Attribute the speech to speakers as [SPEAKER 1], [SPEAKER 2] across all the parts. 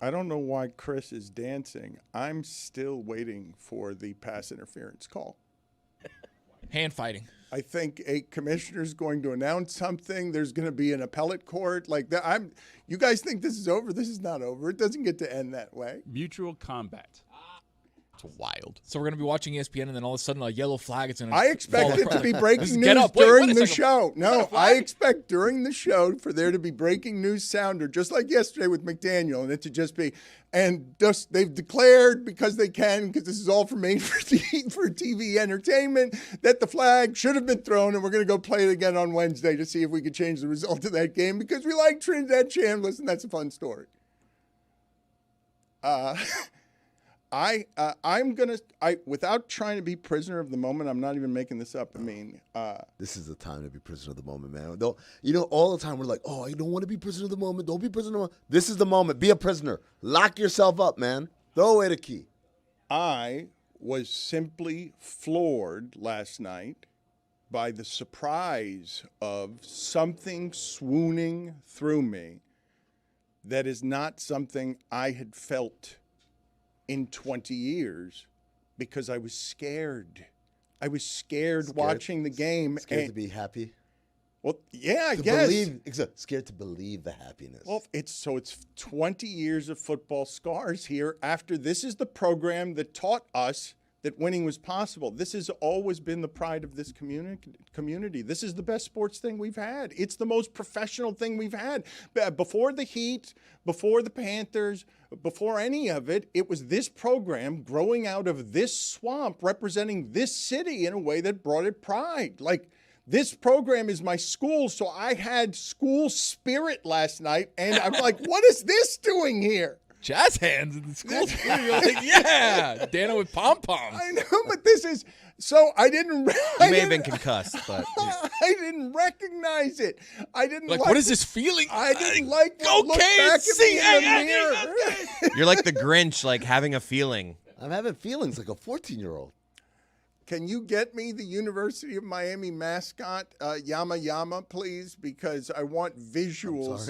[SPEAKER 1] I don't know why Chris is dancing. I'm still waiting for the pass interference call.
[SPEAKER 2] Hand fighting.
[SPEAKER 1] I think a commissioner's going to announce something. There's going to be an appellate court like that. You guys think this is over? This is not over. It doesn't get to end that way.
[SPEAKER 3] Mutual combat.
[SPEAKER 4] It's wild.
[SPEAKER 2] So we're going to be watching ESPN, and then all of a sudden a yellow flag is going to
[SPEAKER 1] I expect it to be breaking
[SPEAKER 2] Get
[SPEAKER 1] news
[SPEAKER 2] up. Wait,
[SPEAKER 1] during
[SPEAKER 2] wait a
[SPEAKER 1] the
[SPEAKER 2] second.
[SPEAKER 1] show. No, I expect during the show for there to be breaking news sounder, just like yesterday with McDaniel, and it to just be, and just they've declared because they can, because this is all for made for TV entertainment, that the flag should have been thrown, and we're going to go play it again on Wednesday to see if we could change the result of that game because we like Trinidad Chambliss, and that's a fun story. Without trying to be prisoner of the moment, I'm not even making this up. I mean,
[SPEAKER 5] this is the time to be prisoner of the moment, man. Don't, all the time we're like, oh, I don't want to be prisoner of the moment. Don't be prisoner of the moment. This is the moment. Be a prisoner. Lock yourself up, man. Throw away the key.
[SPEAKER 1] I was simply floored last night by the surprise of something swooning through me that is not something I had felt in 20 years because I was scared. I was scared watching the game.
[SPEAKER 5] Scared to be happy?
[SPEAKER 1] Well, yeah, I guess.
[SPEAKER 5] Scared to believe the happiness.
[SPEAKER 1] Well, it's 20 years of football scars here after this is the program that taught us that winning was possible. This has always been the pride of this community. This is the best sports thing we've had. It's the most professional thing we've had. Before the Heat, before the Panthers, before any of it, it was this program growing out of this swamp representing this city in a way that brought it pride. Like, this program is my school, so I had school spirit last night, and I'm like, what is this doing here?
[SPEAKER 2] Jazz hands in the school. You're like, yeah, Dana with pom-poms.
[SPEAKER 1] I know, but this is so I didn't.
[SPEAKER 4] You may have been concussed, but
[SPEAKER 1] I didn't recognize it. I didn't
[SPEAKER 2] like what is this feeling?
[SPEAKER 1] I didn't like what looked back at me in the mirror.
[SPEAKER 4] you're like the Grinch, like having a feeling.
[SPEAKER 5] I'm having feelings like a 14-year-old.
[SPEAKER 1] Can you get me the University of Miami mascot, Yama Yama, please? Because I want visuals.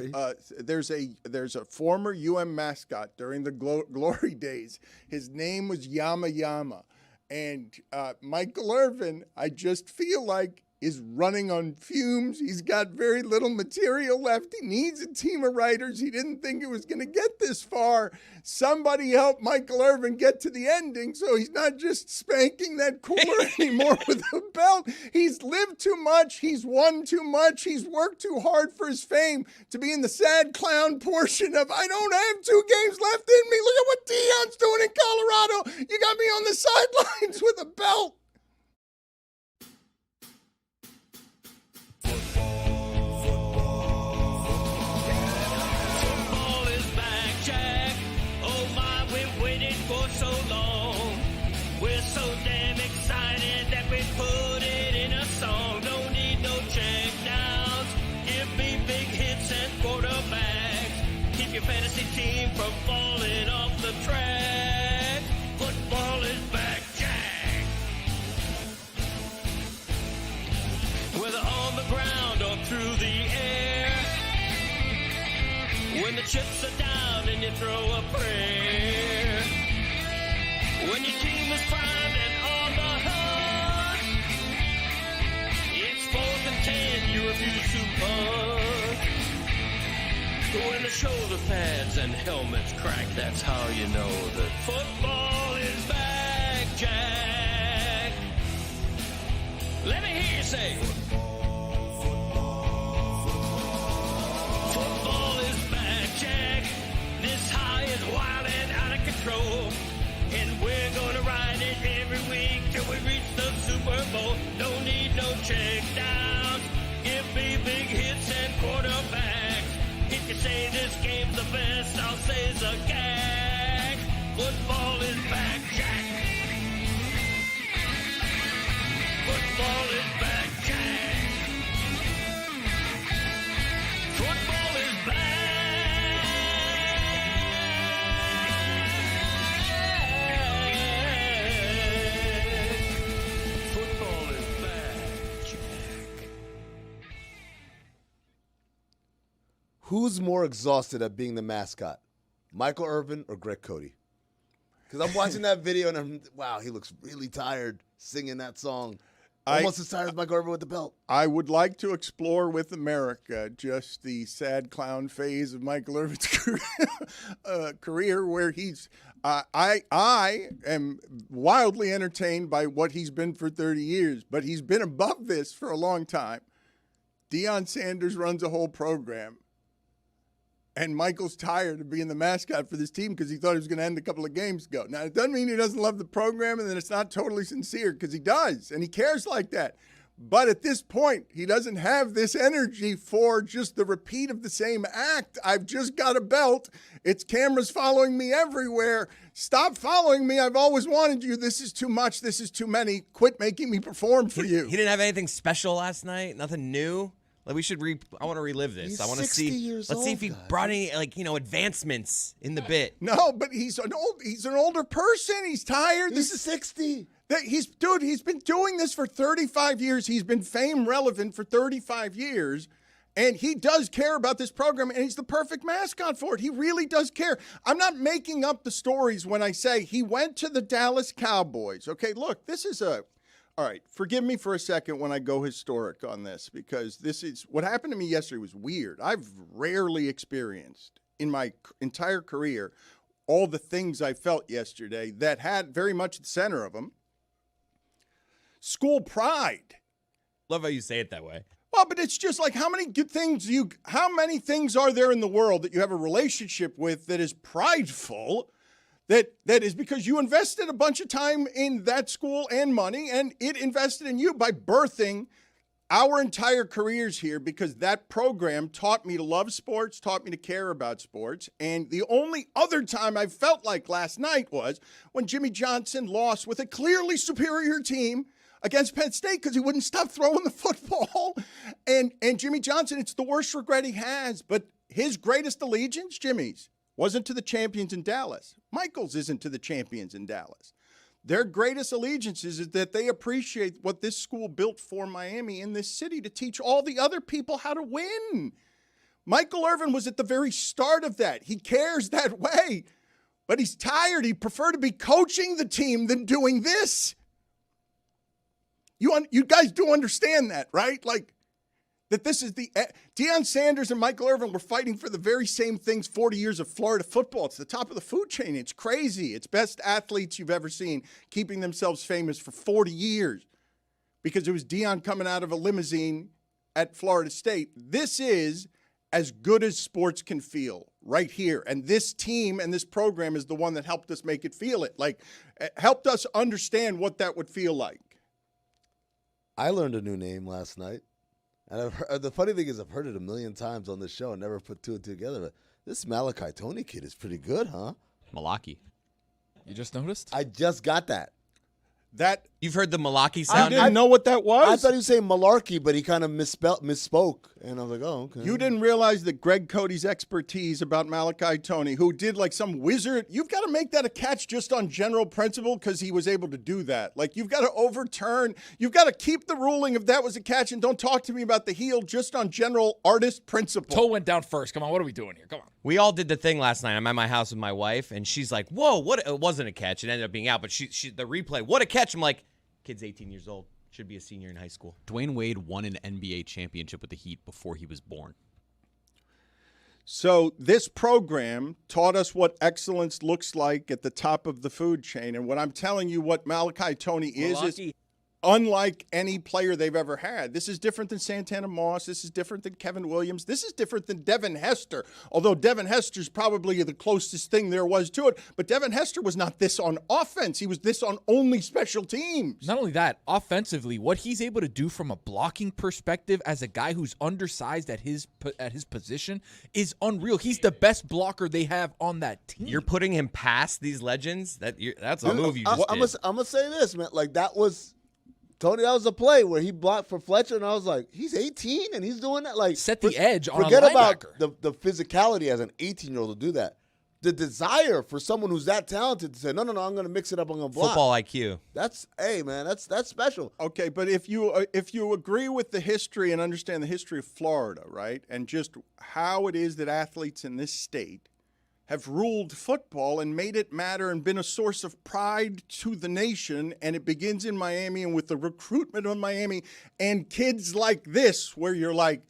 [SPEAKER 1] There's a former UM mascot during the glory days. His name was Yama Yama. And Michael Irvin, I just feel like, is running on fumes. He's got very little material left. He needs a team of writers. He didn't think it was going to get this far. Somebody help Michael Irvin get to the ending so he's not just spanking that cooler anymore with a belt. He's lived too much. He's won too much. He's worked too hard for his fame to be in the sad clown portion of, I don't have 2 games left in me. Look at what Deion's doing in Colorado. You got me on the sidelines with a belt.
[SPEAKER 6] Fantasy team from falling off the track. Football is back, Jack. Whether on the ground or through the air, when the chips are down and you throw a prayer, when your team is primed and on the hunt, it's 4th and 10, you refuse to punt. When the shoulder pads and helmets crack, that's how you know that football is back, Jack. Let me hear you say, football is back, Jack. This high is wild and out of control, and we're gonna ride it every week till we reach the Super Bowl. Don't need no check downs. Give me big hits and quarterbacks. If you say this game's the best, I'll say it's a gag. Football is back, Jack. Football is back, Jack. Football is back. Football is back, Jack.
[SPEAKER 5] Who's more exhausted at being the mascot? Michael Irvin or Greg Cody? Because I'm watching that video and wow, he looks really tired singing that song. Almost as tired as Michael Irvin with the belt.
[SPEAKER 1] I would like to explore with America just the sad clown phase of Michael Irvin's career where he's I am wildly entertained by what he's been for 30 years, but he's been above this for a long time. Deion Sanders runs a whole program. And Michael's tired of being the mascot for this team because he thought he was going to end a couple of games ago. Now, it doesn't mean he doesn't love the program and that it's not totally sincere, because he does, and he cares like that. But at this point, he doesn't have this energy for just the repeat of the same act. I've just got a belt. It's cameras following me everywhere. Stop following me. I've always wanted you. This is too much. This is too many. Quit making me perform for you.
[SPEAKER 4] He didn't have anything special last night. Nothing new. Like, we should I want to relive this.
[SPEAKER 5] He's
[SPEAKER 4] I want to
[SPEAKER 5] 60
[SPEAKER 4] see.
[SPEAKER 5] years
[SPEAKER 4] Let's see if he
[SPEAKER 5] old,
[SPEAKER 4] brought any advancements in the bit.
[SPEAKER 1] No, but he's an older person. He's tired.
[SPEAKER 5] He's 60.
[SPEAKER 1] He's been doing this for 35 years. He's been fame relevant for 35 years. And he does care about this program, and he's the perfect mascot for it. He really does care. I'm not making up the stories when I say he went to the Dallas Cowboys. Okay, look, this is all right, forgive me for a second when I go historic on this, because what happened to me yesterday was weird. I've rarely experienced in my entire career all the things I felt yesterday that had very much at the center of them school pride.
[SPEAKER 4] Love how you say it that way.
[SPEAKER 1] Well, but it's just like how many things are there in the world that you have a relationship with that is prideful? That is because you invested a bunch of time in that school and money, and it invested in you by birthing our entire careers here, because that program taught me to love sports, taught me to care about sports. And the only other time I felt like last night was when Jimmy Johnson lost with a clearly superior team against Penn State because he wouldn't stop throwing the football. And Jimmy Johnson, it's the worst regret he has, but his greatest allegiance, Jimmy's, wasn't to the champions in Dallas. Michael's isn't to the champions in Dallas. Their greatest allegiance is that they appreciate what this school built for Miami in this city to teach all the other people how to win. Michael Irvin was at the very start of that. He cares that way, but he's tired. He'd prefer to be coaching the team than doing this. You guys do understand that, right? Like, that this is Deion Sanders and Michael Irvin were fighting for the very same things 40 years of Florida football. It's the top of the food chain. It's crazy. It's best athletes you've ever seen keeping themselves famous for 40 years because it was Deion coming out of a limousine at Florida State. This is as good as sports can feel right here. And this team and this program is the one that helped us make it feel it. Like, helped us understand what that would feel like.
[SPEAKER 5] I learned a new name last night. And the funny thing is, I've heard it a million times on this show and never put two and two together. But this Malachi Tony kid is pretty good, huh?
[SPEAKER 2] Malaki. You just noticed?
[SPEAKER 5] I just got that.
[SPEAKER 4] You've heard the Malaki
[SPEAKER 1] I
[SPEAKER 4] sound?
[SPEAKER 1] didn't know what that was.
[SPEAKER 5] I thought he was saying malarkey, but he kind of misspoke. And I was like, oh, okay.
[SPEAKER 1] You didn't realize that Greg Cody's expertise about Malachi Tony, who did like some wizard, you've got to make that a catch just on general principle because he was able to do that. Like, you've got to you've got to keep the ruling if that was a catch, and don't talk to me about the heel just on general artist principle.
[SPEAKER 2] Toe went down first. Come on, what are we doing here? Come on.
[SPEAKER 4] We all did the thing last night. I'm at my house with my wife, and she's like, whoa, what? It wasn't a catch. It ended up being out, but she the replay, what a catch. I'm like, kid's 18 years old. Should be a senior in high school.
[SPEAKER 3] Dwayne Wade won an NBA championship with the Heat before he was born.
[SPEAKER 1] So this program taught us what excellence looks like at the top of the food chain. And what I'm telling you, what Malachi Tony is unlike any player they've ever had. This is different than Santana Moss. This is different than Kevin Williams. This is different than Devin Hester, although Devin Hester's probably the closest thing there was to it. But Devin Hester was not this on offense. He was this on only special teams.
[SPEAKER 2] Not only that, offensively, what he's able to do from a blocking perspective as a guy who's undersized at his position is unreal. He's the best blocker they have on that team.
[SPEAKER 4] You're putting him past these legends? That's a move you just did.
[SPEAKER 5] I'm going to say this, man. Like, that was... Tony, that was a play where he blocked for Fletcher, and I was like, he's 18 and he's doing that? Like,
[SPEAKER 2] set the edge on a
[SPEAKER 5] forget about
[SPEAKER 2] linebacker.
[SPEAKER 5] the physicality as an 18-year-old to do that. The desire for someone who's that talented to say, no, I'm going to mix it up, I'm going to block.
[SPEAKER 4] Football IQ.
[SPEAKER 5] That's special.
[SPEAKER 1] Okay, but if you agree with the history and understand the history of Florida, right, and just how it is that athletes in this state have ruled football and made it matter and been a source of pride to the nation. And it begins in Miami and with the recruitment of Miami and kids like this, where you're like,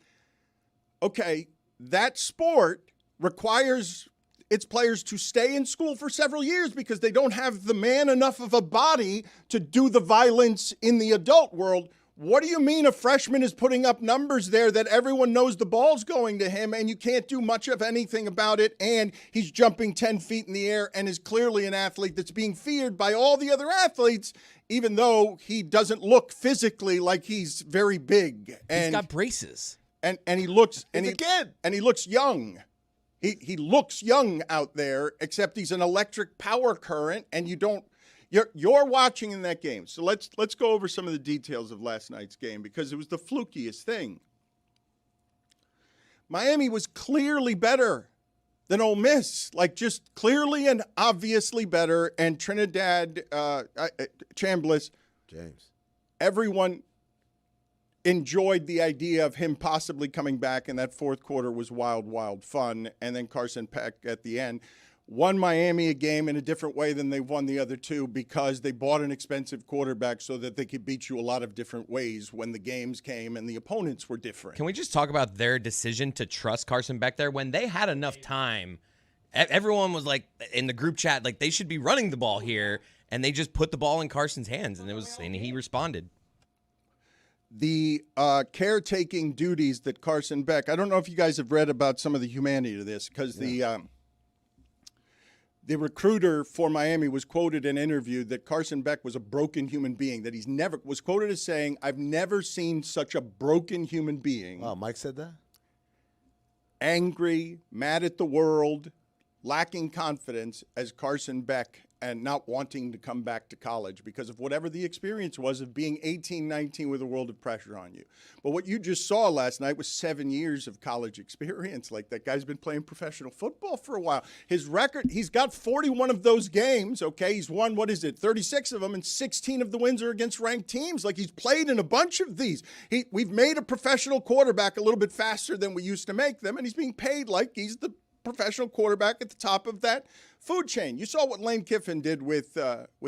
[SPEAKER 1] okay, that sport requires its players to stay in school for several years because they don't have the man enough of a body to do the violence in the adult world. What do you mean a freshman is putting up numbers there that everyone knows the ball's going to him and you can't do much of anything about it, and he's jumping 10 feet in the air and is clearly an athlete that's being feared by all the other athletes, even though he doesn't look physically like he's very big. And
[SPEAKER 2] he's got braces.
[SPEAKER 1] And he looks and he looks young. He looks young out there, except he's an electric power current, and you're watching in that game. So let's go over some of the details of last night's game because it was the flukiest thing. Miami was clearly better than Ole Miss, like just clearly and obviously better. And Trinidad, James, everyone enjoyed the idea of him possibly coming back, and that fourth quarter was wild, wild fun. And then Carson Peck at the end won Miami a game in a different way than they won the other two because they bought an expensive quarterback so that they could beat you a lot of different ways when the games came and the opponents were different.
[SPEAKER 4] Can we just talk about their decision to trust Carson Beck there? When they had enough time, everyone was like in the group chat, like they should be running the ball here, and they just put the ball in Carson's hands, and he responded.
[SPEAKER 1] The caretaking duties that Carson Beck, I don't know if you guys have read about some of the humanity to this, because the recruiter for Miami was quoted and interviewed that Carson Beck was a broken human being, that was quoted as saying, I've never seen such a broken human being.
[SPEAKER 5] Oh, Mike said that?
[SPEAKER 1] Angry, mad at the world, lacking confidence as Carson Beck, and not wanting to come back to college because of whatever the experience was of being 18, 19 with a world of pressure on you. But what you just saw last night was 7 years of college experience. Like, that guy's been playing professional football for a while. His record, he's got 41 of those games, okay? He's won, 36 of them, and 16 of the wins are against ranked teams. Like, he's played in a bunch of these. We've made a professional quarterback a little bit faster than we used to make them, and he's being paid like he's the professional quarterback at the top of that food chain. You saw what Lane Kiffin did with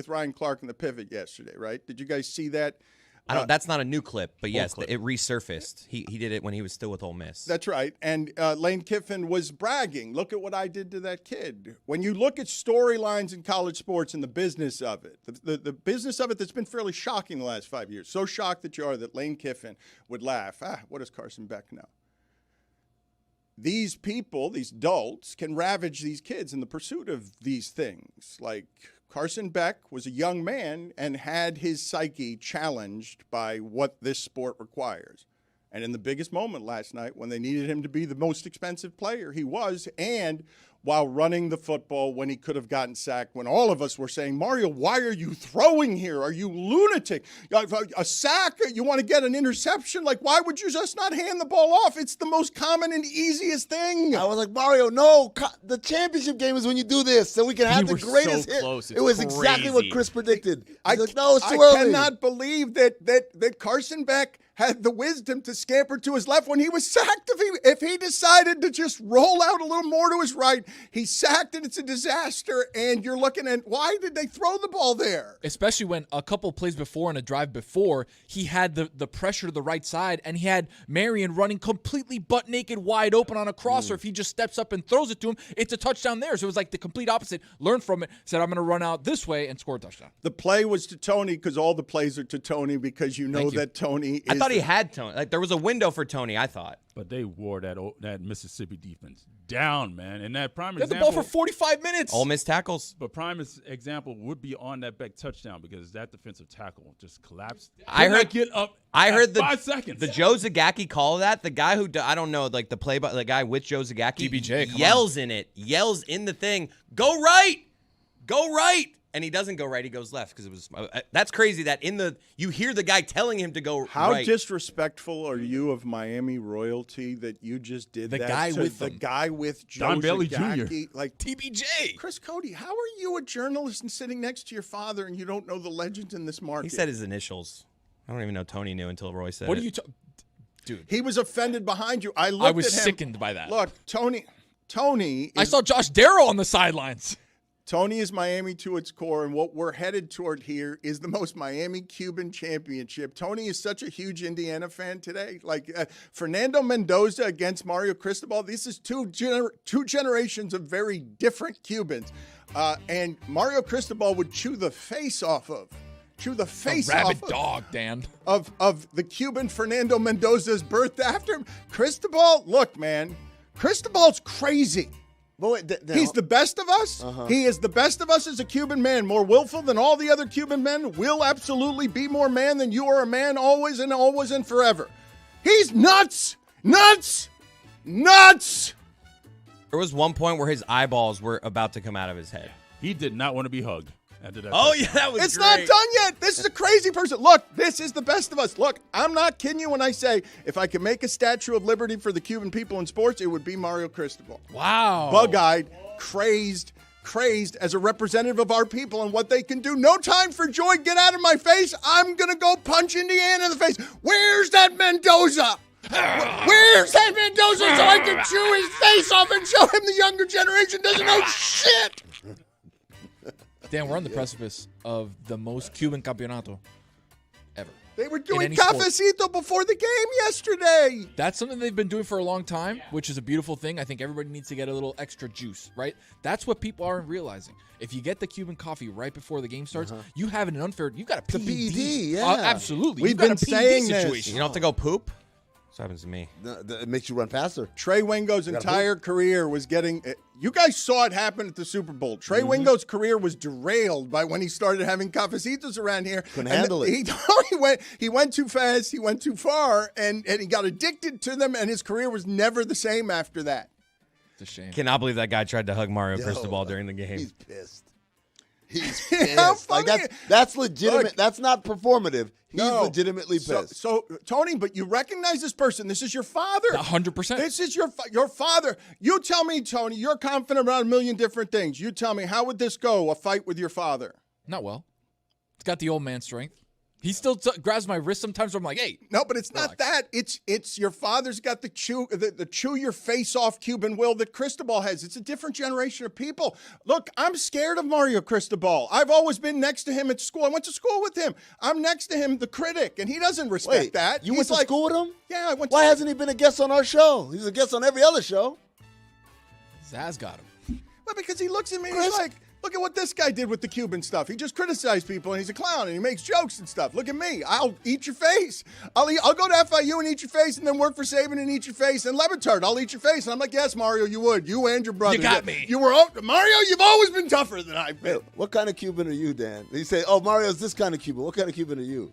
[SPEAKER 1] Ryan Clark in the pivot yesterday, right? Did you guys see that?
[SPEAKER 4] That's not a new clip, but yes, it resurfaced. He did it when he was still with Ole Miss.
[SPEAKER 1] That's right. And Lane Kiffin was bragging, look at what I did to that kid. When you look at storylines in college sports and the business of it, the business of it that's been fairly shocking the last 5 years, so shocked that you are that Lane Kiffin would laugh. What does Carson Beck know? These people, these adults, can ravage these kids in the pursuit of these things. Like, Carson Beck was a young man and had his psyche challenged by what this sport requires. And in the biggest moment last night, when they needed him to be the most expensive player, he was. And while running the football when he could have gotten sacked, when all of us were saying, Mario, why are you throwing here? Are you lunatic? A sack? You want to get an interception? Like, why would you just not hand the ball off? It's the most common and easiest thing.
[SPEAKER 5] I was like, Mario, no. The championship game is when you do this, so we can have the greatest hit.
[SPEAKER 3] Close.
[SPEAKER 5] It was exactly what Chris predicted.
[SPEAKER 1] I cannot believe that Carson Beck had the wisdom to scamper to his left when he was sacked. If he decided to just roll out a little more to his right, he's sacked and it's a disaster. And you're looking at, why did they throw the ball there?
[SPEAKER 2] Especially when a couple plays before and a drive before, he had the pressure to the right side, and he had Marion running completely butt naked wide open on a crosser. If he just steps up and throws it to him, it's a touchdown there. So it was like the complete opposite. Learned from it, said, I'm going to run out this way and score a touchdown.
[SPEAKER 1] The play was to Tony, because all the plays are to Tony, because you know that Tony is.
[SPEAKER 4] I thought he had Tony. Like, there was a window for Tony, I thought.
[SPEAKER 7] But they wore that Mississippi defense down, man. And that prime
[SPEAKER 2] They had
[SPEAKER 7] example.
[SPEAKER 2] the ball for 45 minutes.
[SPEAKER 4] Ole Miss tackles.
[SPEAKER 7] But prime example would be on that Beck touchdown, because that defensive tackle just collapsed.
[SPEAKER 4] I heard
[SPEAKER 7] get up.
[SPEAKER 4] I heard the
[SPEAKER 7] 5 seconds.
[SPEAKER 4] The Joe Zagacki call that. The guy who I don't know, like the guy with Joe Zagacki
[SPEAKER 2] DBJ
[SPEAKER 4] yells in the thing. Go right. And he doesn't go right, he goes left, because it was that's crazy that you hear the guy telling him to go right.
[SPEAKER 1] How disrespectful are you of Miami royalty that you just did
[SPEAKER 2] The
[SPEAKER 1] that
[SPEAKER 2] guy
[SPEAKER 1] to
[SPEAKER 2] with
[SPEAKER 1] the
[SPEAKER 2] them.
[SPEAKER 1] guy with Joe
[SPEAKER 7] Don Bailey
[SPEAKER 1] Zagacki? Like,
[SPEAKER 2] TBJ.
[SPEAKER 1] Chris Cody, how are you a journalist and sitting next to your father and you don't know the legends in this market?
[SPEAKER 4] He said his initials. I don't even know Tony knew until Roy said
[SPEAKER 2] What
[SPEAKER 4] it.
[SPEAKER 2] are you Dude.
[SPEAKER 1] He was offended behind you. I
[SPEAKER 2] I was
[SPEAKER 1] at him.
[SPEAKER 2] sickened by that.
[SPEAKER 1] Look, Tony, Tony.
[SPEAKER 2] I saw Josh Darrow on the sidelines.
[SPEAKER 1] Tony is Miami to its core, and what we're headed toward here is the most Miami-Cuban championship. Tony is such a huge Indiana fan today. Like Fernando Mendoza against Mario Cristobal, this is two generations of very different Cubans. And Mario Cristobal would chew the face off of.
[SPEAKER 2] Rabid dog, Dan.
[SPEAKER 1] Of the Cuban Fernando Mendoza's birth after him. Cristobal, look, man, Cristobal's crazy.
[SPEAKER 5] But wait,
[SPEAKER 1] He's the best of us. He is the best of us as a Cuban man, more willful than all the other Cuban men, will absolutely be more man than you are a man always and forever. He's nuts.
[SPEAKER 4] There was one point where his eyeballs were about to come out of his head.
[SPEAKER 7] He did not want to be hugged after that.
[SPEAKER 4] Oh, yeah, that was
[SPEAKER 1] It's
[SPEAKER 4] great.
[SPEAKER 1] not done yet. This is a crazy person. Look, this is the best of us. Look, I'm not kidding you when I say if I could make a Statue of Liberty for the Cuban people in sports, it would be Mario Cristobal.
[SPEAKER 2] Wow.
[SPEAKER 1] Bug-eyed, crazed as a representative of our people and what they can do. No time for joy. Get out of my face. I'm going to go punch Indiana in the face. Where's that Mendoza? Where's that Mendoza so I can chew his face off and show him the younger generation doesn't know shit?
[SPEAKER 2] Dan, we're on the precipice of the most Cuban campeonato ever.
[SPEAKER 1] They were
[SPEAKER 2] In
[SPEAKER 1] doing
[SPEAKER 2] any sport.
[SPEAKER 1] cafecito before the game yesterday.
[SPEAKER 2] That's something they've been doing for a long time, which is a beautiful thing. I think everybody needs to get a little extra juice, right? That's what people aren't realizing. If you get the Cuban coffee right before the game starts, you have an unfair. You got a PED.
[SPEAKER 5] PED, yeah.
[SPEAKER 2] Absolutely.
[SPEAKER 1] We've
[SPEAKER 2] You've got
[SPEAKER 1] been
[SPEAKER 2] a PED
[SPEAKER 1] saying this.
[SPEAKER 2] situation.
[SPEAKER 4] You don't have to go poop? This happens to me.
[SPEAKER 5] It makes you run faster.
[SPEAKER 1] Trey Wingo's entire career was getting. You guys saw it happen at the Super Bowl. Trey Wingo's career was derailed by when he started having cafecitos around here.
[SPEAKER 5] Couldn't handle it.
[SPEAKER 1] He went too fast. He went too far, and he got addicted to them. And his career was never the same after that.
[SPEAKER 2] It's a shame.
[SPEAKER 4] Cannot believe that guy tried to hug Mario Cristobal during the game.
[SPEAKER 5] He's pissed. He's pissed.
[SPEAKER 1] How funny.
[SPEAKER 5] Like that's legitimate.
[SPEAKER 1] Look,
[SPEAKER 5] that's not performative. He's
[SPEAKER 1] No.
[SPEAKER 5] legitimately pissed.
[SPEAKER 1] So, Tony, but you recognize this person. This is your father.
[SPEAKER 2] 100%.
[SPEAKER 1] This is your father. You tell me, Tony, you're confident about a million different things. You tell me, how would this go, a fight with your father?
[SPEAKER 2] Not well. It's got the old man strength. He still grabs my wrist sometimes where I'm like, hey.
[SPEAKER 1] No, but it's not
[SPEAKER 2] relax.
[SPEAKER 1] that. It's your father's got the chew your face off Cuban will that Cristobal has. It's a different generation of people. Look, I'm scared of Mario Cristobal. I've always been next to him at school. I went to school with him. I'm next to him, the critic, and he doesn't respect
[SPEAKER 5] Wait,
[SPEAKER 1] that.
[SPEAKER 5] you
[SPEAKER 1] He's
[SPEAKER 5] went to
[SPEAKER 1] like,
[SPEAKER 5] school with him?
[SPEAKER 1] Yeah, I went.
[SPEAKER 5] Why
[SPEAKER 1] to
[SPEAKER 5] hasn't he been a guest on our show? He's a guest on every other show.
[SPEAKER 2] Zaz got him.
[SPEAKER 1] Well, because he looks at me and he's like, look at what this guy did with the Cuban stuff. He just criticized people and he's a clown and he makes jokes and stuff. Look at me. I'll eat your face. I'll go to FIU and eat your face and then work for Saban and eat your face. And Le Batard, I'll eat your face. And I'm like, yes, Mario, you would. You and your brother.
[SPEAKER 2] You got me.
[SPEAKER 1] You were, Mario, you've always been tougher than I've been.
[SPEAKER 5] What kind of Cuban are you, Dan? He say, "Oh, Mario's this kind of Cuban." What kind of Cuban are you?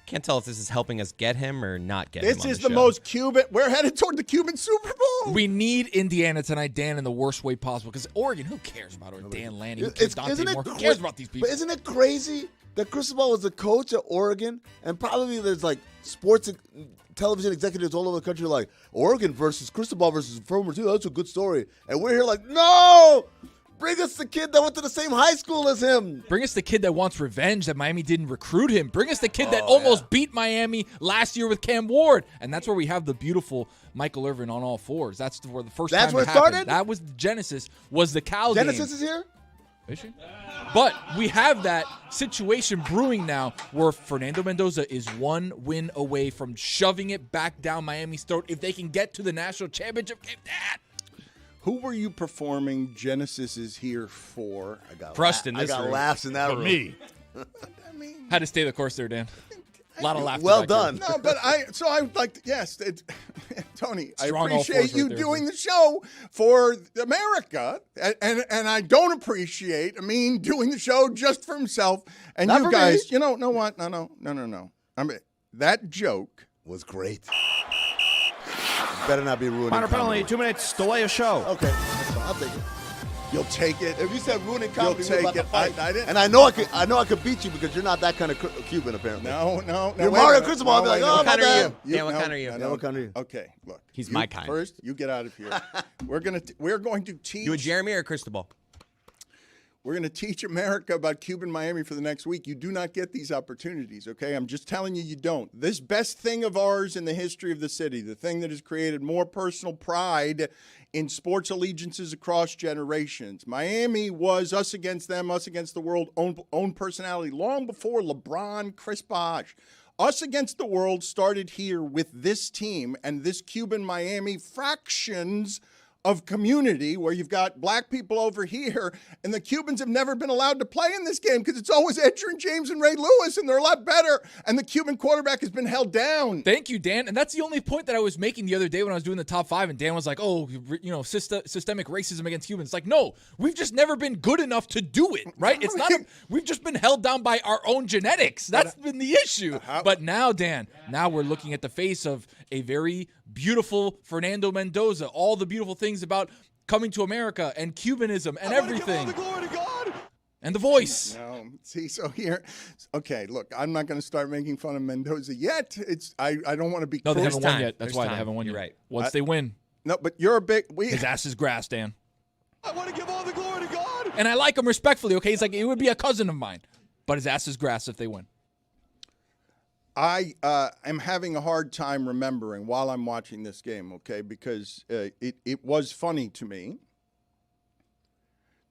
[SPEAKER 4] Can't tell if this is helping us get him or not get him.
[SPEAKER 1] This
[SPEAKER 4] on
[SPEAKER 1] is
[SPEAKER 4] the
[SPEAKER 1] the
[SPEAKER 4] show.
[SPEAKER 1] most Cuban. We're headed toward the Cuban Super Bowl.
[SPEAKER 2] We need Indiana tonight, Dan, in the worst way possible. Because Oregon, who cares about Oregon? Dan Lanning, who cares Dante Moore? Who cares about these people?
[SPEAKER 5] But isn't it crazy that Cristobal was the coach at Oregon, and probably there's like sports television executives all over the country like Oregon versus Cristobal versus former team. That's a good story, and we're here like, no. Bring us the kid that went to the same high school as him.
[SPEAKER 2] Bring us the kid that wants revenge that Miami didn't recruit him. Bring us the kid that almost beat Miami last year with Cam Ward. And that's where we have the beautiful Michael Irvin on all fours. That's where the first
[SPEAKER 5] That's
[SPEAKER 2] time
[SPEAKER 5] where
[SPEAKER 2] it
[SPEAKER 5] it
[SPEAKER 2] happened.
[SPEAKER 5] started?
[SPEAKER 2] That was the Genesis, was the Cal
[SPEAKER 5] Genesis
[SPEAKER 2] game.
[SPEAKER 5] is here?
[SPEAKER 2] Is she? But we have that situation brewing now where Fernando Mendoza is one win away from shoving it back down Miami's throat if they can get to the national championship game. Dad!
[SPEAKER 1] Who were you performing Genesis is here for?
[SPEAKER 4] Crushed in
[SPEAKER 5] I
[SPEAKER 4] this
[SPEAKER 5] got
[SPEAKER 4] room.
[SPEAKER 5] laughs in that
[SPEAKER 7] For
[SPEAKER 5] room.
[SPEAKER 7] me.
[SPEAKER 1] I mean,
[SPEAKER 2] Had to stay the course there, Dan. A lot of laughter.
[SPEAKER 5] Well
[SPEAKER 2] back there.
[SPEAKER 5] done.
[SPEAKER 1] no, but I like, yes, Tony,
[SPEAKER 2] Strong
[SPEAKER 1] I
[SPEAKER 2] all
[SPEAKER 1] appreciate
[SPEAKER 2] fours
[SPEAKER 1] you
[SPEAKER 2] right there,
[SPEAKER 1] doing the show for America, and I don't appreciate Amin doing the show just for himself. And
[SPEAKER 5] Not
[SPEAKER 1] you
[SPEAKER 5] for
[SPEAKER 1] guys,
[SPEAKER 5] me.
[SPEAKER 1] you know what? No. I mean, that joke.
[SPEAKER 5] Was great. Better not be ruining
[SPEAKER 8] Minor penalty,
[SPEAKER 5] comedy.
[SPEAKER 8] 2 minutes, delay a show.
[SPEAKER 5] Okay, that's fine. I'll take it.
[SPEAKER 1] You'll take it.
[SPEAKER 5] If you said ruining comedy,
[SPEAKER 1] You'll
[SPEAKER 5] we're about
[SPEAKER 1] take
[SPEAKER 5] to
[SPEAKER 1] it.
[SPEAKER 5] fight.
[SPEAKER 1] I didn't.
[SPEAKER 5] And I know I could beat you because you're not that kind of Cuban, apparently.
[SPEAKER 1] No.
[SPEAKER 5] You're
[SPEAKER 1] wait a
[SPEAKER 5] Mario
[SPEAKER 1] minute.
[SPEAKER 5] Cristobal. I'll be like,
[SPEAKER 1] wait a
[SPEAKER 5] oh,
[SPEAKER 1] minute.
[SPEAKER 5] my
[SPEAKER 4] kind are
[SPEAKER 5] bad.
[SPEAKER 4] you? Dan, what kind are you?
[SPEAKER 5] Yeah, what kind are you?
[SPEAKER 1] Okay, look.
[SPEAKER 3] He's
[SPEAKER 1] You
[SPEAKER 3] my kind.
[SPEAKER 1] First, you get out of here. We're going to teach.
[SPEAKER 4] You a Jeremy or Cristobal?
[SPEAKER 1] We're going to teach America about Cuban Miami for the next week. You do not get these opportunities, okay? I'm just telling you, you don't. This best thing of ours in the history of the city, the thing that has created more personal pride in sports allegiances across generations. Miami was us against them, us against the world, own personality long before LeBron, Chris Bosh. Us against the world started here with this team and this Cuban Miami fractions of community where you've got black people over here, and the Cubans have never been allowed to play in this game because it's always Edgerrin James and Ray Lewis, and they're a lot better, and the Cuban quarterback has been held down.
[SPEAKER 2] Thank you, Dan. And that's the only point that I was making the other day when I was doing the top 5, and Dan was like, oh, systemic racism against Cubans. It's like, no, we've just never been good enough to do it, right? It's not. We've just been held down by our own genetics. That's been the issue. But now, Dan, now we're looking at the face of a very beautiful Fernando Mendoza, all the beautiful things about coming to America and Cubanism and everything.
[SPEAKER 6] Give all the glory to God.
[SPEAKER 2] And the voice.
[SPEAKER 1] No, see, so here, okay, look, I'm not going to start making fun of Mendoza yet. I don't want to be.
[SPEAKER 2] No, they
[SPEAKER 1] cruel.
[SPEAKER 2] haven't won yet. That's why they haven't won
[SPEAKER 4] You're
[SPEAKER 2] yet.
[SPEAKER 4] right.
[SPEAKER 2] Once they win,
[SPEAKER 1] No, but you're a big.
[SPEAKER 2] his ass is grass, Dan.
[SPEAKER 6] I want to give all the glory to God.
[SPEAKER 2] And I like him respectfully, okay? He's like, it would be a cousin of mine. But his ass is grass if they win.
[SPEAKER 1] I am having a hard time remembering while I'm watching this game, okay, because it was funny to me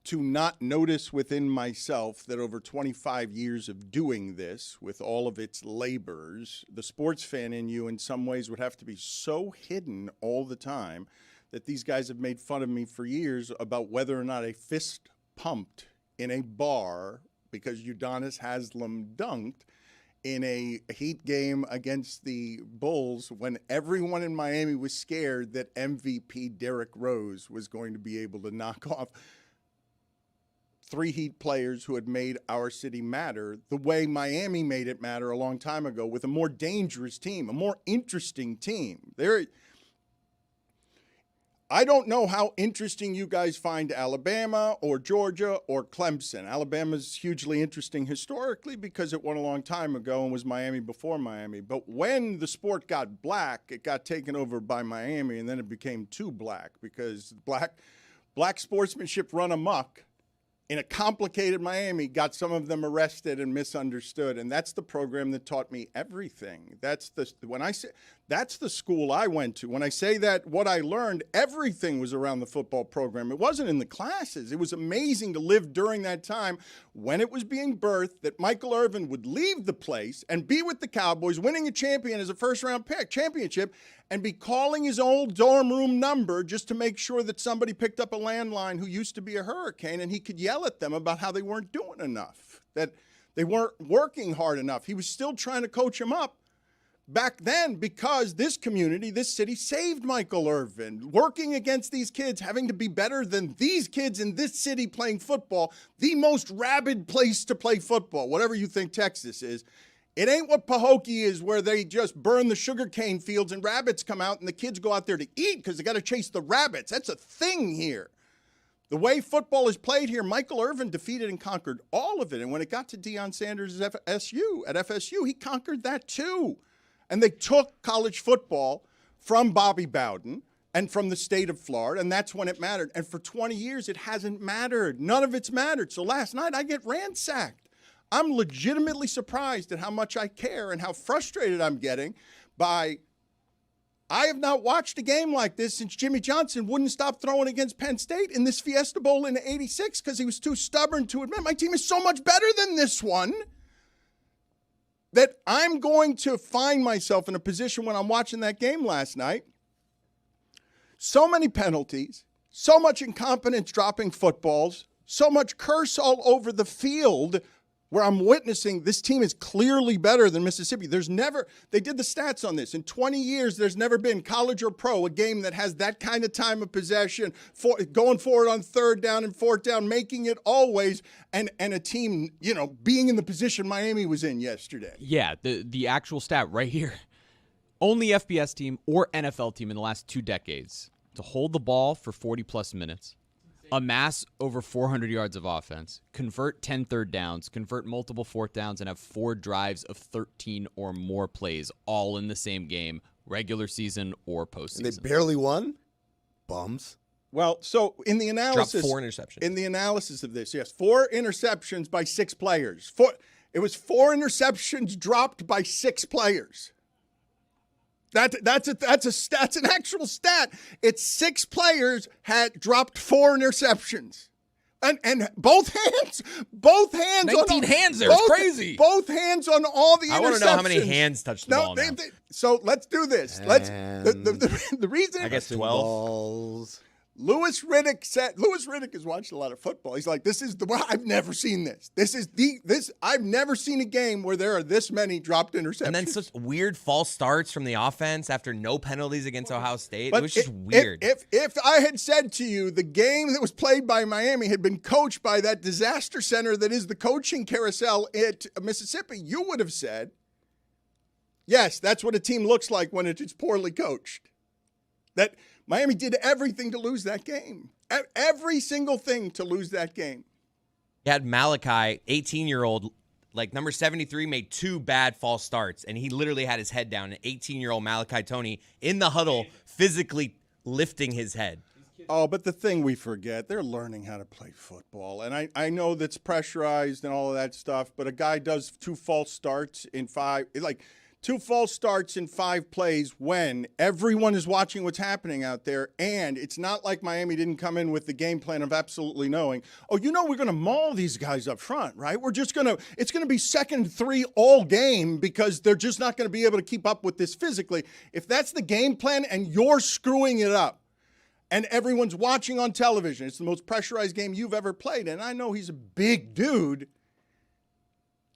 [SPEAKER 1] to not notice within myself that over 25 years of doing this with all of its labors, the sports fan in you in some ways would have to be so hidden all the time that these guys have made fun of me for years about whether or not a fist pumped in a bar because Udonis Haslem dunked in a Heat game against the Bulls when everyone in Miami was scared that MVP Derrick Rose was going to be able to knock off 3 Heat players who had made our city matter the way Miami made it matter a long time ago with a more dangerous team, a more interesting team. I don't know how interesting you guys find Alabama or Georgia or Clemson. Alabama's hugely interesting historically because it won a long time ago and was Miami before Miami. But when the sport got black, it got taken over by Miami, and then it became too black because black sportsmanship run amok in a complicated Miami got some of them arrested and misunderstood, and that's the program that taught me everything. That's the school I went to. When I say that, what I learned, everything was around the football program. It wasn't in the classes. It was amazing to live during that time when it was being birthed that Michael Irvin would leave the place and be with the Cowboys, winning a champion as a first-round pick, championship, and be calling his old dorm room number just to make sure that somebody picked up a landline who used to be a Hurricane, and he could yell at them about how they weren't doing enough, that they weren't working hard enough. He was still trying to coach them up back then because this community, this city saved Michael Irvin, working against these kids, having to be better than these kids in this city playing football, the most rabid place to play football, whatever you think Texas is. It ain't what Pahokee is where they just burn the sugarcane fields and rabbits come out and the kids go out there to eat because they got to chase the rabbits. That's a thing here. The way football is played here, Michael Irvin defeated and conquered all of it. And when it got to Deion Sanders at FSU, he conquered that too. And they took college football from Bobby Bowden and from the state of Florida, and that's when it mattered. And for 20 years, it hasn't mattered. None of it's mattered. So last night, I get ransacked. I'm legitimately surprised at how much I care and how frustrated I'm getting by I have not watched a game like this since Jimmy Johnson wouldn't stop throwing against Penn State in this Fiesta Bowl in '86 because he was too stubborn to admit my team is so much better than this one that I'm going to find myself in a position when I'm watching that game last night. So many penalties, so much incompetence dropping footballs, so much curse all over the field where I'm witnessing this team is clearly better than Mississippi. They did the stats on this. In 20 years, there's never been, college or pro, a game that has that kind of time of possession, going forward on 3rd down and 4th down, making it always, and a team, being in the position Miami was in yesterday.
[SPEAKER 3] Yeah, the actual stat right here. Only FBS team or NFL team in the last 2 decades to hold the ball for 40-plus minutes, amass over 400 yards of offense, convert 10 third downs, convert multiple 4th downs, and have 4 drives of 13 or more plays all in the same game, regular season or postseason.
[SPEAKER 5] And they barely won? Bums.
[SPEAKER 1] Well, so in the analysis,
[SPEAKER 4] Dropped 4 interceptions.
[SPEAKER 1] In the analysis of this, yes, 4 interceptions by 6 players. It was 4 interceptions dropped by 6 players. That's an actual stat. It's 6 players had dropped 4 interceptions. And both hands
[SPEAKER 2] 19 hands there. It's crazy.
[SPEAKER 1] Both hands on all the interceptions.
[SPEAKER 4] I want to know how many hands touched the ball now.
[SPEAKER 1] So let's do this. The reason
[SPEAKER 4] I guess 12.
[SPEAKER 5] Balls.
[SPEAKER 1] Louis Riddick has watched a lot of football. He's like, I've never seen this. I've never seen a game where there are this many dropped interceptions.
[SPEAKER 4] And then such weird false starts from the offense after no penalties against Ohio State. It was just weird.
[SPEAKER 1] If I had said to you the game that was played by Miami had been coached by that disaster center that is the coaching carousel at Mississippi, you would have said, yes, that's what a team looks like when it's poorly coached. That Miami did everything to lose that game. Every single thing to lose that game.
[SPEAKER 4] You had Malachi, 18-year-old, like number 73, made 2 bad false starts, and he literally had his head down. An 18-year-old Malachi Toney in the huddle physically lifting his head.
[SPEAKER 1] Oh, but the thing we forget, they're learning how to play football. And I know that's pressurized and all of that stuff, but a guy does 2 false starts in 5, like 2 false starts in 5 plays when everyone is watching what's happening out there. And it's not like Miami didn't come in with the game plan of absolutely knowing, we're going to maul these guys up front, right? It's going to be 2nd 3 all game because they're just not going to be able to keep up with this physically. If that's the game plan and you're screwing it up, and everyone's watching on television, it's the most pressurized game you've ever played. And I know he's a big dude.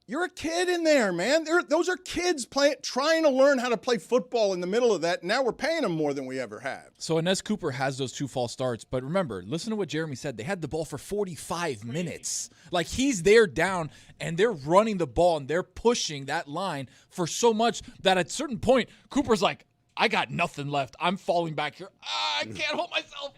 [SPEAKER 1] You're a kid in there, man. Those are kids trying to learn how to play football in the middle of that. Now we're paying them more than we ever have.
[SPEAKER 2] So Inez Cooper has those 2 false starts. But remember, listen to what Jeremy said. They had the ball for 45 minutes. Like, he's there down, and they're running the ball, and they're pushing that line for so much that at a certain point, Cooper's like, I got nothing left. I'm falling back here. I can't hold myself.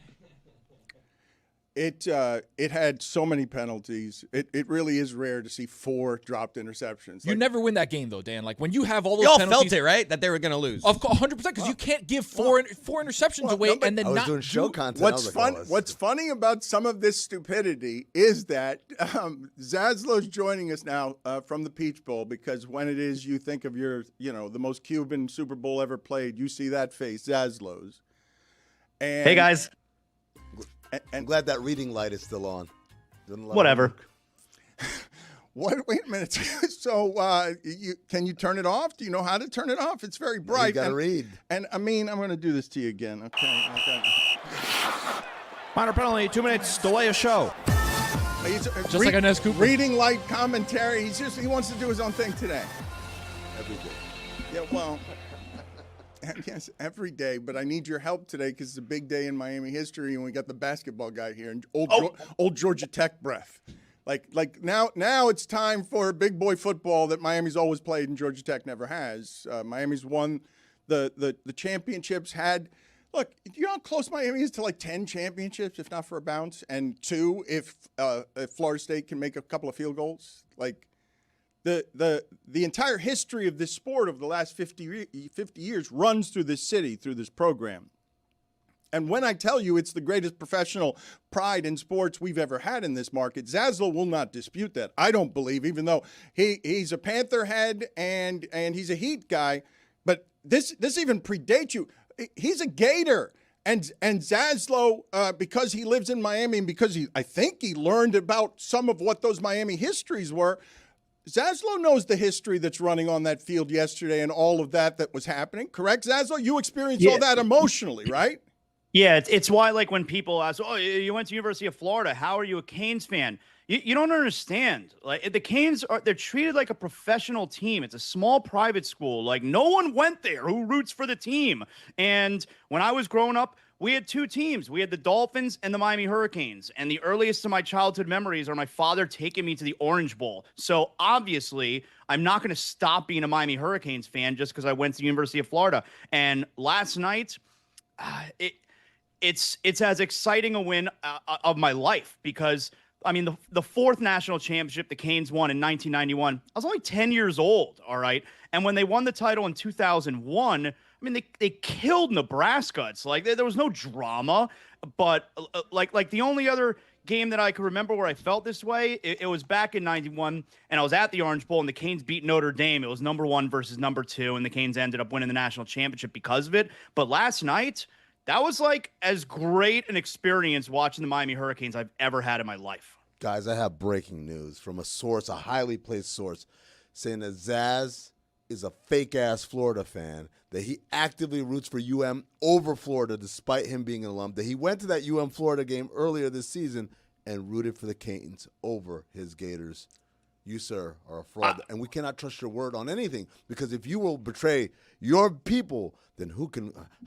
[SPEAKER 1] It had so many penalties. It really is rare to see 4 dropped interceptions.
[SPEAKER 2] You never win that game, though, Dan. Like, when you have all those
[SPEAKER 4] Y'all
[SPEAKER 2] penalties.
[SPEAKER 4] felt it, right? That they were going to lose.
[SPEAKER 2] Of course, 100%, because you can't give four interceptions away and then
[SPEAKER 5] I was
[SPEAKER 2] not
[SPEAKER 5] doing show content.
[SPEAKER 1] What's funny about some of this stupidity is that Zaslow's joining us now from the Peach Bowl, because when it is you think of the most Cuban Super Bowl ever played, you see that face, Zaslow's. And
[SPEAKER 8] hey, guys.
[SPEAKER 5] I'm glad that reading light is still on.
[SPEAKER 8] Whatever.
[SPEAKER 1] What? Wait a minute. So, can you turn it off? Do you know how to turn it off? It's very bright.
[SPEAKER 5] You got to read.
[SPEAKER 1] And I'm going to do this to you again. Okay.
[SPEAKER 8] Minor penalty, 2 minutes, delay a show.
[SPEAKER 2] Just like Inez Cooper.
[SPEAKER 1] Reading light commentary. He wants to do his own thing today.
[SPEAKER 5] Every day.
[SPEAKER 1] Yeah, well, yes, every day. But I need your help today because it's a big day in Miami history, and we got the basketball guy here and old Georgia Tech breath. Like now it's time for big boy football that Miami's always played and Georgia Tech never has. Miami's won the championships. Look, you know how close Miami is to like 10 championships, if not for a bounce, and 2 if Florida State can make a couple of field goals. Like the entire history of this sport over the last 50 years runs through this city, through this program. And when I tell you it's the greatest professional pride in sports we've ever had in this market, Zaslow will not dispute that. I don't believe, even though he's a Panther head and he's a Heat guy, but this even predates you. He's a Gator. And Zaslow, because he lives in Miami and because I think he learned about some of what those Miami histories were, Zaslow knows the history that's running on that field yesterday and all of that was happening. Correct, Zaslow? You experienced all that emotionally, right?
[SPEAKER 8] Yeah, it's why, like, when people ask, you went to University of Florida, how are you a Canes fan? You don't understand. Like, the Canes they're treated like a professional team. It's a small private school. Like, no one went there who roots for the team. And when I was growing up, we had 2 teams. We had the Dolphins and the Miami Hurricanes. And the earliest of my childhood memories are my father taking me to the Orange Bowl. So obviously, I'm not going to stop being a Miami Hurricanes fan just because I went to the University of Florida. And last night, it's as exciting a win of my life because, I mean, the 4th national championship the Canes won in 1991, I was only 10 years old, all right? And when they won the title in 2001, I mean, they killed Nebraska. It's like there was no drama, but like the only other game that I could remember where I felt this way, it was back in '91, and I was at the Orange Bowl, and the Canes beat Notre Dame. It was number 1 versus number 2, and the Canes ended up winning the national championship because of it. But last night, that was like as great an experience watching the Miami Hurricanes I've ever had in my life.
[SPEAKER 5] Guys, I have breaking news from a source, a highly placed source, saying that Zaz is a fake-ass Florida fan, that he actively roots for UM over Florida despite him being an alum, that he went to that UM-Florida game earlier this season and rooted for the Canes over his Gators. You, sir, are a fraud, and we cannot trust your word on anything, because if you will betray your people, then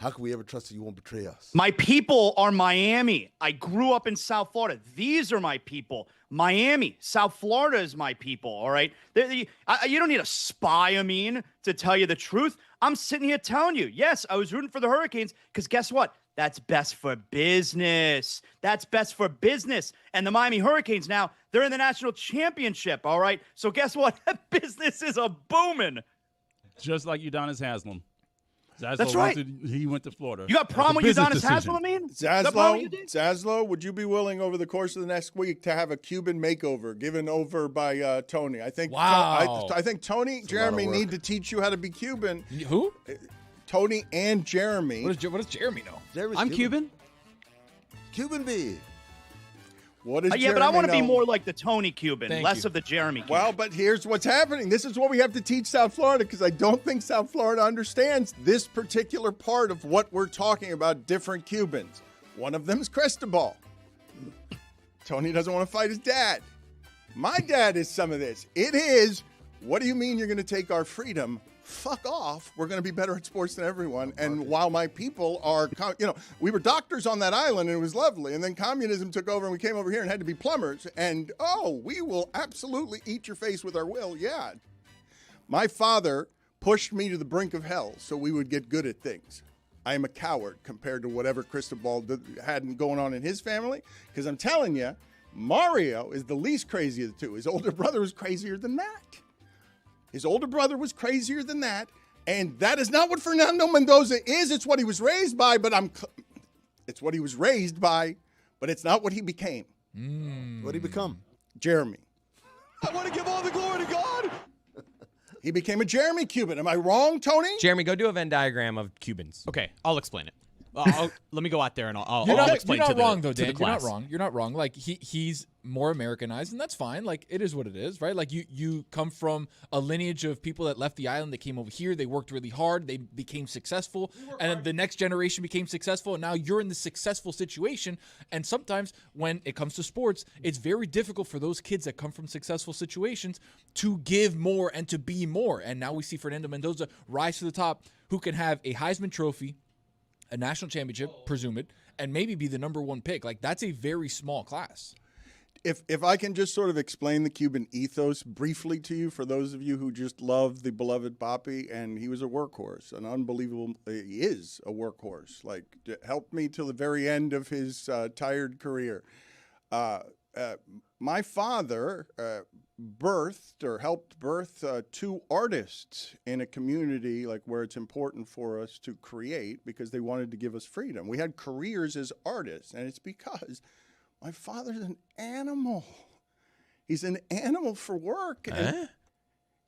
[SPEAKER 5] how can we ever trust that you won't betray us?
[SPEAKER 8] My people are Miami. I grew up in South Florida. These are my people. Miami, South Florida is my people, all right? You don't need a spy, to tell you the truth. I'm sitting here telling you, yes, I was rooting for the Hurricanes because guess what? That's best for business. That's best for business. And the Miami Hurricanes now, they're in the national championship, all right? So guess what? Business is a booming.
[SPEAKER 7] Just like Udonis Haslem.
[SPEAKER 8] That's right.
[SPEAKER 7] He went to Florida.
[SPEAKER 8] You got a problem with Udonis Haslem,
[SPEAKER 1] Zaslow, would you be willing over the course of the next week to have a Cuban makeover given over by Tony? I think.
[SPEAKER 2] Wow.
[SPEAKER 1] I think Tony, Jeremy need to teach you how to be Cuban.
[SPEAKER 2] Who?
[SPEAKER 1] Tony and Jeremy.
[SPEAKER 2] What does Jeremy know?
[SPEAKER 3] I'm Cuban.
[SPEAKER 5] Cuban B.
[SPEAKER 1] What is
[SPEAKER 8] yeah, but I want to be more like the Tony Cuban, less of the Jeremy Cuban.
[SPEAKER 1] Well, but here's what's happening. This is what we have to teach South Florida, because I don't think South Florida understands this particular part of what we're talking about, different Cubans. One of them is Cristobal. Tony doesn't want to fight his dad. My dad is some of this. It is, what do you mean you're going to take our freedom? Fuck off. We're going to be better at sports than everyone. And while my people are, we were doctors on that island and it was lovely. And then communism took over and we came over here and had to be plumbers. And, we will absolutely eat your face with our will. Yeah. My father pushed me to the brink of hell so we would get good at things. I am a coward compared to whatever Cristobal had going on in his family. Because I'm telling you, Mario is the least crazy of the two. His older brother was crazier than that. His older brother was crazier than that, and that is not what Fernando Mendoza is. It's what he was raised by, it's what he was raised by, but it's not what he became.
[SPEAKER 5] What'd he become?
[SPEAKER 1] Jeremy.
[SPEAKER 5] I want to give all the glory to God.
[SPEAKER 1] He became a Jeremy Cuban. Am I wrong, Tony?
[SPEAKER 4] Jeremy, go do a Venn diagram of Cubans.
[SPEAKER 3] Okay, I'll explain it. Let me go out there and I'll explain
[SPEAKER 2] You're not
[SPEAKER 3] to
[SPEAKER 2] wrong,
[SPEAKER 3] the,
[SPEAKER 2] though, Dan.
[SPEAKER 3] to the class.
[SPEAKER 2] You're not wrong. Like, he's more Americanized, and that's fine. Like, it is what it is, right? Like, you come from a lineage of people that left the island, they came over here, they worked really hard, they became successful, and then the next generation became successful, and now you're in the successful situation. And sometimes when it comes to sports, it's very difficult for those kids that come from successful situations to give more and to be more. And now we see Fernando Mendoza rise to the top, who can have a Heisman Trophy, a national championship, presumed, and maybe be the number 1 pick. Like, that's a very small class.
[SPEAKER 1] If I can just sort of explain the Cuban ethos briefly to you, for those of you who just love the beloved Papi, and he was a workhorse, he is a workhorse. Like, helped me till the very end of his tired career. My father helped birth 2 artists in a community like where it's important for us to create, because they wanted to give us freedom. We had careers as artists, and it's because my father's an animal. He's an animal for work.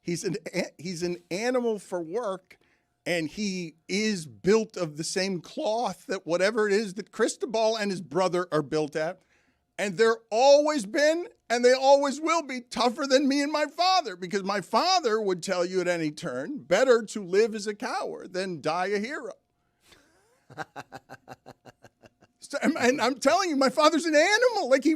[SPEAKER 1] He's an animal for work, and he is built of the same cloth that whatever it is that Cristobal and his brother are built at. And they're always been, and they always will be, tougher than me and my father, because my father would tell you at any turn, better to live as a coward than die a hero. And I'm telling you, my father's an animal. Like, he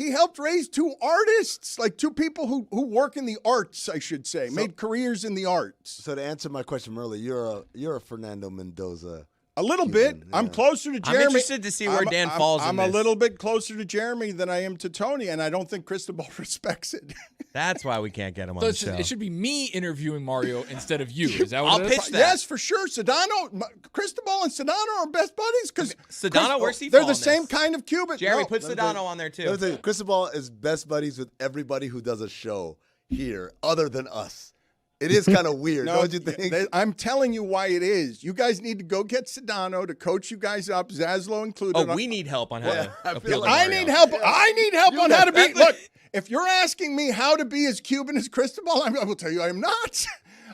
[SPEAKER 1] helped raise 2 artists, like 2 people who work in the arts, I should say, made careers in the arts.
[SPEAKER 5] So to answer my question earlier, you're a Fernando Mendoza.
[SPEAKER 1] A little bit. Yeah. I'm closer to Jeremy.
[SPEAKER 4] I'm interested to see where Dan falls in
[SPEAKER 1] this. I'm a little bit closer to Jeremy than I am to Tony, and I don't think Cristobal respects it.
[SPEAKER 4] That's why we can't get him on the show.
[SPEAKER 2] It should be me interviewing Mario instead of you. Is that what
[SPEAKER 4] I'll
[SPEAKER 2] it
[SPEAKER 4] pitch
[SPEAKER 2] is?
[SPEAKER 4] that.
[SPEAKER 1] Yes, for sure. Cristobal and Sedano are best buddies because
[SPEAKER 4] Sedano, where's he?
[SPEAKER 1] They're the same kind of Cuban.
[SPEAKER 4] Jeremy, put Sedano on there too.
[SPEAKER 5] Cristobal is best buddies with everybody who does a show here, other than us. It is kind of weird,
[SPEAKER 1] No,
[SPEAKER 5] don't you think?
[SPEAKER 1] I'm telling you why it is. You guys need to go get Sedano to coach you guys up, Zaslow included.
[SPEAKER 4] Oh, we need help on how to appeal to
[SPEAKER 1] I
[SPEAKER 4] Mario.
[SPEAKER 1] need help. I need help on how to be. Look, if you're asking me how to be as Cuban as Cristobal, I will tell you I am not.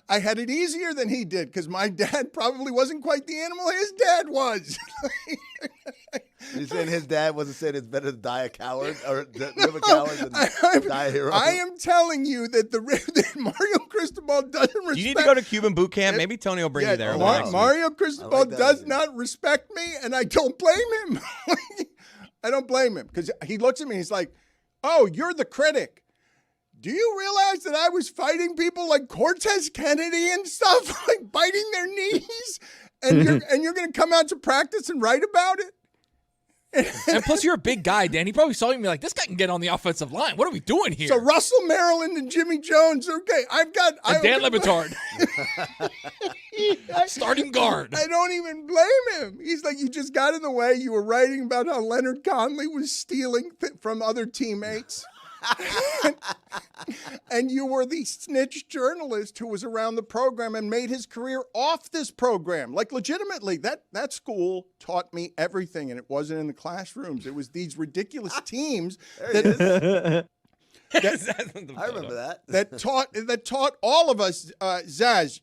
[SPEAKER 1] I had it easier than he did because my dad probably wasn't quite the animal his dad was.
[SPEAKER 5] You're saying his dad wasn't saying it's better to die a coward or live a coward than die a hero?
[SPEAKER 1] I am telling you that that Mario Cristobal doesn't respect.
[SPEAKER 4] You need to go to Cuban boot camp. Maybe Tony will bring you there.
[SPEAKER 1] Mario Cristobal
[SPEAKER 5] like that
[SPEAKER 1] does
[SPEAKER 5] idea.
[SPEAKER 1] not respect me, and I don't blame him. I don't blame him because he looks at me. He's like, "Oh, you're the critic. Do you realize that I was fighting people like Cortez Kennedy and stuff, like biting their knees, and you're going to come out to practice and write about it?"
[SPEAKER 2] And plus, you're a big guy, Dan. He probably saw you and be like, this guy can get on the offensive line. What are we doing here?
[SPEAKER 1] So Russell Maryland and Jimmy Jones. Okay,
[SPEAKER 2] and Dan Le Batard. Starting guard.
[SPEAKER 1] I don't even blame him. He's like, you just got in the way. You were writing about how Leonard Conley was stealing from other teammates. And you were the snitch journalist who was around the program and made his career off this program. Like, legitimately, that school taught me everything, and it wasn't in the classrooms. It was these ridiculous teams that
[SPEAKER 5] I remember that.
[SPEAKER 1] that taught all of us. Zaz,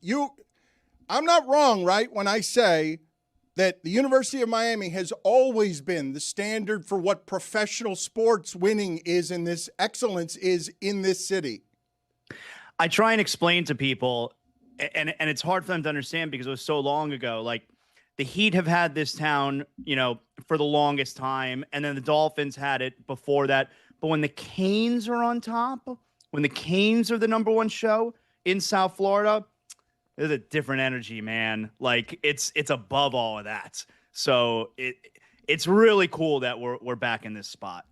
[SPEAKER 1] I'm not wrong, right, when I say that the University of Miami has always been the standard for what professional sports winning is in this excellence is in this city.
[SPEAKER 8] I try and explain to people, and it's hard for them to understand because it was so long ago. Like, the Heat have had this town, for the longest time, and then the Dolphins had it before that. But when the Canes are on top, when the Canes are the number one show in South Florida, there's a different energy, man. Like, it's above all of that. So it's really cool that we're back in this spot.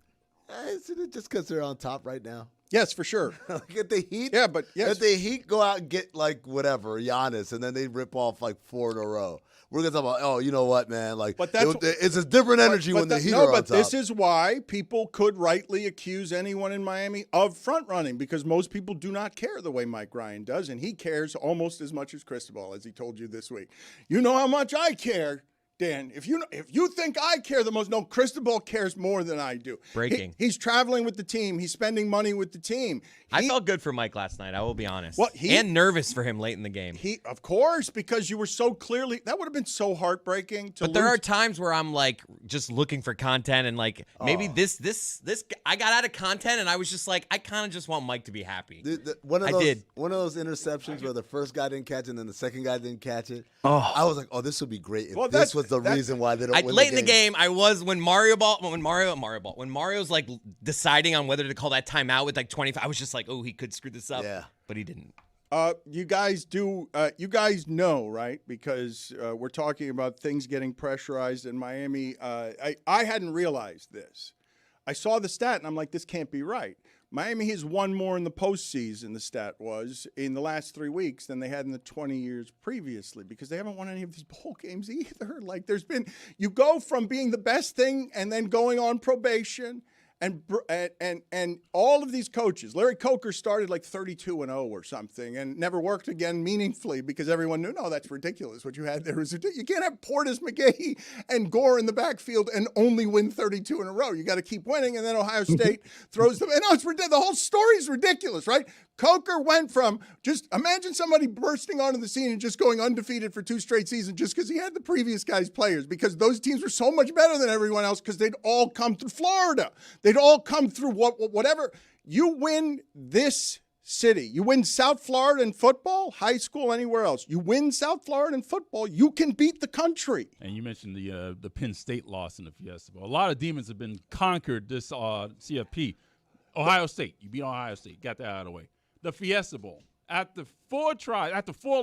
[SPEAKER 5] Isn't it just because they're on top right now?
[SPEAKER 1] Yes, for sure.
[SPEAKER 5] Like, if the Heat,
[SPEAKER 1] Yeah, but yes.
[SPEAKER 5] if the Heat go out and get like whatever Giannis, and then they rip off like 4 in a row, we're gonna talk about, oh, you know what, man? Like,
[SPEAKER 1] But that's-
[SPEAKER 5] it's a different energy when the Heat are on top.
[SPEAKER 1] this is why people could rightly accuse anyone in Miami of front running because most people do not care the way Mike Ryan does, and he cares almost as much as Cristobal, as he told you this week. You know how much I care, Dan. If you think I care the most, no, Cristobal cares more than I do.
[SPEAKER 4] Breaking.
[SPEAKER 1] He's traveling with the team. He's spending money with the team.
[SPEAKER 4] I felt good for Mike last night. I will be honest.
[SPEAKER 1] Well,
[SPEAKER 4] and nervous for him late in the game.
[SPEAKER 1] Of course, because you were so clearly, that would have been so heartbreaking to
[SPEAKER 4] But there
[SPEAKER 1] lose.
[SPEAKER 4] are times where I'm like just looking for content and like maybe this I got out of content and I was just like I kind of just want Mike to be happy.
[SPEAKER 5] One of
[SPEAKER 4] I
[SPEAKER 5] those,
[SPEAKER 4] did.
[SPEAKER 5] One of those interceptions where the first guy didn't catch it and then the second guy didn't catch it.
[SPEAKER 8] Oh.
[SPEAKER 5] I was like, oh, this would be great if
[SPEAKER 1] Well,
[SPEAKER 5] this was the reason why they don't win
[SPEAKER 4] Late in the game, I was when Mario's like deciding on whether to call that timeout with like 25. I was just like, oh, he could screw this up.
[SPEAKER 5] Yeah.
[SPEAKER 4] But he didn't.
[SPEAKER 1] You guys know, right? Because we're talking about things getting pressurized in Miami. I hadn't realized this. I saw the stat and I'm like, this can't be right. Miami has won more in the postseason, the stat was, in the last 3 weeks than they had in the 20 years previously because they haven't won any of these bowl games either. Like you go from being the best thing and then going on probation. And all of these coaches, Larry Coker started like 32-0 or something and never worked again meaningfully because everyone knew, no, that's ridiculous. What you had there was ridiculous. You can't have Portis, McGahee, and Gore in the backfield and only win 32 in a row. You got to keep winning, and then Ohio State throws them. And no, it's ridiculous. The whole story's ridiculous, right? Coker went from just imagine somebody bursting onto the scene and just going undefeated for 2 straight seasons just because he had the previous guy's players because those teams were so much better than everyone else because they'd all come through Florida. They'd all come through whatever. You win this city. You win South Florida in football, high school, anywhere else. You win South Florida in football, you can beat the country.
[SPEAKER 7] And you mentioned the Penn State loss in the Fiesta Bowl. A lot of demons have been conquered this CFP. Ohio State. You beat Ohio State. Got that out of the way. The Fiesta Bowl. After 4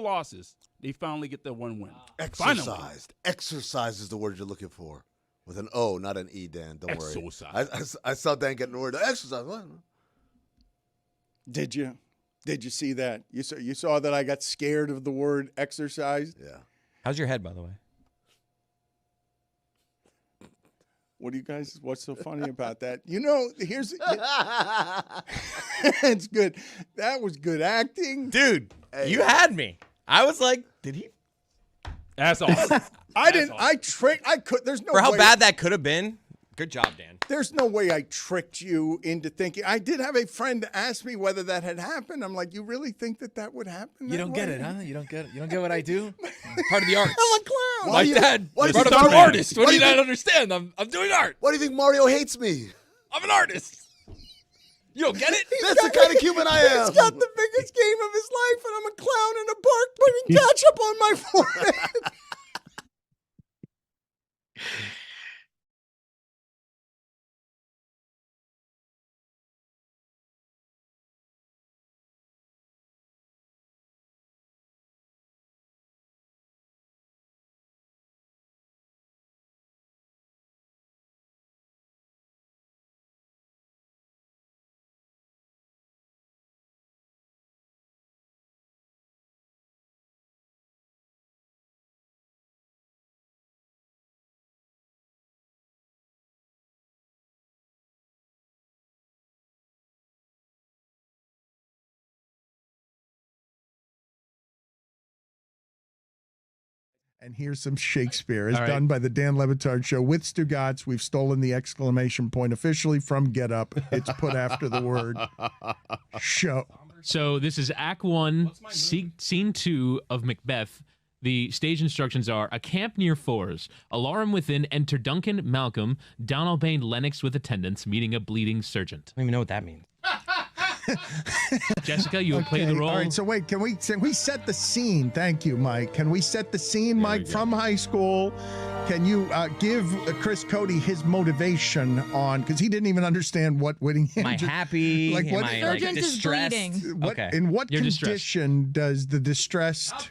[SPEAKER 7] losses, they finally get their 1 win.
[SPEAKER 5] Exercised.
[SPEAKER 7] Finally.
[SPEAKER 5] Exercise is the word you're looking for. With an O, not an E, Dan. Don't worry.
[SPEAKER 7] Exercise.
[SPEAKER 5] I saw Dan getting the word exercise. What?
[SPEAKER 1] Did you see that? You saw that I got scared of the word exercise?
[SPEAKER 5] Yeah.
[SPEAKER 4] How's your head, by the way?
[SPEAKER 1] What do you guys? What's so funny about that? You know, here's it's good. That was good acting,
[SPEAKER 4] Dude, you had me. I was like, did he?
[SPEAKER 7] That's awesome.
[SPEAKER 1] I didn't. I tricked. I could. There's no
[SPEAKER 4] For how
[SPEAKER 1] way,
[SPEAKER 4] bad that could have been. Good job, Dan.
[SPEAKER 1] There's no way I tricked you into thinking. I did have a friend ask me whether that had happened. I'm like, you really think that would happen?
[SPEAKER 2] You don't get it, huh? You don't get it. You don't get what I do? Part of the arts.
[SPEAKER 1] I'm a clown.
[SPEAKER 2] My dad,
[SPEAKER 5] why
[SPEAKER 2] part
[SPEAKER 5] do
[SPEAKER 2] of
[SPEAKER 5] you
[SPEAKER 2] an
[SPEAKER 5] think-
[SPEAKER 2] artist. What do you not understand? I'm doing art.
[SPEAKER 5] Why do you think Mario hates me?
[SPEAKER 2] I'm an artist. You don't get it?
[SPEAKER 5] That's the kind of human I am.
[SPEAKER 1] He's got the biggest game of his life, and I'm a clown in a park putting ketchup on my forehead. And here's some Shakespeare, as
[SPEAKER 9] All right.
[SPEAKER 1] done by the Dan Le Batard Show with Stugotz. We've stolen the exclamation point officially from Get Up. It's put after the word show.
[SPEAKER 9] So this is Act 1, Scene 2 of Macbeth. The stage instructions are: a camp near Fours. Alarm within. Enter Duncan, Malcolm, Donalbain, Lennox with attendants, meeting a bleeding sergeant.
[SPEAKER 4] I don't even know what that means.
[SPEAKER 9] Jessica, you will play the role.
[SPEAKER 1] All right, so wait, can we set the scene? Thank you, Mike. Can we set the scene, Mike, from high school? Can you give Chris Cody his motivation on, because he didn't even understand what Whittingham.
[SPEAKER 4] Am I happy?
[SPEAKER 1] Like, what-
[SPEAKER 4] Am I
[SPEAKER 10] Sergeant is
[SPEAKER 4] distressed?
[SPEAKER 10] bleeding.
[SPEAKER 1] What,
[SPEAKER 4] Okay.
[SPEAKER 1] in what
[SPEAKER 9] You're distressed.
[SPEAKER 1] condition does the distressed?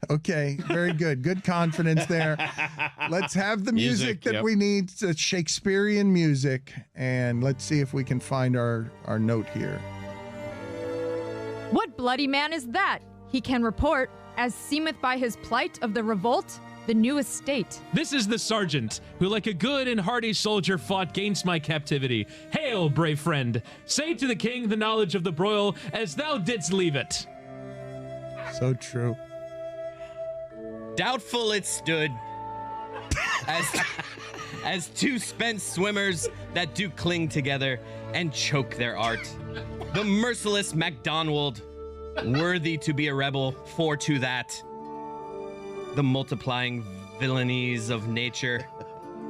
[SPEAKER 1] Okay, very good. Good confidence there. Let's have the music that
[SPEAKER 7] yep.
[SPEAKER 1] we need, the Shakespearean music, and let's see if we can find our note here.
[SPEAKER 10] What bloody man is that? He can report, as seemeth by his plight of the revolt, the new estate.
[SPEAKER 9] This is the sergeant, who like a good and hearty soldier fought gainst my captivity. Hail, brave friend! Say to the king the knowledge of the broil, as thou didst leave it.
[SPEAKER 1] So true.
[SPEAKER 4] Doubtful it stood as two spent swimmers that do cling together and choke their art. The merciless MacDonald, worthy to be a rebel, for to that. The multiplying villainies of nature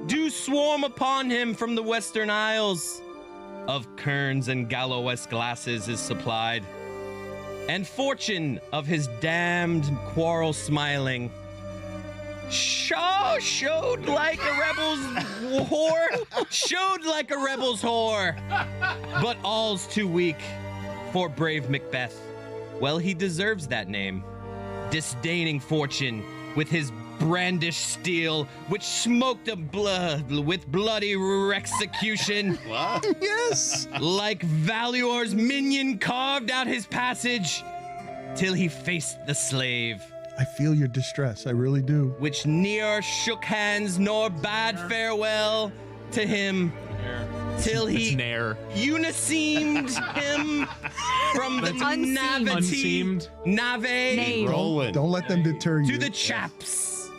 [SPEAKER 4] do swarm upon him from the western isles. Of kerns and Gallowes glasses is supplied, and fortune of his damned quarrel smiling. Showed like a rebel's whore. Showed like a rebel's whore. But all's too weak for brave Macbeth. Well, he deserves that name. Disdaining fortune with his brandished steel, which smoked a blood with bloody execution.
[SPEAKER 1] Yes.
[SPEAKER 4] Like Valuor's minion carved out his passage till he faced the slave.
[SPEAKER 1] I feel your distress. I really do.
[SPEAKER 4] Which ne'er shook hands nor bade farewell to him till
[SPEAKER 9] It's
[SPEAKER 4] he
[SPEAKER 9] nair.
[SPEAKER 4] uniseamed him from the
[SPEAKER 10] Unseamed.
[SPEAKER 4] navity
[SPEAKER 9] Unseamed.
[SPEAKER 4] nave
[SPEAKER 10] Knave.
[SPEAKER 1] Don't let them deter you.
[SPEAKER 4] to the chaps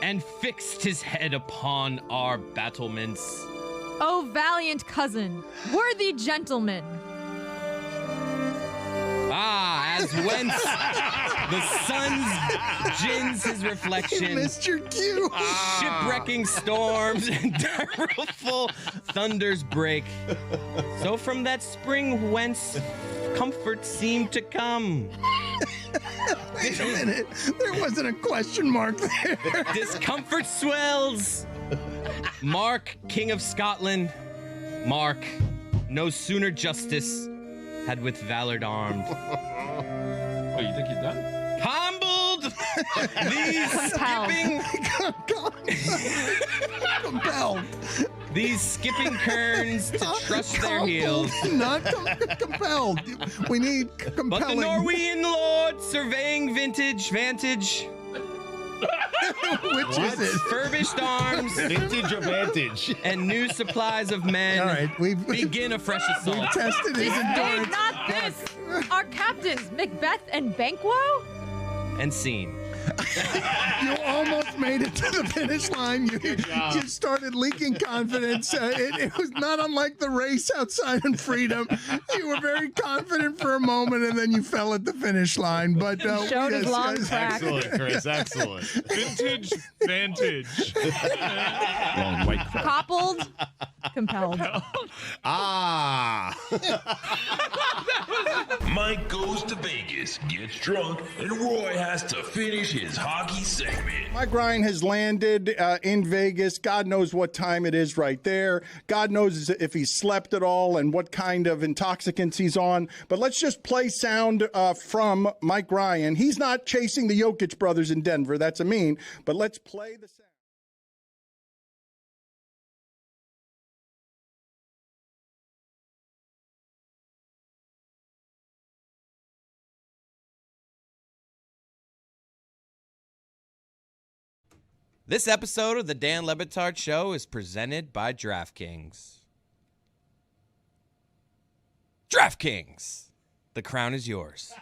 [SPEAKER 4] and fixed his head upon our battlements.
[SPEAKER 10] O valiant cousin, worthy gentleman.
[SPEAKER 4] Ah, as whence the sun gins his
[SPEAKER 1] You
[SPEAKER 4] reflection.
[SPEAKER 1] missed your cue.
[SPEAKER 4] Shipwrecking storms and terrible thunders break. So from that spring whence comfort seemed to come,
[SPEAKER 1] Wait a minute. There wasn't a question mark there.
[SPEAKER 4] discomfort swells. Mark, King of Scotland, Mark, no sooner justice had with valor armed.
[SPEAKER 7] Oh, you think he's done?
[SPEAKER 4] Humbled these
[SPEAKER 1] Compelled.
[SPEAKER 4] these skipping kerns to trust their heels.
[SPEAKER 1] Not compelled. We need
[SPEAKER 4] But the
[SPEAKER 1] compelling.
[SPEAKER 4] Norwegian lord, surveying vantage,
[SPEAKER 1] Which is it?
[SPEAKER 4] Furbished arms.
[SPEAKER 11] Vintage advantage.
[SPEAKER 4] And new supplies of men.
[SPEAKER 1] All right, we've
[SPEAKER 4] begin a fresh
[SPEAKER 1] we've
[SPEAKER 4] assault.
[SPEAKER 1] tested his
[SPEAKER 10] Hey,
[SPEAKER 1] endurance.
[SPEAKER 10] not this! Our captains, Macbeth and Banquo?
[SPEAKER 4] And scene.
[SPEAKER 1] You almost made it to the finish line. You started leaking confidence. It was not unlike the race outside in Freedom. You were very confident for a moment, and then you fell at the finish line. But
[SPEAKER 10] Showed his long track.
[SPEAKER 11] Excellent, Chris. Excellent.
[SPEAKER 9] Vintage vantage.
[SPEAKER 7] Long white crowd.
[SPEAKER 10] Coupled, compelled.
[SPEAKER 11] Ah.
[SPEAKER 6] Mike goes to Vegas, gets drunk, and Roy has to finish his hockey segment.
[SPEAKER 1] Mike Ryan has landed in Vegas. God knows what time it is right there. God knows if he's slept at all and what kind of intoxicants he's on. But let's just play sound from Mike Ryan. He's not chasing the Jokic brothers in Denver. That's a mean. But let's play the sound.
[SPEAKER 4] This episode of the Dan Le Batard Show is presented by DraftKings. DraftKings. The crown is yours.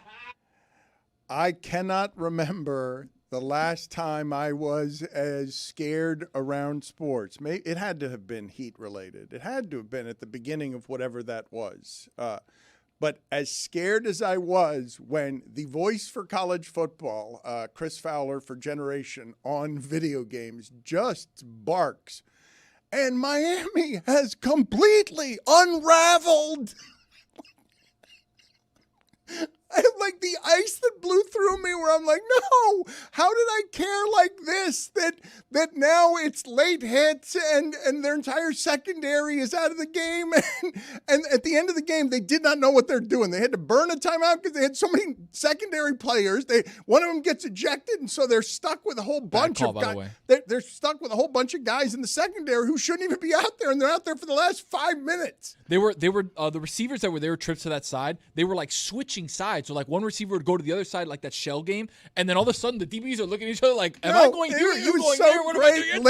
[SPEAKER 1] I cannot remember the last time I was as scared around sports. It had to have been heat related. It had to have been at the beginning of whatever that was. But as scared as I was when the voice for college football, Chris Fowler for Generation on video games, just barks, and Miami has completely unraveled. Like the ice that blew through me where I'm like, no, how did I care like this? That now it's late hits and their entire secondary is out of the game. And at the end of the game, they did not know what they're doing. They had to burn a timeout because they had so many secondary players. One of them gets ejected, and so they're stuck with a whole bunch of guys. They're stuck with a whole bunch of guys in the secondary who shouldn't even be out there, and they're out there for the last 5 minutes.
[SPEAKER 2] They were the receivers that were there trips to that side. They were like switching sides. So like one receiver would go to the other side, like that shell game, and then all of a sudden the DBs are looking at each other like, "Am I going here? You going there? What am I doing?"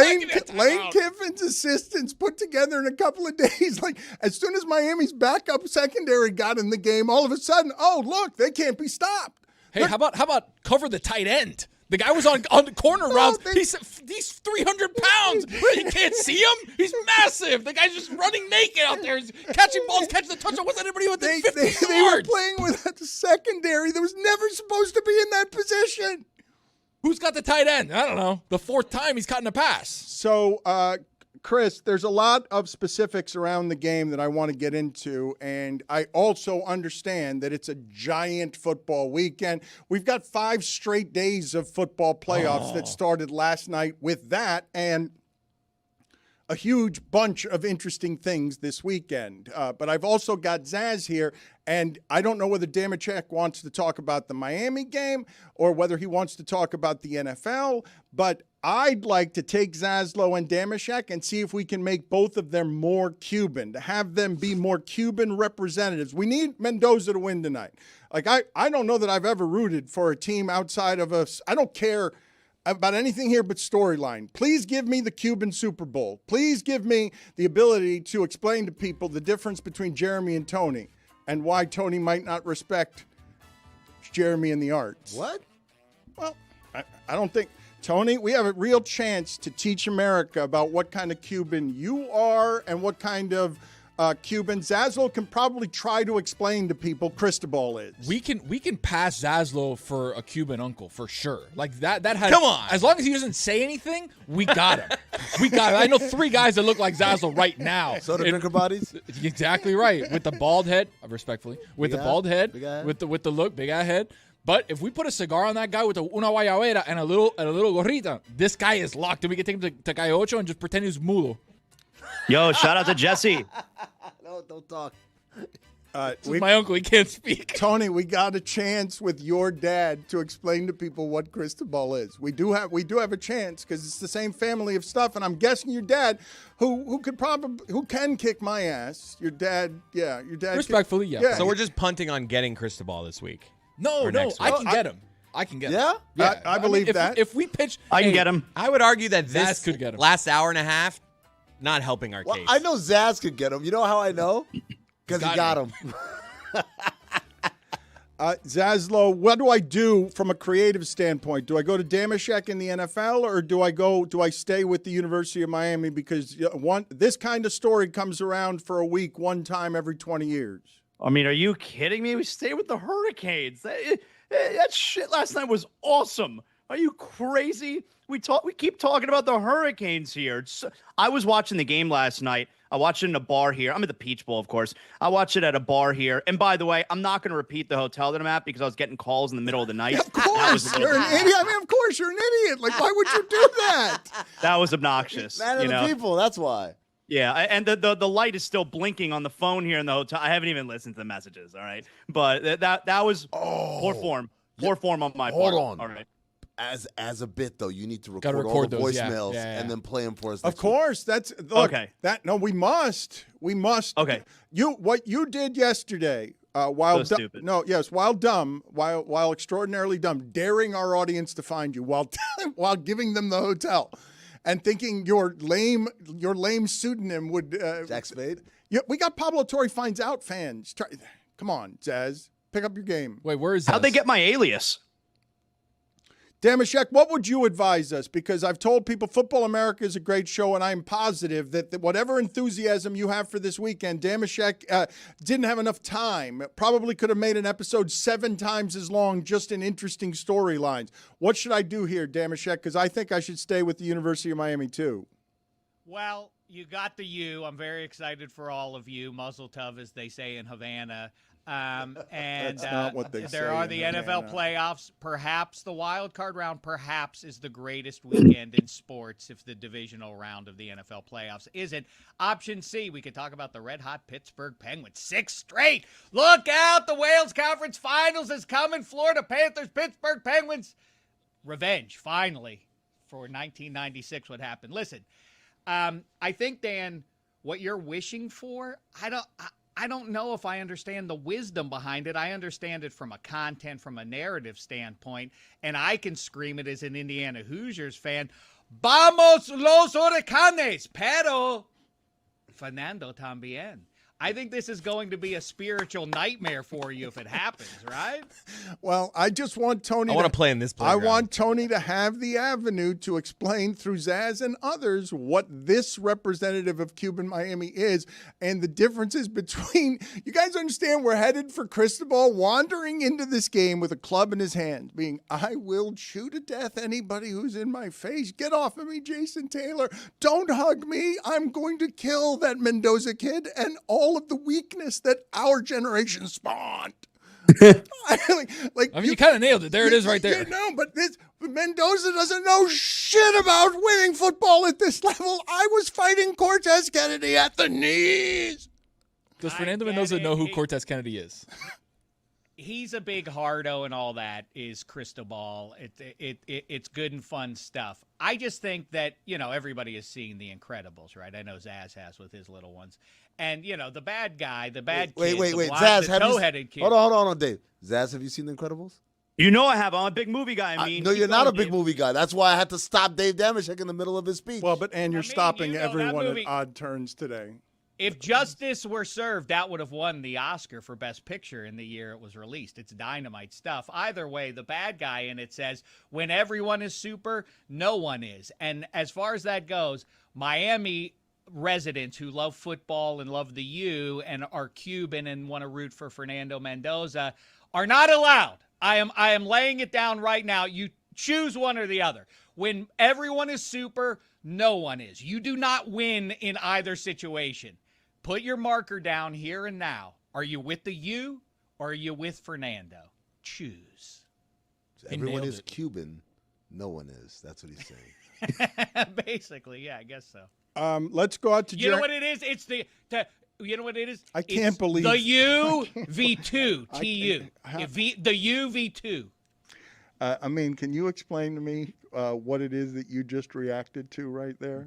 [SPEAKER 1] Lane Kiffin's assistants put together in a couple of days. Like as soon as Miami's backup secondary got in the game, all of a sudden, oh look, they can't be stopped.
[SPEAKER 2] Hey, how about cover the tight end? The guy was on the corner routes. He's 300 pounds. You can't see him. He's massive. The guy's just running naked out there. He's catching balls, catching the touchdown. What's anybody within 50 yards?
[SPEAKER 1] They were playing with a secondary that was never supposed to be in that position.
[SPEAKER 2] Who's got the tight end? I don't know. The fourth time he's caught in a pass.
[SPEAKER 1] So, Chris, there's a lot of specifics around the game that I want to get into, and I also understand that it's a giant football weekend. We've got 5 straight days of football playoffs that started last night with that, and a huge bunch of interesting things this weekend. But I've also got Zaz here, and I don't know whether Damashek wants to talk about the Miami game or whether he wants to talk about the NFL, but I'd like to take Zaslow and Damashek and see if we can make both of them more Cuban, to have them be more Cuban representatives. We need Mendoza to win tonight. Like, I don't know that I've ever rooted for a team outside of us. I don't care about anything here but storyline. Please give me the Cuban Super Bowl. Please give me the ability to explain to people the difference between Jeremy and Tony and why Tony might not respect Jeremy in the arts.
[SPEAKER 5] What?
[SPEAKER 1] Well, I don't think... Tony, we have a real chance to teach America about what kind of Cuban you are and what kind of Cuban Zaslow can probably try to explain to people Cristobal is.
[SPEAKER 2] We can pass Zaslow for a Cuban uncle for sure. Like that has,
[SPEAKER 4] come on.
[SPEAKER 2] As long as he doesn't say anything, we got him. We got him. I know 3 guys that look like Zaslow right now.
[SPEAKER 5] Soda drinker bodies?
[SPEAKER 2] Exactly right. With the bald head, respectfully. With the bald head, with the look, big ass head. But if we put a cigar on that guy with una guayabera and a little gorrita, this guy is locked. And we can take him to Calle Ocho and just pretend he's mulo.
[SPEAKER 8] Yo, shout out to Jesse.
[SPEAKER 5] No, don't talk.
[SPEAKER 2] My uncle, he can't speak.
[SPEAKER 1] Tony, we got a chance with your dad to explain to people what Cristobal is. We do have a chance because it's the same family of stuff, and I'm guessing your dad, who can kick my ass. Your dad.
[SPEAKER 2] Respectfully, yeah.
[SPEAKER 4] So we're just punting on getting Cristobal this week.
[SPEAKER 2] No, I can get him. I can get
[SPEAKER 5] Yeah?
[SPEAKER 2] him. Yeah,
[SPEAKER 1] I believe
[SPEAKER 2] if,
[SPEAKER 1] that.
[SPEAKER 2] If we pitch,
[SPEAKER 8] I can
[SPEAKER 2] hey,
[SPEAKER 8] get him.
[SPEAKER 4] I would argue that
[SPEAKER 2] Zaz
[SPEAKER 4] this
[SPEAKER 2] could get him.
[SPEAKER 4] last hour and a half not helping our
[SPEAKER 5] Well,
[SPEAKER 4] case.
[SPEAKER 5] I know Zaz could get him. You know how I know? Because he got him.
[SPEAKER 1] Zaslow, what do I do from a creative standpoint? Do I go to Damashek in the NFL, or do I stay with the University of Miami? Because this kind of story comes around for a week, one time every 20 years.
[SPEAKER 8] I mean, are you kidding me? We stayed with the Hurricanes. That shit last night was awesome. Are you crazy? We keep talking about the Hurricanes here. I was watching the game last night. I watched it in a bar here. I'm at the Peach Bowl, of course. I watched it at a bar here. And by the way, I'm not going to repeat the hotel that I'm at because I was getting calls in the middle of the night.
[SPEAKER 1] Yeah, of course, you're an idiot. I mean, of course, you're an idiot. Like, why would you do that?
[SPEAKER 8] That was obnoxious.
[SPEAKER 5] Man of the people, that's why.
[SPEAKER 8] Yeah, and the light is still blinking on the phone here in the hotel. I haven't even listened to the messages, all right? But that was poor form. Poor form on my part.
[SPEAKER 5] Hold on.
[SPEAKER 8] All right.
[SPEAKER 5] As a bit though, you need to
[SPEAKER 2] Gotta
[SPEAKER 5] record all the
[SPEAKER 2] record those, yeah.
[SPEAKER 5] voicemails
[SPEAKER 2] Yeah.
[SPEAKER 5] and then play them for us.
[SPEAKER 1] Of
[SPEAKER 5] next week.
[SPEAKER 1] course, that's look,
[SPEAKER 8] Okay.
[SPEAKER 1] we must.
[SPEAKER 8] Okay.
[SPEAKER 1] What you did yesterday, while
[SPEAKER 8] stupid.
[SPEAKER 1] while dumb, while extraordinarily dumb, daring our audience to find you while giving them the hotel, and thinking your lame pseudonym would
[SPEAKER 5] Jack Spade.
[SPEAKER 1] We got Pablo Torre finds out fans. Come on, Zaz, pick up your game.
[SPEAKER 2] Wait, where is
[SPEAKER 8] How'd they
[SPEAKER 2] this?
[SPEAKER 8] get my alias?
[SPEAKER 1] Damashek, what would you advise us? Because I've told people Football America is a great show, and I'm positive that whatever enthusiasm you have for this weekend, Damashek didn't have enough time. Probably could have made an episode 7 times as long, just in interesting storylines. What should I do here, Damashek? Because I think I should stay with the University of Miami, too.
[SPEAKER 12] Well, you got the U. I'm very excited for all of you. Muzzle tov, as they say in Havana. And
[SPEAKER 1] That's not what they say
[SPEAKER 12] there are
[SPEAKER 1] in
[SPEAKER 12] the
[SPEAKER 1] Havana.
[SPEAKER 12] NFL playoffs. Perhaps the wild card round, perhaps, is the greatest weekend in sports if the divisional round of the NFL playoffs isn't. Option C, we could talk about the red-hot Pittsburgh Penguins. 6 straight. Look out, the Wales Conference Finals is coming. Florida Panthers, Pittsburgh Penguins. Revenge, finally, for 1996, what happened. Listen, I think, Dan, what you're wishing for, I don't know if I understand the wisdom behind it. I understand it from a content, from a narrative standpoint, and I can scream it as an Indiana Hoosiers fan. Vamos los Huracanes, pero Fernando también. I think this is going to be a spiritual nightmare for you if it happens, right?
[SPEAKER 1] Well, I just want Tony.
[SPEAKER 4] I want to play in this
[SPEAKER 1] I
[SPEAKER 4] playground.
[SPEAKER 1] want Tony to have the avenue to explain through Zaz and others what this representative of Cuban Miami is and the differences between. You guys understand we're headed for Cristobal wandering into this game with a club in his hand, being, I will chew to death anybody who's in my face. Get off of me, Jason Taylor. Don't hug me. I'm going to kill that Mendoza kid and all of the weakness that our generation spawned.
[SPEAKER 2] You kind of nailed it. There it is right there.
[SPEAKER 1] No, but Mendoza doesn't know shit about winning football at this level. I was fighting Cortez Kennedy at the knees.
[SPEAKER 2] Does Fernando Mendoza know who Cortez Kennedy is?
[SPEAKER 12] He's a big hardo and all that is Cristobal. It's good and fun stuff. I just think that, everybody is seeing The Incredibles, right? I know Zaz has with his little ones. And, the bad guy, the bad kid,
[SPEAKER 5] Wait,
[SPEAKER 12] the
[SPEAKER 5] Zaz, have
[SPEAKER 12] toe-headed kid.
[SPEAKER 5] Hold on, Dave. Zaz, have you seen The Incredibles?
[SPEAKER 8] You know I have. I'm a big movie guy.
[SPEAKER 5] No, you're not a big movie guy. That's why I had to stop Dave Damashek in the middle of his speech.
[SPEAKER 1] Well, you're stopping
[SPEAKER 12] that
[SPEAKER 1] everyone
[SPEAKER 12] movie-
[SPEAKER 1] at odd turns today.
[SPEAKER 12] If justice were served, that would have won the Oscar for Best Picture in the year it was released. It's dynamite stuff. Either way, the bad guy in it says, when everyone is super, no one is. And as far as that goes, Miami residents who love football and love the U and are Cuban and want to root for Fernando Mendoza are not allowed. I am laying it down right now. You choose one or the other. When everyone is super, no one is. You do not win in either situation. Put your marker down here and now. Are you with the U or are you with Fernando? Choose.
[SPEAKER 5] Everyone is Cuban. No one is. That's what he's saying.
[SPEAKER 12] Basically, yeah, I guess so.
[SPEAKER 1] Let's go out to
[SPEAKER 12] You know what it is? It's you know what it is?
[SPEAKER 1] I can't believe
[SPEAKER 12] the UV2 TU. The UV2.
[SPEAKER 1] Can you explain to me what it is that you just reacted to right there?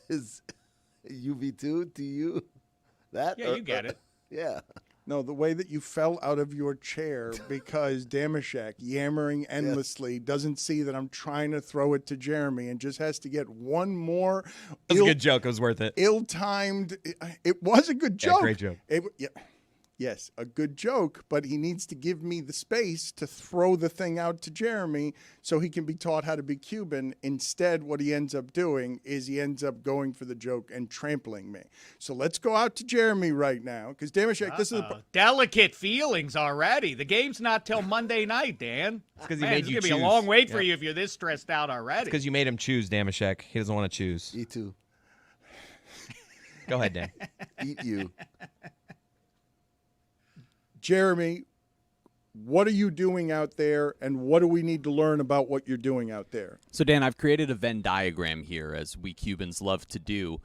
[SPEAKER 5] Is UV2 to you? That?
[SPEAKER 12] Yeah, you get it.
[SPEAKER 5] Yeah.
[SPEAKER 1] No, the way that you fell out of your chair because Damashek, yammering endlessly, doesn't see that I'm trying to throw it to Jeremy and just has to get one more.
[SPEAKER 4] It was a good joke. It was worth it.
[SPEAKER 1] Ill-timed. It was a good joke.
[SPEAKER 4] Yeah, great joke.
[SPEAKER 1] Yes, a good joke, but he needs to give me the space to throw the thing out to Jeremy so he can be taught how to be Cuban. Instead, what he ends up doing is he ends up going for the joke and trampling me. So let's go out to Jeremy right now, because Damashek, this is
[SPEAKER 12] delicate feelings already. The game's not till Monday night, Dan.
[SPEAKER 4] It's because he made you choose.
[SPEAKER 12] It's gonna be a long wait for you if you're this stressed out already.
[SPEAKER 4] It's because you made him choose, Damashek. He doesn't want to choose.
[SPEAKER 5] Me too.
[SPEAKER 4] Go ahead, Dan.
[SPEAKER 5] Eat you.
[SPEAKER 1] Jeremy, what are you doing out there, and what do we need to learn about what you're doing out there?
[SPEAKER 3] So, Dan, I've created a Venn diagram here, as we Cubans love to do,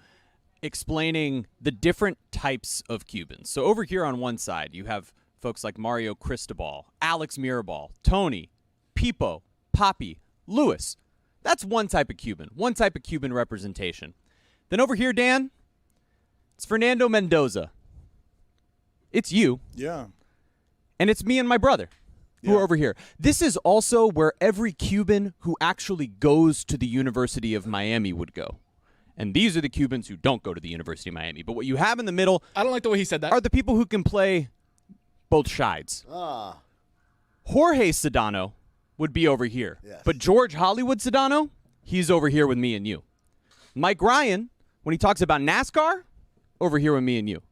[SPEAKER 3] explaining the different types of Cubans. So over here on one side, you have folks like Mario Cristobal, Alex Mirabal, Tony, Pipo, Poppy, Lewis. That's one type of Cuban, one type of Cuban representation. Then over here, Dan, it's Fernando Mendoza. It's you.
[SPEAKER 1] Yeah.
[SPEAKER 3] And it's me and my brother who are over here. This is also where every Cuban who actually goes to the University of Miami would go. And these are the Cubans who don't go to the University of Miami. But what you have in the middle,
[SPEAKER 2] I don't like the way he said that,
[SPEAKER 3] are the people who can play both sides. Jorge Sedano would be over here.
[SPEAKER 5] Yes.
[SPEAKER 3] But George Hollywood Sedano, he's over here with me and you. Mike Ryan, when he talks about NASCAR, over here with me and you.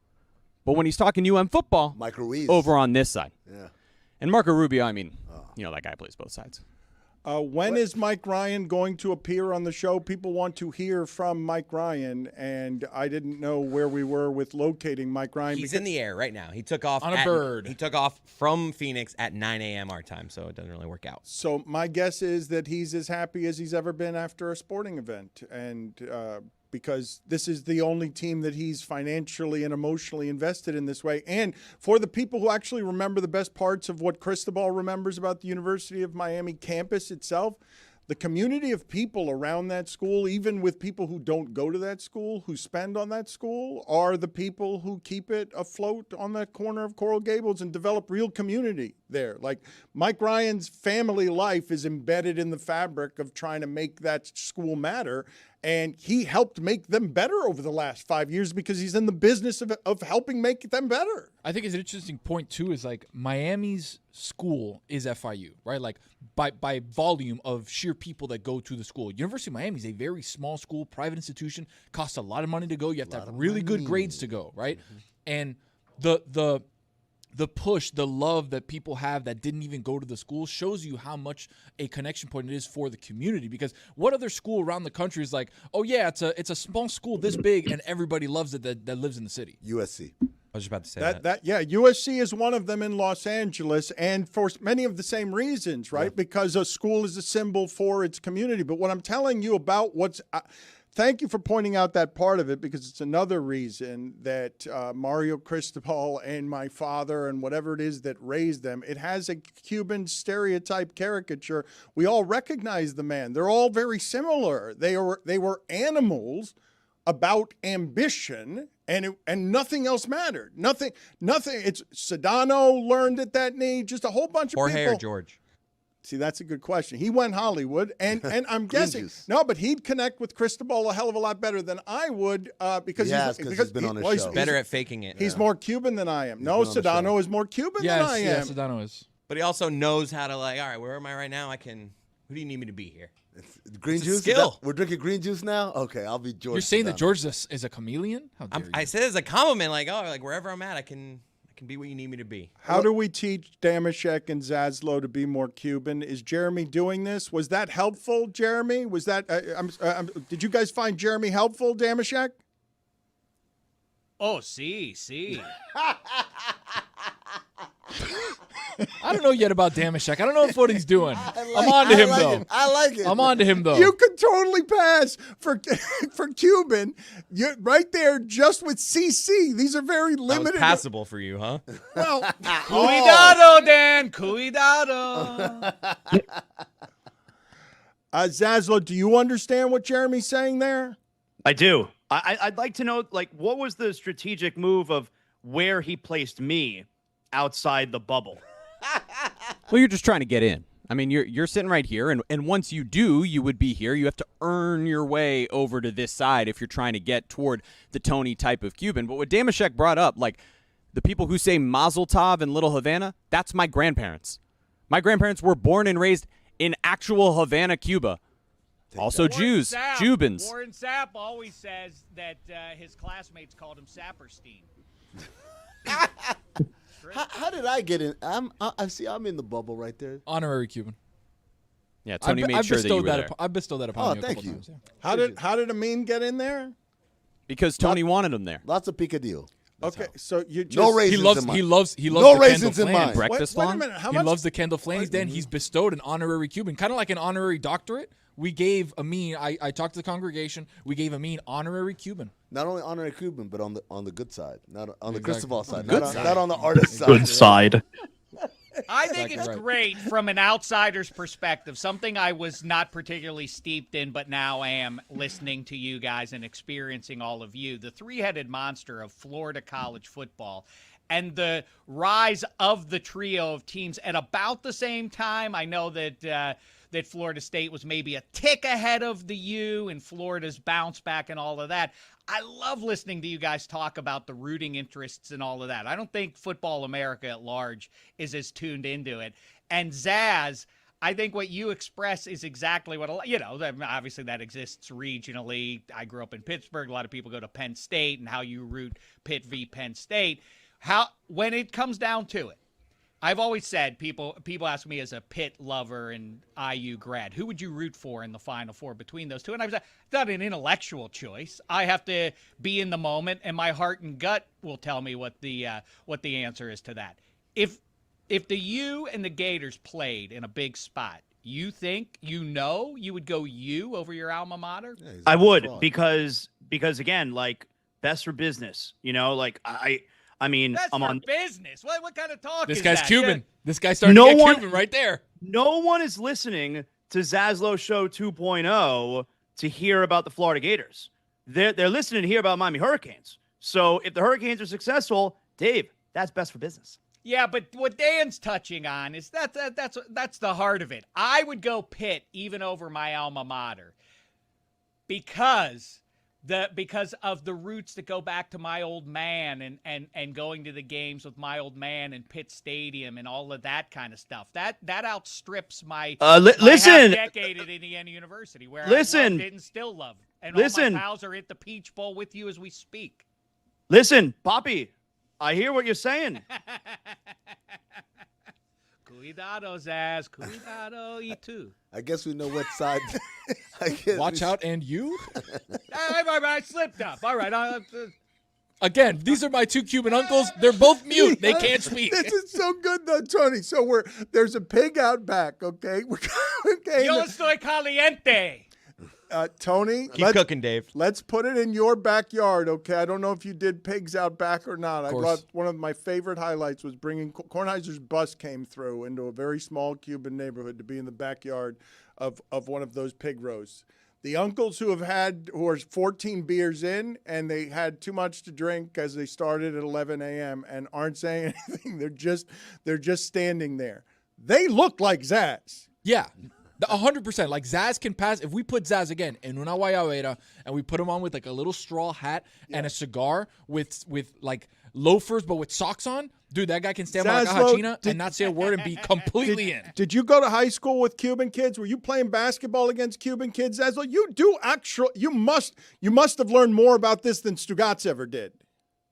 [SPEAKER 3] But when he's talking UM football,
[SPEAKER 5] Mike Ruiz.
[SPEAKER 3] over on this side.
[SPEAKER 5] Yeah.
[SPEAKER 3] And Marco Rubio, I mean, that guy plays both sides.
[SPEAKER 1] When is Mike Ryan going to appear on the show? People want to hear from Mike Ryan, and I didn't know where we were with locating Mike Ryan.
[SPEAKER 4] He's in the air right now. He took off
[SPEAKER 2] on a bird.
[SPEAKER 4] He took off from Phoenix at 9 a.m. our time, so it doesn't really work out.
[SPEAKER 1] So my guess is that he's as happy as he's ever been after a sporting event, and because this is the only team that he's financially and emotionally invested in this way. And for the people who actually remember the best parts of what Cristobal remembers about the University of Miami campus itself, the community of people around that school, even with people who don't go to that school, who spend on that school, are the people who keep it afloat on that corner of Coral Gables and develop real community there. Like Mike Ryan's family life is embedded in the fabric of trying to make that school matter. And he helped make them better over the last 5 years because he's in the business of helping make them better.
[SPEAKER 2] I think it's an interesting point, too, is like Miami's school is FIU, right? Like by volume of sheer people that go to the school. University of Miami is a very small school, private institution, costs a lot of money to go. You have to have really good grades to go, right? Mm-hmm. And the push, the love that people have that didn't even go to the school shows you how much a connection point it is for the community. Because what other school around the country is like, oh yeah, it's a small school this big and everybody loves it that lives in the city?
[SPEAKER 5] USC.
[SPEAKER 4] I was just about to say that.
[SPEAKER 1] Yeah, USC is one of them in Los Angeles, and for many of the same reasons, right? Yeah. Because a school is a symbol for its community. But what I'm telling you about thank you for pointing out that part of it, because it's another reason that Mario Cristobal and my father and whatever it is that raised them, it has a Cuban stereotype caricature. We all recognize the man. They're all very similar. They were animals about ambition, and nothing else mattered. Nothing. It's Sedano learned at that knee. Just a whole bunch of people.
[SPEAKER 4] Jorge or George?
[SPEAKER 1] See, that's a good question. He went Hollywood, and I'm guessing no, but he'd connect with Cristobal a hell of a lot better than I would because he's been on his show.
[SPEAKER 4] He's better at faking it.
[SPEAKER 1] He's more Cuban than I am. No, Sedano is more Cuban than I am.
[SPEAKER 2] Yeah, Sedano is.
[SPEAKER 4] But he also knows how to all right, where am I right now? Who do you need me to be here?
[SPEAKER 5] Green juice?
[SPEAKER 4] Skill.
[SPEAKER 5] We're drinking green juice now? Okay, I'll be George.
[SPEAKER 2] You're saying
[SPEAKER 5] Sedano.
[SPEAKER 2] that George is a chameleon? How dare you?
[SPEAKER 4] I said it as a compliment, like wherever I'm at, I can be what you need me to be.
[SPEAKER 1] How do we teach Damashek and Zaslow to be more Cuban? Is Jeremy doing this? Was that helpful, Jeremy? Was that? Did you guys find Jeremy helpful, Damashek?
[SPEAKER 12] Oh, see.
[SPEAKER 2] I don't know yet about Damashek. I don't know what he's doing. I'm on to him, though.
[SPEAKER 5] I like it.
[SPEAKER 2] I'm on to him, though.
[SPEAKER 1] You could totally pass for Cuban. You're right there just with CC. These are very limited.
[SPEAKER 4] That was passable for you, huh?
[SPEAKER 1] Well,
[SPEAKER 12] Cuidado, Dan. Cuidado.
[SPEAKER 1] Zaslow, do you understand what Jeremy's saying there?
[SPEAKER 8] I do. I'd like to know, what was the strategic move of where he placed me outside the bubble.
[SPEAKER 3] Well, you're just trying to get in. I mean, you're sitting right here, and once you do, you would be here. You have to earn your way over to this side if you're trying to get toward the Tony type of Cuban. But what Damashek brought up, like the people who say Mazel Tov in Little Havana, that's my grandparents. My grandparents were born and raised in actual Havana, Cuba. Also Jews, Cubans.
[SPEAKER 12] Warren Sapp always says that his classmates called him Saperstein.
[SPEAKER 5] How did I get in? I'm in the bubble right there.
[SPEAKER 2] Honorary Cuban.
[SPEAKER 3] Yeah, Tony made sure that you were there.
[SPEAKER 2] I've bestowed that upon you.
[SPEAKER 5] Thank you.
[SPEAKER 2] Times, yeah.
[SPEAKER 1] How did Amin get in there?
[SPEAKER 3] Because Tony wanted him there.
[SPEAKER 5] Lots of picadillo.
[SPEAKER 1] Okay, so you just
[SPEAKER 5] No raisins in mine.
[SPEAKER 2] He loves
[SPEAKER 5] No
[SPEAKER 2] the
[SPEAKER 5] raisins
[SPEAKER 2] Kendall
[SPEAKER 5] in mine.
[SPEAKER 2] Flames.
[SPEAKER 3] Breakfast
[SPEAKER 1] Wait a
[SPEAKER 3] long?
[SPEAKER 1] minute. How
[SPEAKER 2] He
[SPEAKER 1] much?
[SPEAKER 2] loves the Kendall Flames. Then he's bestowed an honorary Cuban, kind of like an honorary doctorate. We gave Amin. I talked to the congregation. We gave Amin honorary Cuban.
[SPEAKER 5] Not only honorary Cuban, but on the good side, not on the
[SPEAKER 2] Exactly.
[SPEAKER 5] Cristobal side,
[SPEAKER 3] Good
[SPEAKER 5] not on the artist side.
[SPEAKER 8] Good side.
[SPEAKER 12] I think
[SPEAKER 2] Exactly
[SPEAKER 12] it's
[SPEAKER 2] right.
[SPEAKER 12] great from an outsider's perspective, something I was not particularly steeped in, but now am listening to you guys and experiencing all of you. The three-headed monster of Florida college football and the rise of the trio of teams at about the same time. I know that that Florida State was maybe a tick ahead of the U and Florida's bounce back and all of that. I love listening to you guys talk about the rooting interests and all of that. I don't think football America at large is as tuned into it. And Zaz, I think what you express is exactly what, obviously that exists regionally. I grew up in Pittsburgh. A lot of people go to Penn State and how you root Pitt v. Penn State. When it comes down to it, I've always said, people ask me as a Pitt lover and IU grad, who would you root for in the Final Four between those two? And I've said, it's not an intellectual choice. I have to be in the moment, and my heart and gut will tell me what the answer is to that. If the U and the Gators played in a big spot, you think you would go U over your alma mater?
[SPEAKER 5] Yeah,
[SPEAKER 8] I would because again, like best for business. I mean,
[SPEAKER 12] That's
[SPEAKER 8] I'm
[SPEAKER 12] for
[SPEAKER 8] on.
[SPEAKER 12] business. What kind of talk
[SPEAKER 2] This
[SPEAKER 12] is
[SPEAKER 2] guy's
[SPEAKER 12] that?
[SPEAKER 2] Cuban. This guy's starting to get Cuban right there.
[SPEAKER 8] No one is listening to Zaslow Show 2.0 to hear about the Florida Gators. They're listening to hear about Miami Hurricanes. So if the Hurricanes are successful, Dave, that's best for business.
[SPEAKER 12] Yeah, but what Dan's touching on is that's the heart of it. I would go Pitt even over my alma mater because of the roots that go back to my old man and going to the games with my old man in Pitt Stadium and all of that kind of stuff. That outstrips my
[SPEAKER 8] listen
[SPEAKER 12] decade at Indiana University where I
[SPEAKER 8] listen
[SPEAKER 12] loved it and still love it. And
[SPEAKER 8] listen,
[SPEAKER 12] all my pals are at the Peach Bowl with you as we speak.
[SPEAKER 8] Listen, Poppy, I hear what you're saying.
[SPEAKER 12] Cuidado, Zaz. Cuidado, you too.
[SPEAKER 5] I guess we know what side.
[SPEAKER 2] Watch out, and you?
[SPEAKER 12] I slipped up. All right.
[SPEAKER 2] Again, these are my two Cuban uncles. They're both mute. They can't speak.
[SPEAKER 1] This is so good, though, Tony. So there's a pig out back, okay? Okay.
[SPEAKER 12] Yo estoy caliente.
[SPEAKER 1] Tony,
[SPEAKER 4] Keep cooking, Dave.
[SPEAKER 1] Let's put it in your backyard, okay? I don't know if you did pigs out back or not. I got one of my favorite highlights was bringing Kornheiser's bus came through into a very small Cuban neighborhood to be in the backyard of one of those pig roasts. The uncles who are 14 beers in and they had too much to drink as they started at 11 a.m. and aren't saying anything. They're just standing there. They look like Zaz.
[SPEAKER 2] Yeah. 100%. Like Zaz can pass. If we put Zaz again in una guayabera and we put him on with like a little straw hat and a cigar with like loafers but with socks on, dude, that guy can stand by like a hachina and not say a word and be completely in.
[SPEAKER 1] Did you go to high school with Cuban kids? Were you playing basketball against Cuban kids? Zaz? You must have learned more about this than Stugotz ever did.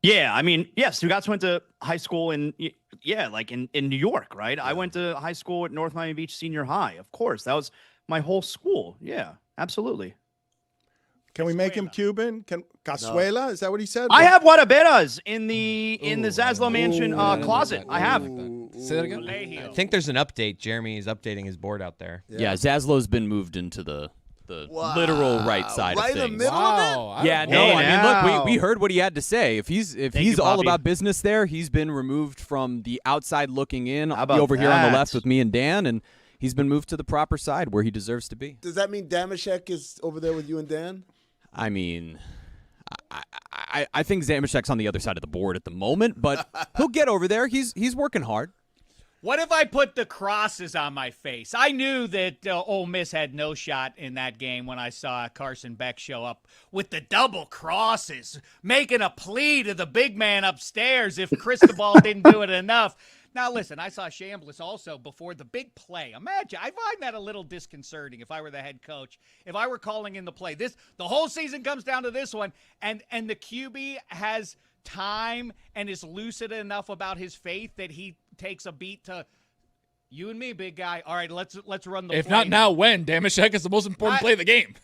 [SPEAKER 8] Yeah, I mean, Stugotz went to high school in New York, right? Yeah. I went to high school at North Miami Beach Senior High. Of course, that was my whole school. Yeah, absolutely.
[SPEAKER 1] Can we make him Cuban? Cazuela? No. Is that what he said?
[SPEAKER 8] I have guaraberas in the Zaslow Mansion closet. I have.
[SPEAKER 2] Say that again.
[SPEAKER 4] I think there's an update. Jeremy is updating his board out there.
[SPEAKER 3] Yeah, Zaslow's been moved into the literal right side of things.
[SPEAKER 5] Right in the middle of it?
[SPEAKER 3] Yeah, no, I mean, look, we heard what he had to say. If he's all about business there, he's been removed from the outside looking in over here on the left with me and Dan, and he's been moved to the proper side where he deserves to be.
[SPEAKER 5] Does that mean Damashek is over there with you and Dan?
[SPEAKER 3] I mean, I think Zamashek's on the other side of the board at the moment, but he'll get over there. He's working hard.
[SPEAKER 12] What if I put the crosses on my face? I knew that Ole Miss had no shot in that game when I saw Carson Beck show up with the double crosses, making a plea to the big man upstairs if Cristobal didn't do it enough. Now, listen, I saw Chambliss also before the big play. Imagine, I find that a little disconcerting if I were the head coach, if I were calling in the play. The whole season comes down to this one, and the QB has time and is lucid enough about his faith that he takes a beat to you and me, big guy. All right, let's run the play.
[SPEAKER 2] If not now, when? Damashek is the most important play of the game.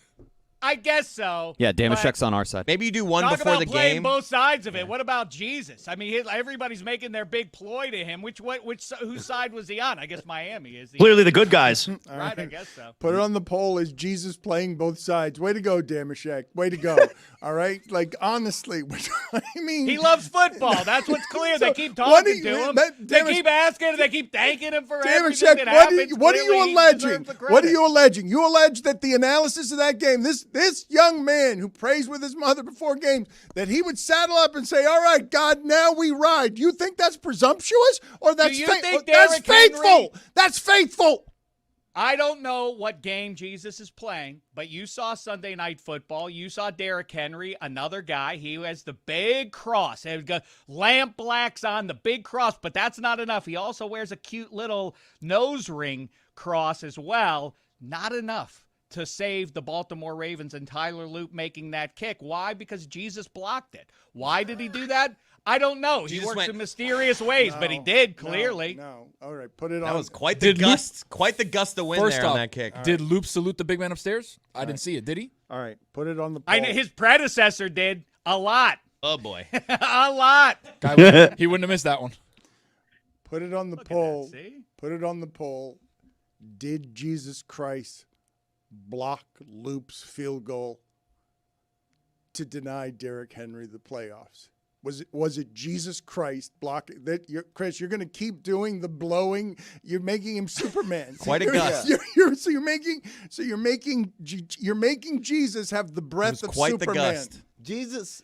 [SPEAKER 12] I guess so.
[SPEAKER 3] Yeah, Damashek's on our side.
[SPEAKER 4] Maybe you do one
[SPEAKER 12] Talk
[SPEAKER 4] before
[SPEAKER 12] about
[SPEAKER 4] the
[SPEAKER 12] playing
[SPEAKER 4] game.
[SPEAKER 12] both sides of it. What about Jesus? I mean, everybody's making their big ploy to him. Whose side was he on? I guess Miami is.
[SPEAKER 8] Clearly the good guys.
[SPEAKER 12] Right, I guess so.
[SPEAKER 1] Put it on the poll. Is Jesus playing both sides? Way to go, Damashek. Way to go. All right? Like, honestly, I mean.
[SPEAKER 12] He loves football. That's what's clear.
[SPEAKER 1] So
[SPEAKER 12] they keep talking to him. They keep asking. They keep thanking him for everything that happens.
[SPEAKER 1] What are you alleging? What are you alleging? You allege that the analysis of that game, this young man who prays with his mother before games, that he would saddle up and say, all right, God, now we ride. Do you think that's presumptuous or that's that's faithful? That's faithful.
[SPEAKER 12] I don't know what game Jesus is playing, but you saw Sunday Night Football. You saw Derrick Henry, another guy. He has the big cross. He's got lamp blacks on the big cross, but that's not enough. He also wears a cute little nose ring cross as well. Not enough to save the Baltimore Ravens and Tyler Loop making that kick. Why? Because Jesus blocked it. Why did he do that? I don't know. He works in mysterious ways, but he did, clearly.
[SPEAKER 1] No. All right, put it on.
[SPEAKER 4] That was quite the gust. Quite the gust of wind
[SPEAKER 2] First
[SPEAKER 4] there
[SPEAKER 2] off,
[SPEAKER 4] on that kick.
[SPEAKER 2] Did Loop salute the big man upstairs? I didn't see it. Did he?
[SPEAKER 1] All right, put it on the poll.
[SPEAKER 12] I know his predecessor did a lot.
[SPEAKER 4] Oh, boy.
[SPEAKER 12] A lot.
[SPEAKER 2] He wouldn't have missed that one.
[SPEAKER 1] Put it on the poll. Put it on the poll. Did Jesus Christ block Loop's field goal to deny Derrick Henry the playoffs? Was it Jesus Christ blocking that? Chris, you're going to keep doing the blowing. You're making him Superman.
[SPEAKER 4] Quite a gust.
[SPEAKER 1] You're making Jesus have the breath of
[SPEAKER 4] quite
[SPEAKER 1] Superman.
[SPEAKER 4] the gust.
[SPEAKER 5] Jesus,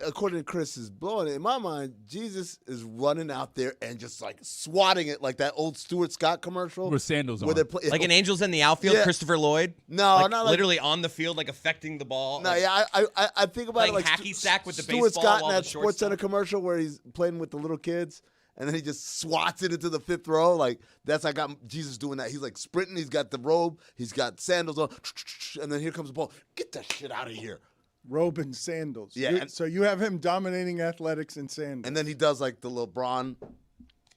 [SPEAKER 5] according to Chris, is blowing it. In my mind, Jesus is running out there and just like swatting it like that old Stuart Scott commercial.
[SPEAKER 7] With sandals on.
[SPEAKER 4] Like an Angels in the Outfield,
[SPEAKER 5] Yeah.
[SPEAKER 4] Christopher Lloyd?
[SPEAKER 5] No, not like
[SPEAKER 4] literally on the field, like affecting the ball.
[SPEAKER 5] No,
[SPEAKER 4] like,
[SPEAKER 5] yeah, I think about it
[SPEAKER 4] playing
[SPEAKER 5] like
[SPEAKER 4] hacky sack with the
[SPEAKER 5] Stuart
[SPEAKER 4] baseball
[SPEAKER 5] Scott in
[SPEAKER 4] while
[SPEAKER 5] that
[SPEAKER 4] the
[SPEAKER 5] Sports Center
[SPEAKER 4] shortstop-
[SPEAKER 5] commercial where he's playing with the little kids, and then he just swats it into the fifth row. Like that's I got Jesus doing that. He's like sprinting. He's got the robe. He's got sandals on, and then here comes the ball. Get that shit out of here.
[SPEAKER 1] Robe and sandals.
[SPEAKER 5] Yeah,
[SPEAKER 1] So you have him dominating athletics in sandals.
[SPEAKER 5] And then he does like the LeBron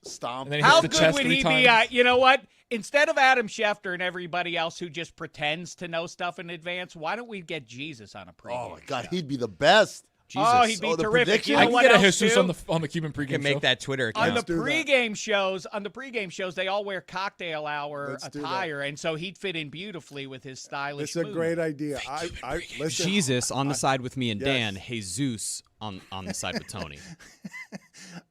[SPEAKER 5] stomp.
[SPEAKER 2] And then he
[SPEAKER 12] How
[SPEAKER 2] hits the
[SPEAKER 12] good
[SPEAKER 2] chest
[SPEAKER 12] would
[SPEAKER 2] 3
[SPEAKER 12] he
[SPEAKER 2] times.
[SPEAKER 12] be? You know what? Instead of Adam Schefter and everybody else who just pretends to know stuff in advance, why don't we get Jesus on a pregame?
[SPEAKER 5] Oh my God,
[SPEAKER 12] show?
[SPEAKER 5] he'd be the best.
[SPEAKER 12] Jesus. Oh, he'd be
[SPEAKER 5] the
[SPEAKER 12] terrific.
[SPEAKER 5] prediction?
[SPEAKER 12] You
[SPEAKER 2] I
[SPEAKER 12] know
[SPEAKER 2] can
[SPEAKER 12] what
[SPEAKER 2] get a
[SPEAKER 12] else,
[SPEAKER 2] Jesus
[SPEAKER 12] too?
[SPEAKER 2] on the Cuban pregame
[SPEAKER 4] can make
[SPEAKER 2] show.
[SPEAKER 4] that Twitter
[SPEAKER 12] On
[SPEAKER 4] account.
[SPEAKER 12] the
[SPEAKER 1] do that.
[SPEAKER 12] pregame shows, they all wear cocktail hour
[SPEAKER 1] Let's do that.
[SPEAKER 12] attire, and so he'd fit in beautifully with his stylish.
[SPEAKER 1] It's a
[SPEAKER 12] mood.
[SPEAKER 1] great idea. I listen.
[SPEAKER 3] Jesus on the side with me and
[SPEAKER 1] Yes.
[SPEAKER 3] Dan. Jesus on the side with Tony.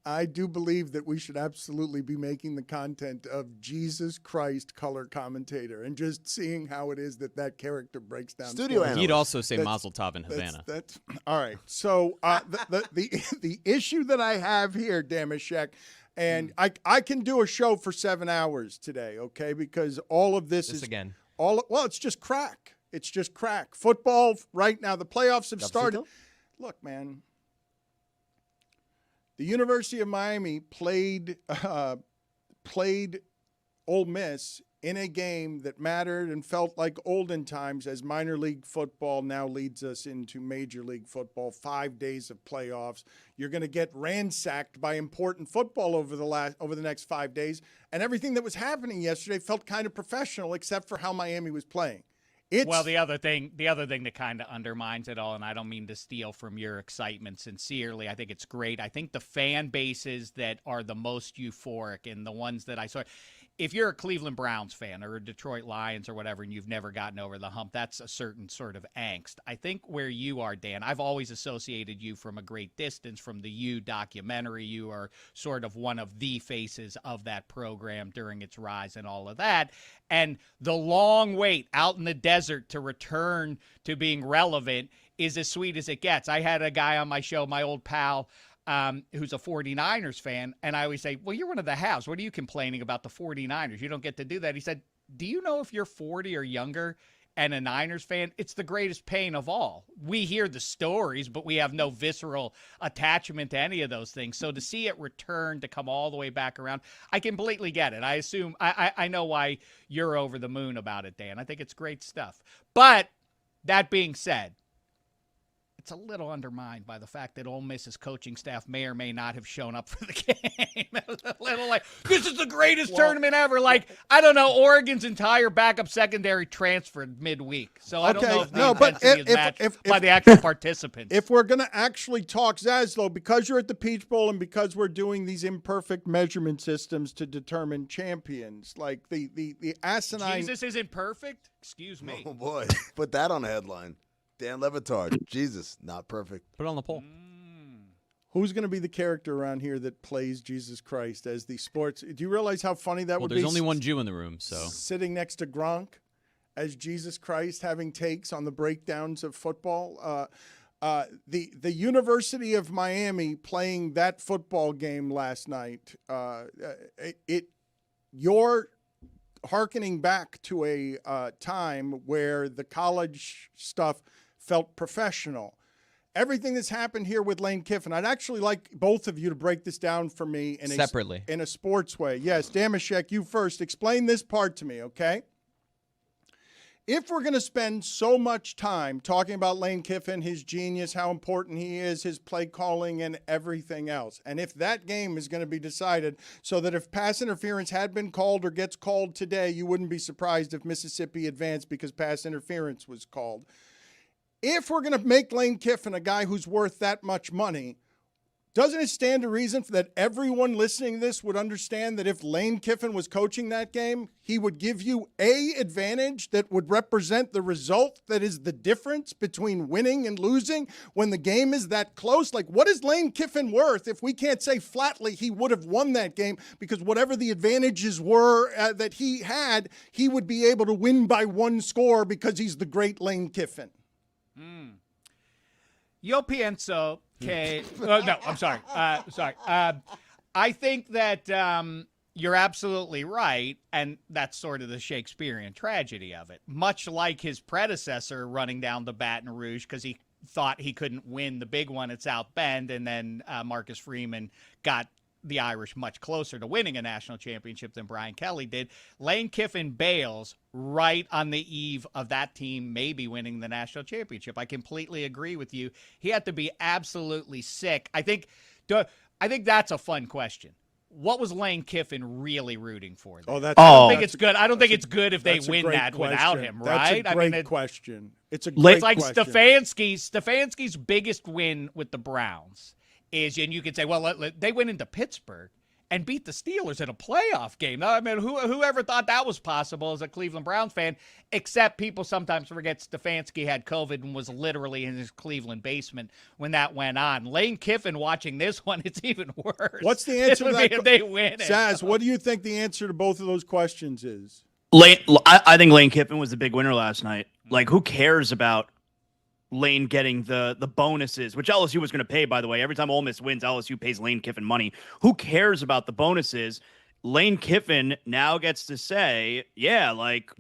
[SPEAKER 1] I do believe that we should absolutely be making the content of Jesus Christ color commentator and just seeing how it is that character breaks down.
[SPEAKER 5] Studio
[SPEAKER 1] sports.
[SPEAKER 5] analyst.
[SPEAKER 3] He'd also say
[SPEAKER 1] That's-
[SPEAKER 3] Mazel Tov in Havana.
[SPEAKER 1] That's all right. So the issue that I have here, Damashek, and I can do a show for 7 hours today, okay? Because all of this is
[SPEAKER 4] again.
[SPEAKER 1] it's just crack. It's just crack. Football right now. The playoffs have started. Look, man. The University of Miami played Ole Miss in a game that mattered and felt like olden times as minor league football now leads us into Major League Football. 5 days of playoffs. You're going to get ransacked by important football over the next 5 days, and everything that was happening yesterday felt kind of professional except for how Miami was playing.
[SPEAKER 12] Well, the other thing that kind of undermines it all, and I don't mean to steal from your excitement sincerely, I think it's great. I think the fan bases that are the most euphoric and the ones that I saw, if you're a Cleveland Browns fan or a Detroit Lions or whatever, and you've never gotten over the hump, that's a certain sort of angst. I think where you are, Dan, I've always associated you from a great distance from the You documentary. You are sort of one of the faces of that program during its rise and all of that. And the long wait out in the desert desert to return to being relevant is as sweet as it gets. I had a guy on my show, my old pal, who's a 49ers fan, and I always say, well, you're one of the halves. What are you complaining about the 49ers? You don't get to do that. He said, do you know if you're 40 or younger and a Niners fan, it's the greatest pain of all. We hear the stories, but we have no visceral attachment to any of those things. So to see it return, to come all the way back around, I completely get it. I assume, I know why you're over the moon about it, Dan. I think it's great stuff. But that being said, it's a little undermined by the fact that Ole Miss's coaching staff may or may not have shown up for the game. A little like, this is the greatest tournament ever. Like, I don't know, Oregon's entire backup secondary transferred midweek. So I don't know if the intensity is matched by the actual participants.
[SPEAKER 1] If we're going to actually talk, Zaslow, because you're at the Peach Bowl and because we're doing these imperfect measurement systems to determine champions, like the asinine...
[SPEAKER 12] Jesus isn't perfect? Excuse me.
[SPEAKER 5] Oh, boy. Put that on a headline. Dan Le Batard. Jesus, not perfect.
[SPEAKER 3] Put it on the poll.
[SPEAKER 1] Who's going to be the character around here that plays Jesus Christ as the sports? Do you realize how funny that would be?
[SPEAKER 3] Well, there's only one Jew in the room, so.
[SPEAKER 1] Sitting next to Gronk as Jesus Christ having takes on the breakdowns of football. The University of Miami playing that football game last night, you're hearkening back to a time where the college stuff felt professional. Everything that's happened here with Lane Kiffin, I'd actually like both of you to break this down for me
[SPEAKER 4] separately
[SPEAKER 1] in a sports way. Yes, Damashek, you first. Explain this part to me, okay? If we're going to spend so much time talking about Lane Kiffin, his genius, how important he is, his play calling, and everything else, and if that game is going to be decided so that if pass interference had been called or gets called today, you wouldn't be surprised if Mississippi advanced because pass interference was called. If we're going to make Lane Kiffin a guy who's worth that much money, doesn't it stand to reason that everyone listening to this would understand that if Lane Kiffin was coaching that game, he would give you a advantage that would represent the result that is the difference between winning and losing when the game is that close? Like, what is Lane Kiffin worth if we can't say flatly he would have won that game because whatever the advantages were that he had, he would be able to win by one score because he's the great Lane Kiffin?
[SPEAKER 12] Yo pienso que no, I'm sorry. I think that you're absolutely right, and that's sort of the Shakespearean tragedy of it. Much like his predecessor running down the Baton Rouge because he thought he couldn't win the big one at South Bend, and then Marcus Freeman got the Irish much closer to winning a national championship than Brian Kelly did. Lane Kiffin bails right on the eve of that team maybe winning the national championship. I completely agree with you. He had to be absolutely sick. I think that's a fun question. What was Lane Kiffin really rooting for?
[SPEAKER 1] I
[SPEAKER 12] don't think it's good. I don't think it's good if they win that
[SPEAKER 1] question.
[SPEAKER 12] Without him, right?
[SPEAKER 1] That's a great question. It's a great question.
[SPEAKER 12] Stefanski's biggest win with the Browns is, and you could say, well, they went into Pittsburgh and beat the Steelers in a playoff game. I mean, whoever thought that was possible as a Cleveland Browns fan, except people sometimes forget Stefanski had COVID and was literally in his Cleveland basement when that went on. Lane Kiffin watching this one, it's even worse.
[SPEAKER 1] What's the answer to that?
[SPEAKER 12] If they win it.
[SPEAKER 1] Saz, what do you think the answer to both of those questions is?
[SPEAKER 8] I think Lane Kiffin was the big winner last night. Like, who cares about Lane getting the bonuses, which LSU was going to pay, by the way. Every time Ole Miss wins, LSU pays Lane Kiffin money. Who cares about the bonuses? Lane Kiffin now gets to say, yeah, like,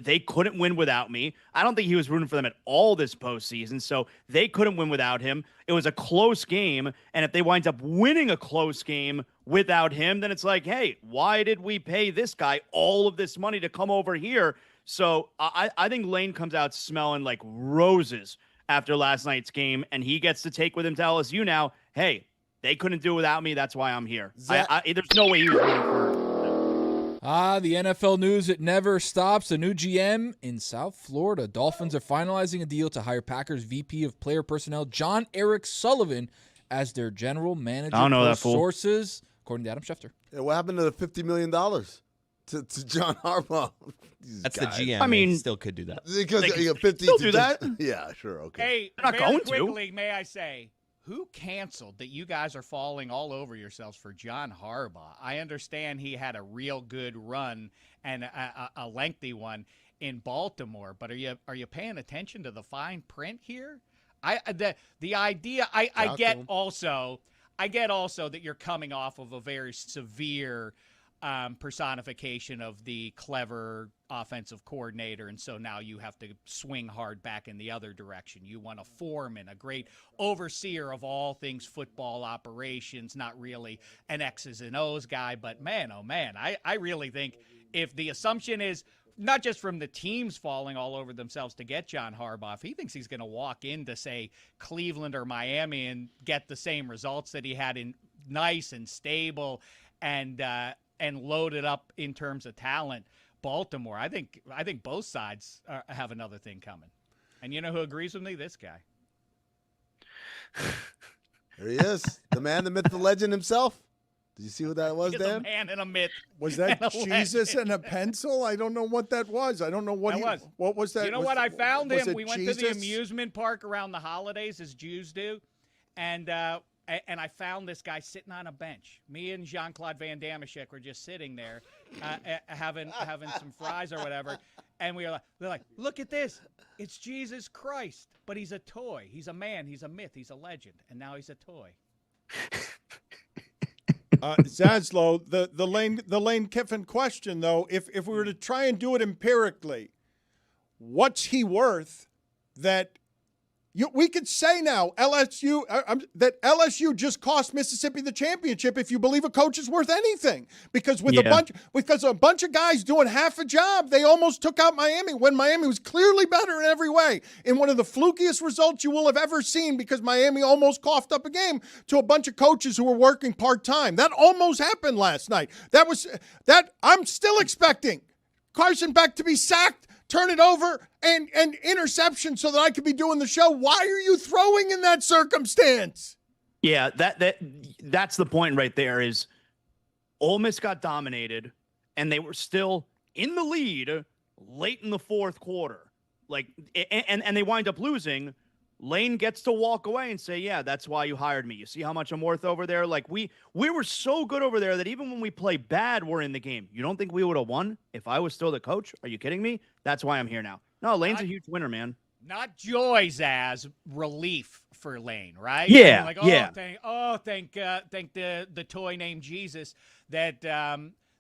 [SPEAKER 8] they couldn't win without me. I don't think he was rooting for them at all this postseason, so they couldn't win without him. It was a close game, and if they wind up winning a close game without him, then it's like, hey, why did we pay this guy all of this money to come over here? So I think Lane comes out smelling like roses after last night's game, and he gets to take with him to LSU now. Hey, they couldn't do it without me. That's why I'm here. There's no way he was rooting for.
[SPEAKER 2] The NFL news, it never stops. A new GM in South Florida. Dolphins are finalizing a deal to hire Packers VP of Player Personnel John Eric Sullivan as their general manager.
[SPEAKER 8] I don't know that fool.
[SPEAKER 2] Sources, according to Adam Schefter.
[SPEAKER 5] Yeah, what happened to the $50 million to John Harbaugh?
[SPEAKER 4] That's the GM.
[SPEAKER 8] I mean,
[SPEAKER 4] they still could do that.
[SPEAKER 5] Because
[SPEAKER 8] they
[SPEAKER 5] you 50
[SPEAKER 8] still do that.
[SPEAKER 5] Yeah, sure, okay.
[SPEAKER 12] Hey,
[SPEAKER 8] They're not
[SPEAKER 12] very
[SPEAKER 8] going to.
[SPEAKER 12] quickly, may I say, who canceled that you guys are falling all over yourselves for John Harbaugh? I understand he had a real good run and a lengthy one in Baltimore. But are you paying attention to the fine print here? The idea I get also that you're coming off of a very severe personification of the clever offensive coordinator, and so now you have to swing hard back in the other direction. You want a foreman, a great overseer of all things football operations, not really an X's and O's guy, but man, oh man, I really think if the assumption is not just from the teams falling all over themselves to get John Harbaugh, if he thinks he's going to walk into, say, Cleveland or Miami and get the same results that he had in nice and stable and loaded up in terms of talent, Baltimore, I think both sides have another thing coming. And you know who agrees with me? This guy.
[SPEAKER 5] There he is, the man, the myth, the legend himself. Did you see what that was,
[SPEAKER 12] He's
[SPEAKER 5] Dan?
[SPEAKER 12] a man and a myth.
[SPEAKER 1] Was that Jesus and a pencil? I don't know what that was. I don't know what what was that.
[SPEAKER 12] You know what? I found him. We went to the
[SPEAKER 1] Jesus?
[SPEAKER 12] amusement park around the holidays, as Jews do, and I found this guy sitting on a bench. Me and Jean-Claude Van Damme were just sitting there, having some fries or whatever, and we're like, look at this. It's Jesus Christ, but he's a toy. He's a man. He's a myth. He's a legend, and now he's a toy.
[SPEAKER 1] Zaslow, the Lane Kiffin question, though, if we were to try and do it empirically, what's he worth that we could say now LSU that LSU just cost Mississippi the championship if you believe a coach is worth anything, because a bunch of guys doing half a job, they almost took out Miami when Miami was clearly better in every way, in one of the flukiest results you will have ever seen, because Miami almost coughed up a game to a bunch of coaches who were working part-time. That almost happened last night. I'm still expecting Carson Beck to be sacked, turn it over, and interception so that I could be doing the show. Why are you throwing in that circumstance?
[SPEAKER 8] Yeah, that's the point right there. Is Ole Miss got dominated, and they were still in the lead late in the fourth quarter. And they wind up losing. Lane gets to walk away and say, yeah, that's why you hired me. You see how much I'm worth over there? Like, we were so good over there that even when we play bad, we're in the game. You don't think we would have won if I was still the coach? Are you kidding me? That's why I'm here now. No, Lane's a huge winner, man.
[SPEAKER 12] Not joys as relief for Lane, right?
[SPEAKER 8] Yeah,
[SPEAKER 12] I mean, thank the toy named Jesus that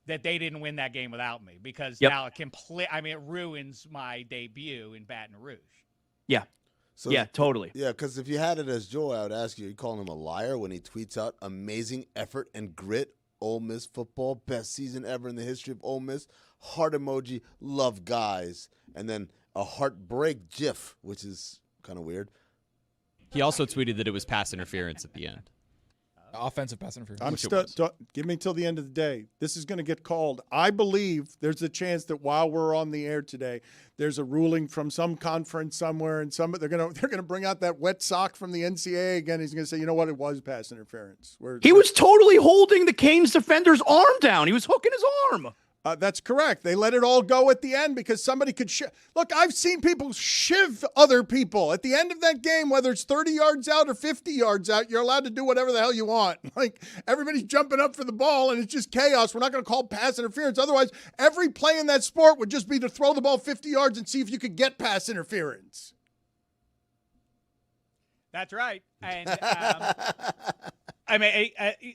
[SPEAKER 12] they didn't win that game without me, because now it ruins my debut in Baton Rouge.
[SPEAKER 8] Yeah. So, yeah, totally.
[SPEAKER 5] Yeah, because if you had it as Joe, I would ask you, are you calling him a liar when he tweets out amazing effort and grit, Ole Miss football, best season ever in the history of Ole Miss, heart emoji, love guys, and then a heartbreak gif, which is kind of weird.
[SPEAKER 3] He also tweeted that it was pass interference at the end.
[SPEAKER 2] Offensive pass interference.
[SPEAKER 1] I'm still. Give me till the end of the day. This is going to get called. I believe there's a chance that while we're on the air today, there's a ruling from some conference somewhere, and they're going to bring out that wet sock from the NCAA again. He's going to say, you know what, it was pass interference.
[SPEAKER 8] He was totally holding the Canes defender's arm down. He was hooking his arm.
[SPEAKER 1] That's correct. They let it all go at the end because somebody could look, I've seen people shiv other people. At the end of that game, whether it's 30 yards out or 50 yards out, you're allowed to do whatever the hell you want. Like, everybody's jumping up for the ball, and it's just chaos. We're not going to call pass interference. Otherwise, every play in that sport would just be to throw the ball 50 yards and see if you could get pass interference.
[SPEAKER 12] That's right. And I mean,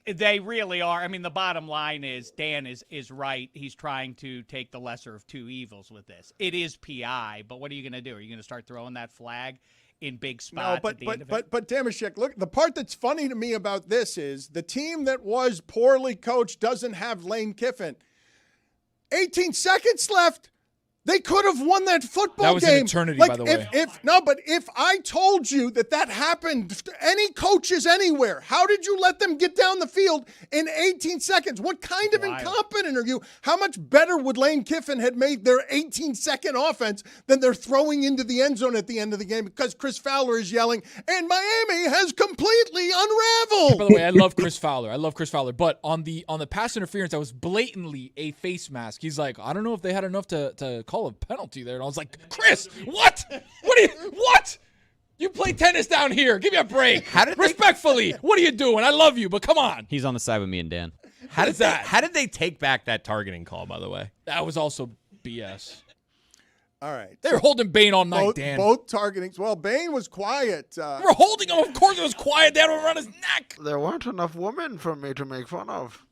[SPEAKER 12] they really are. I mean, the bottom line is Dan is right. He's trying to take the lesser of two evils with this. It is PI, but what are you going to do? Are you going to start throwing that flag in big spots at the end of it?
[SPEAKER 1] But Damashek, look, the part that's funny to me about this is the team that was poorly coached doesn't have Lane Kiffin. 18 seconds left. They could have won that football game.
[SPEAKER 2] That was an eternity, by the way.
[SPEAKER 1] If I told you that happened to any coaches anywhere, how did you let them get down the field in 18 seconds? What kind of incompetent are you? How much better would Lane Kiffin have made their 18-second offense than they're throwing into the end zone at the end of the game because Chris Fowler is yelling, and Miami has completely unraveled?
[SPEAKER 2] By the way, I love Chris Fowler. But on the pass interference, that was blatantly a face mask. He's like, I don't know if they had enough to call a penalty there. And I was like, Chris, what? What? You play tennis down here. Give me a break. Respectfully, what are you doing? I love you, but come on.
[SPEAKER 3] He's on the side with me and Dan.
[SPEAKER 4] How did they take back that targeting call, by the way?
[SPEAKER 2] That was also BS.
[SPEAKER 1] All right.
[SPEAKER 2] They were holding Bane all night, Dan.
[SPEAKER 1] Both targeting. Well, Bane was quiet.
[SPEAKER 2] We were holding him. Of course it was quiet. They had him around his neck.
[SPEAKER 13] There weren't enough women for me to make fun of.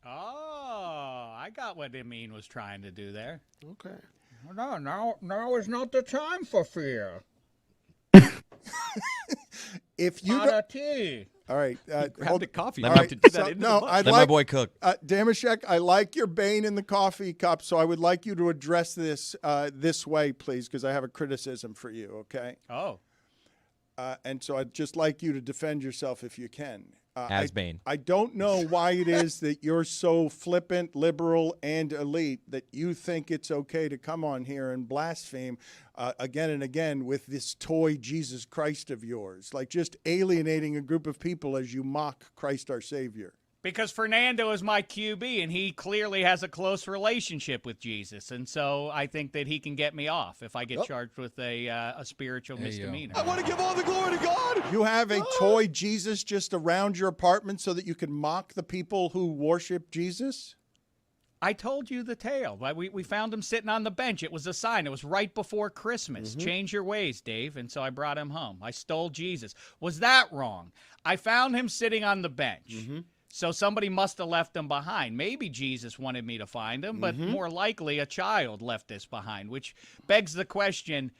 [SPEAKER 12] Oh, I got what Amin was trying to do there.
[SPEAKER 13] Okay.
[SPEAKER 12] No, now is not the time for fear.
[SPEAKER 1] If you
[SPEAKER 12] Not a tea.
[SPEAKER 1] all right,
[SPEAKER 3] Grabbed a coffee.
[SPEAKER 1] All
[SPEAKER 3] Let
[SPEAKER 1] right,
[SPEAKER 3] me do that
[SPEAKER 1] so,
[SPEAKER 3] into
[SPEAKER 1] no,
[SPEAKER 3] the
[SPEAKER 1] I'd
[SPEAKER 4] Let
[SPEAKER 1] like
[SPEAKER 4] my boy cook.
[SPEAKER 1] Damashek, I like your Bane in the coffee cup, so I would like you to address this this way, please, because I have a criticism for you. Okay.
[SPEAKER 12] Oh.
[SPEAKER 1] And so I'd just like you to defend yourself if you can.
[SPEAKER 4] As Bane.
[SPEAKER 1] I don't know why it is that you're so flippant, liberal, and elite that you think it's okay to come on here and blaspheme again and again with this toy Jesus Christ of yours, like just alienating a group of people as you mock Christ our Savior.
[SPEAKER 12] Because Fernando is my QB, and he clearly has a close relationship with Jesus. And so I think that he can get me off if I get charged with a spiritual misdemeanor.
[SPEAKER 5] I want to give all the glory to God.
[SPEAKER 1] You have a toy Jesus just around your apartment so that you can mock the people who worship Jesus?
[SPEAKER 12] I told you the tale. We found him sitting on the bench. It was a sign. It was right before Christmas. Change your ways, Dave. And so I brought him home. I stole Jesus. Was that wrong? I found him sitting on the bench. So somebody must have left him behind. Maybe Jesus wanted me to find him, but more likely a child left this behind, which begs the question,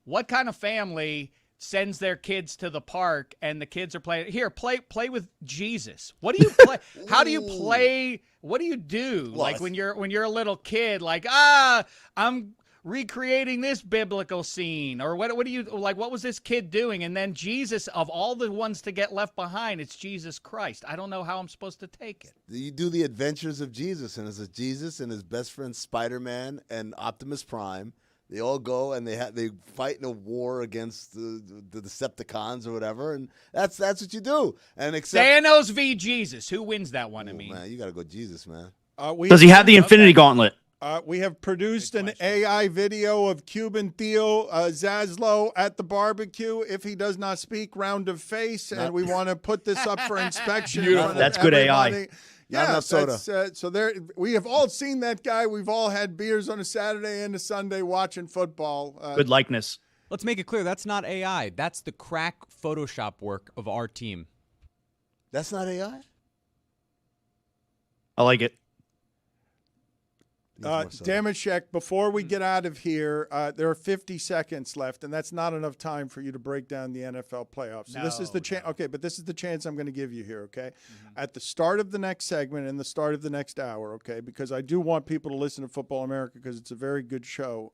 [SPEAKER 12] what kind of family sends their kids to the park and the kids are playing, here, play with Jesus? What do you play? How do you play? What do you do?
[SPEAKER 5] Well,
[SPEAKER 12] like when you're a little kid, like, I'm recreating this biblical scene, or what do you like? What was this kid doing? And then Jesus, of all the ones to get left behind, it's Jesus Christ. I don't know how I'm supposed to take it.
[SPEAKER 5] You do the adventures of Jesus, and it's Jesus and his best friend Spider-Man and Optimus Prime. They all go and they fight in a war against the Decepticons or whatever, and that's what you do. And
[SPEAKER 12] Thanos v. Jesus, who wins that one?
[SPEAKER 5] Man, you got to go Jesus, man.
[SPEAKER 8] Does he have the Infinity Gauntlet?
[SPEAKER 1] We have produced an AI video of Cuban Theo Zaslow at the barbecue. If he does not speak, round of face, and we want to put this up for inspection.
[SPEAKER 8] That's good AI.
[SPEAKER 5] Not enough soda.
[SPEAKER 1] So there, we have all seen that guy. We've all had beers on a Saturday and a Sunday watching football.
[SPEAKER 8] Good likeness.
[SPEAKER 3] Let's make it clear, that's not AI. That's the crack Photoshop work of our team.
[SPEAKER 5] That's not AI?
[SPEAKER 8] I like it.
[SPEAKER 1] Damashek, before we get out of here, there are 50 seconds left, and that's not enough time for you to break down the NFL playoffs. So this is the chance. Okay, but this is the chance I'm going to give you here. Okay, at the start of the next segment and the start of the next hour. Okay, because I do want people to listen to Football America because it's a very good show.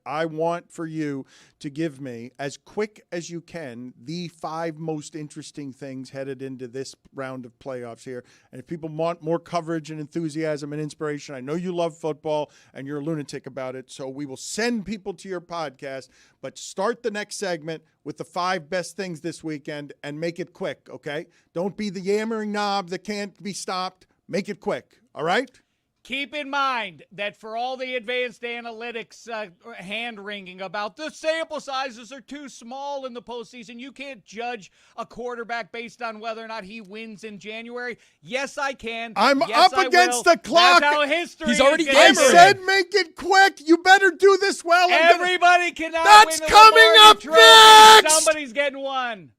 [SPEAKER 1] I want for you to give me, as quick as you can, the 5 most interesting things headed into this round of playoffs here. And if people want more coverage and enthusiasm and inspiration, I know you love football and you're a lunatic about it, so we will send people to your podcast, but start the next segment with the 5 best things this weekend and make it quick, okay? Don't be the yammering knob that can't be stopped. Make it quick, all right?
[SPEAKER 12] Keep in mind that for all the advanced analytics hand-wringing about the sample sizes are too small in the postseason, you can't judge a quarterback based on whether or not he wins in January. Yes, I can.
[SPEAKER 1] I'm
[SPEAKER 12] yes,
[SPEAKER 1] up against the clock.
[SPEAKER 12] That's how history
[SPEAKER 2] He's already
[SPEAKER 12] is.
[SPEAKER 1] I said make it quick. You better do this well.
[SPEAKER 12] Everybody cannot
[SPEAKER 1] That's
[SPEAKER 12] win the
[SPEAKER 1] coming
[SPEAKER 12] Lombardi
[SPEAKER 1] up
[SPEAKER 12] Trophy.
[SPEAKER 1] next!
[SPEAKER 12] Somebody's getting one.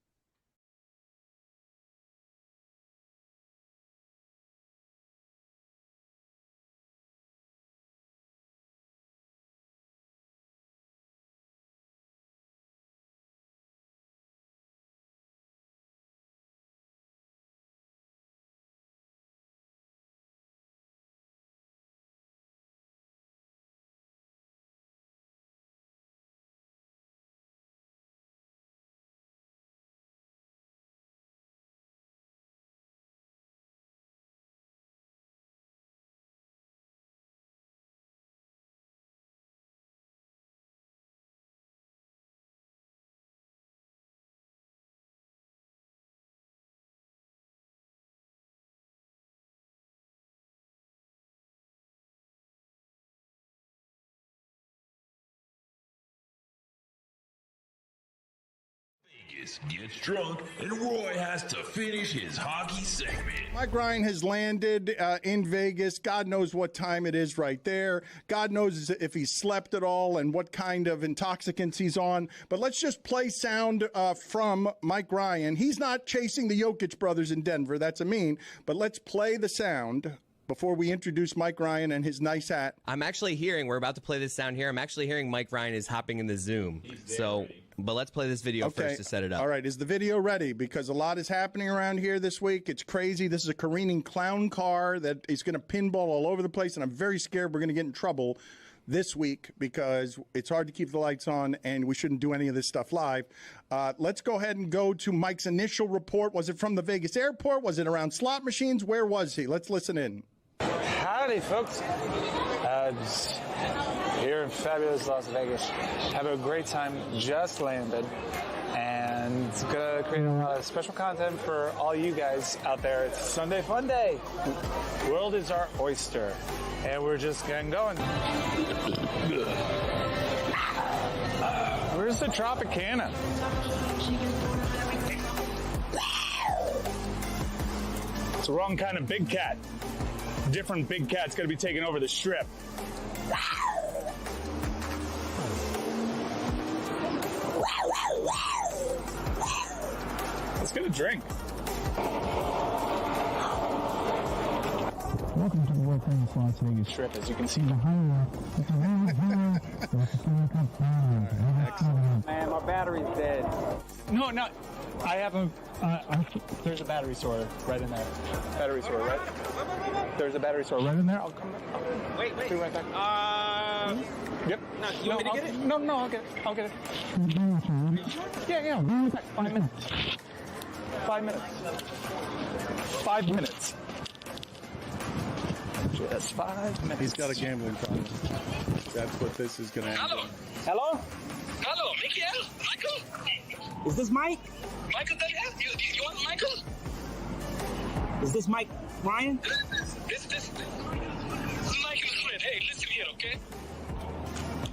[SPEAKER 11] Vegas gets drunk, and Roy has to finish his hockey segment.
[SPEAKER 1] Mike Ryan has landed in Vegas. God knows what time it is right there. God knows if he slept at all and what kind of intoxicants he's on. But let's just play sound from Mike Ryan. He's not chasing the Jokic brothers in Denver. That's a mean. But let's play the sound before we introduce Mike Ryan and his nice hat.
[SPEAKER 4] I'm actually hearing, we're about to play this sound here. I'm actually hearing Mike Ryan is hopping in the Zoom. So, but let's play this video first to set it up.
[SPEAKER 1] All right, is the video ready? Because a lot is happening around here this week. It's crazy. This is a careening clown car that is going to pinball all over the place, and I'm very scared we're going to get in trouble this week because it's hard to keep the lights on, and we shouldn't do any of this stuff live. Let's go ahead and go to Mike's initial report. Was it from the Vegas airport? Was it around slot machines? Where was he? Let's listen in.
[SPEAKER 14] Howdy, folks. Just here in fabulous Las Vegas. Have a great time. Just landed. And it's going to create a lot of special content for all you guys out there. It's Sunday Fun Day. World is our oyster. And we're just getting going. Where's the Tropicana? It's the wrong kind of big cat. Different big cat's going to be taking over the strip. Let's get a drink.
[SPEAKER 15] Welcome to the world famous Las Vegas Strip. As you can see behind me, man, my battery's dead. No, I have a. There's a battery store right in there. Battery store, right? There's a battery store right in there. I'll come back. Wait. Be right back. Yep. No, you want me to get it? No, I'll get it. I'll get it. Yeah. Be right back. 5 minutes. 5 minutes. 5 minutes. Just 5 minutes.
[SPEAKER 1] He's got a gambling problem. That's what this is going to happen.
[SPEAKER 14] Hello?
[SPEAKER 6] Hello, Miguel? Michael?
[SPEAKER 14] Is this Mike?
[SPEAKER 6] Michael, you want Michael?
[SPEAKER 14] Is this Mike Ryan?
[SPEAKER 6] This is Michael Flynn. Hey, listen here, okay?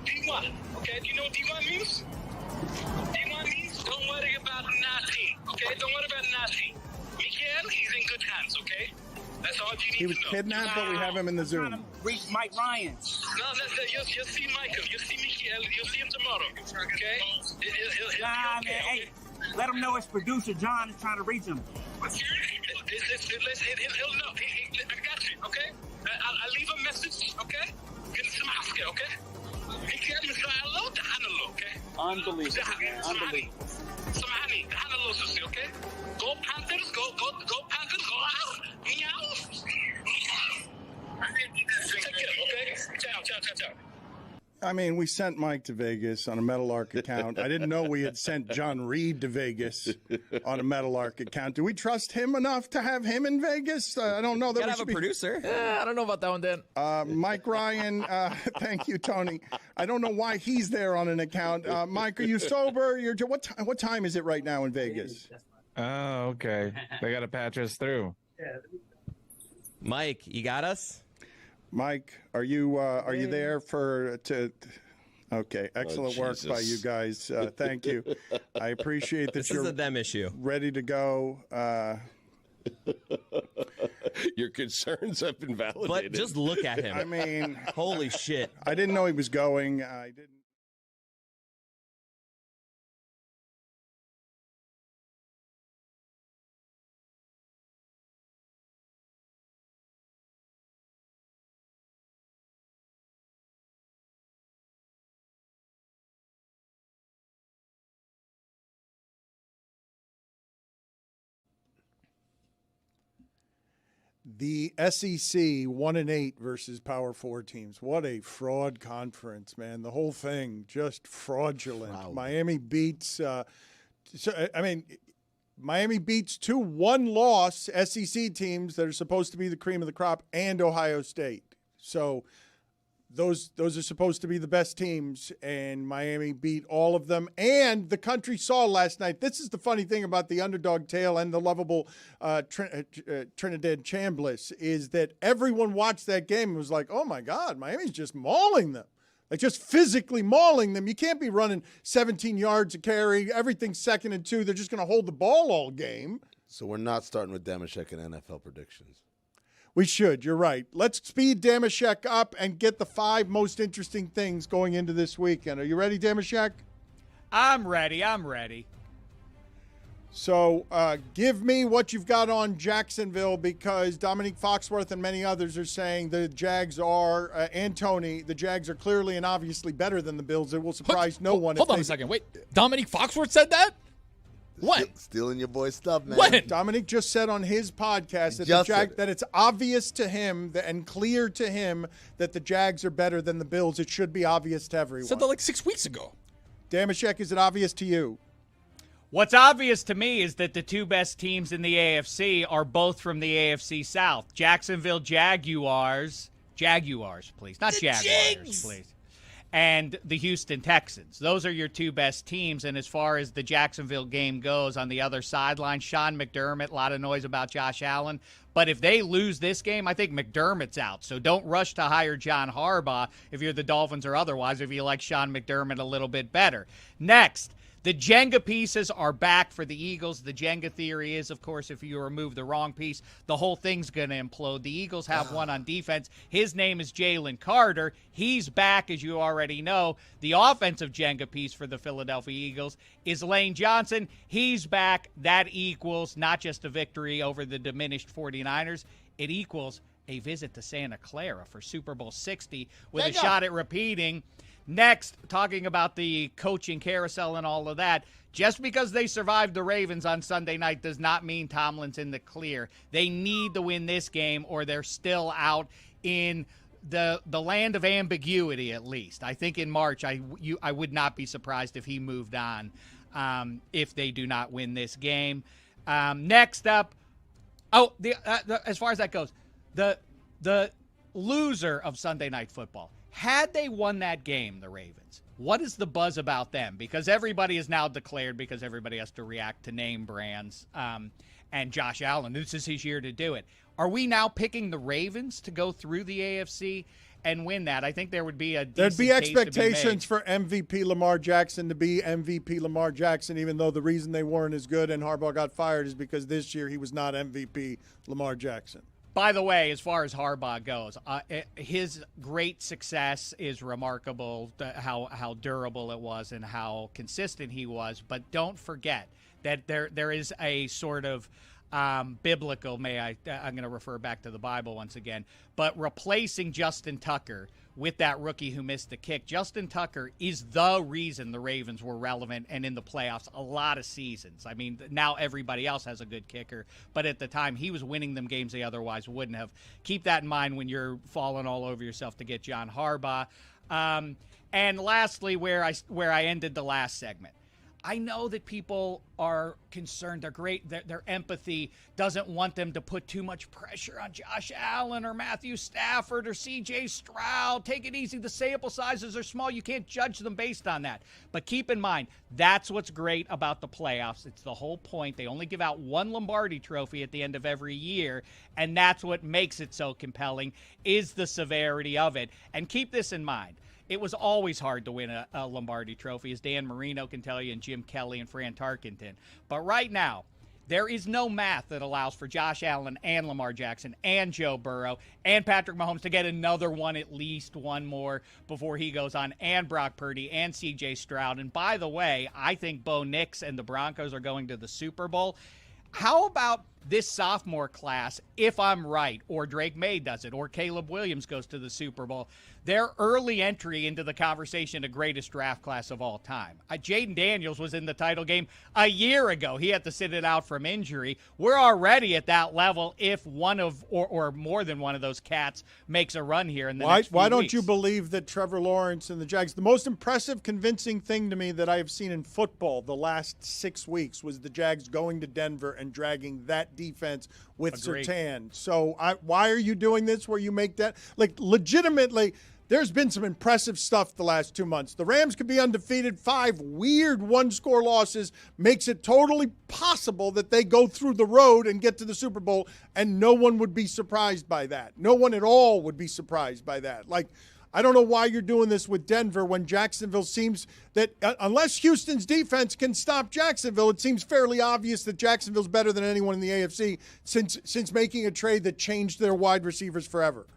[SPEAKER 6] D1, okay? Do you know what D1 means? D1 means don't worry about nothing, okay? Don't worry about nothing. Miguel, he's in good hands, okay? That's all you need to know.
[SPEAKER 1] He was kidnapped, but we have him in the Zoom.
[SPEAKER 14] Reach Mike Ryan.
[SPEAKER 6] No, you'll see Michael. You'll see Miguel. You'll see him tomorrow, okay? He'll be okay,
[SPEAKER 14] man, hey, let him know his producer, John, is trying to reach him.
[SPEAKER 6] He'll know. I got you, okay? I'll leave a message, okay? Get some Oscar, okay? Miguel, hello, okay?
[SPEAKER 14] Unbelievable. Unbelievable.
[SPEAKER 6] Samahani, okay? Go Panthers, go Panthers, go out. Meow. Take care, okay? Ciao.
[SPEAKER 1] I mean, we sent Mike to Vegas on a Meadowlark account. I didn't know we had sent John Reed to Vegas on a Meadowlark account. Do we trust him enough to have him in Vegas? I don't know. That
[SPEAKER 4] Gotta have a producer.
[SPEAKER 2] I don't know about that one, Dan.
[SPEAKER 1] Mike Ryan, thank you, Tony. I don't know why he's there on an account. Mike, are you sober? What time is it right now in Vegas?
[SPEAKER 16] Oh, okay. They got to patch us through.
[SPEAKER 4] Mike, you got us?
[SPEAKER 1] Mike, are you there Okay, excellent work by you guys. Thank you. I appreciate that
[SPEAKER 4] This
[SPEAKER 1] you're
[SPEAKER 4] is a them issue.
[SPEAKER 1] Ready to go.
[SPEAKER 11] Your concerns have been validated.
[SPEAKER 4] But just look at him.
[SPEAKER 1] I mean,
[SPEAKER 4] holy shit.
[SPEAKER 1] I didn't know he was going. I didn't. The SEC 1-8 versus Power 4 teams. What a fraud conference, man! The whole thing just fraudulent.
[SPEAKER 5] Wow.
[SPEAKER 1] Miami beats. Miami beats 2 one-loss SEC teams that are supposed to be the cream of the crop, and Ohio State. So those are supposed to be the best teams, and Miami beat all of them. And the country saw last night. This is the funny thing about the underdog tale and the lovable Trinidad Chambliss is that everyone watched that game and was like, "Oh my God, Miami's just mauling them. Like just physically mauling them. You can't be running 17 yards a carry, everything's 2nd and 2. They're just going to hold the ball all game.
[SPEAKER 5] So we're not starting with Damashek and NFL predictions.
[SPEAKER 1] We should. You're right. Let's speed Damashek up and get the 5 most interesting things going into this weekend. Are you ready, Damashek?
[SPEAKER 12] I'm ready.
[SPEAKER 1] So give me what you've got on Jacksonville, because Dominique Foxworth and many others are saying the Jags are, and Tony, the Jags are clearly and obviously better than the Bills. It will surprise no one.
[SPEAKER 2] Hold on a second. Wait, Dominique Foxworth said that? When?
[SPEAKER 5] Stealing your boy's stuff, man.
[SPEAKER 2] When?
[SPEAKER 1] Dominique just said on his podcast that it's obvious to him and clear to him that the Jags are better than the Bills. It should be obvious to everyone.
[SPEAKER 2] Said that like 6 weeks ago.
[SPEAKER 1] Damashek, is it obvious to you?
[SPEAKER 12] What's obvious to me is that the 2 best teams in the AFC are both from the AFC South. Jacksonville Jaguars, please. Not Jaguars, please. And the Houston Texans. Those are your 2 best teams. And as far as the Jacksonville game goes, on the other sideline, Sean McDermott, a lot of noise about Josh Allen. But if they lose this game, I think McDermott's out. So don't rush to hire John Harbaugh if you're the Dolphins or otherwise, if you like Sean McDermott a little bit better. Next, the Jenga pieces are back for the Eagles. The Jenga theory is, of course, if you remove the wrong piece, the whole thing's going to implode. The Eagles have one on defense. His name is Jalen Carter. He's back, as you already know. The offensive Jenga piece for the Philadelphia Eagles is Lane Johnson. He's back. That equals not just a victory over the diminished 49ers. It equals a visit to Santa Clara for Super Bowl 60 with a shot at repeating. Next, talking about the coaching carousel and all of that, just because they survived the Ravens on Sunday night does not mean Tomlin's in the clear. They need to win this game or they're still out in the land of ambiguity, at least. I think in March, I would not be surprised if he moved on if they do not win this game. Next up, as far as that goes, the loser of Sunday Night Football. Had they won that game, the Ravens, what is the buzz about them? Because everybody is now declared, because everybody has to react to name brands, and Josh Allen, this is his year to do it. Are we now picking the Ravens to go through the AFC and win that? I think there would be a decent
[SPEAKER 1] There'd be
[SPEAKER 12] case to be
[SPEAKER 1] expectations
[SPEAKER 12] made.
[SPEAKER 1] for MVP Lamar Jackson to be MVP Lamar Jackson, even though the reason they weren't as good and Harbaugh got fired is because this year he was not MVP Lamar Jackson.
[SPEAKER 12] By the way, as far as Harbaugh goes, his great success is remarkable, how durable it was and how consistent he was. But don't forget that there is a sort of biblical, I'm going to refer back to the Bible once again, but replacing Justin Tucker with that rookie who missed the kick. Justin Tucker is the reason the Ravens were relevant and in the playoffs a lot of seasons. I mean, now everybody else has a good kicker, but at the time he was winning them games they otherwise wouldn't have. Keep that in mind when you're falling all over yourself to get John Harbaugh. And lastly, where I ended the last segment. I know that people are concerned. They're great. Their empathy doesn't want them to put too much pressure on Josh Allen or Matthew Stafford or C.J. Stroud. Take it easy. The sample sizes are small. You can't judge them based on that. But keep in mind, that's what's great about the playoffs. It's the whole point. They only give out one Lombardi trophy at the end of every year, and that's what makes it so compelling, is the severity of it. And keep this in mind. It was always hard to win a Lombardi trophy, as Dan Marino can tell you, and Jim Kelly and Fran Tarkenton. But right now, there is no math that allows for Josh Allen and Lamar Jackson and Joe Burrow and Patrick Mahomes to get another one, at least one more, before he goes on, and Brock Purdy and C.J. Stroud. And by the way, I think Bo Nix and the Broncos are going to the Super Bowl. How about this sophomore class, if I'm right, or Drake May does it, or Caleb Williams goes to the Super Bowl, their early entry into the conversation of greatest draft class of all time. Jaden Daniels was in the title game a year ago. He had to sit it out from injury. We're already at that level if one of, or more than one of those cats makes a run here in the next few
[SPEAKER 1] Why don't
[SPEAKER 12] weeks.
[SPEAKER 1] you believe that Trevor Lawrence and the Jags, the most impressive, convincing thing to me that I have seen in football the last 6 weeks was the Jags going to Denver and dragging that defense with
[SPEAKER 12] Agreed.
[SPEAKER 1] Surtain. So why are you doing this where you make that? Like, legitimately, there's been some impressive stuff the last 2 months. The Rams could be undefeated. 5 weird one-score losses makes it totally possible that they go through the road and get to the Super Bowl, and no one would be surprised by that. No one at all would be surprised by that. Like, I don't know why you're doing this with Denver when Jacksonville seems that unless Houston's defense can stop Jacksonville, it seems fairly obvious that Jacksonville's better than anyone in the AFC since making a trade that changed their wide receivers forever.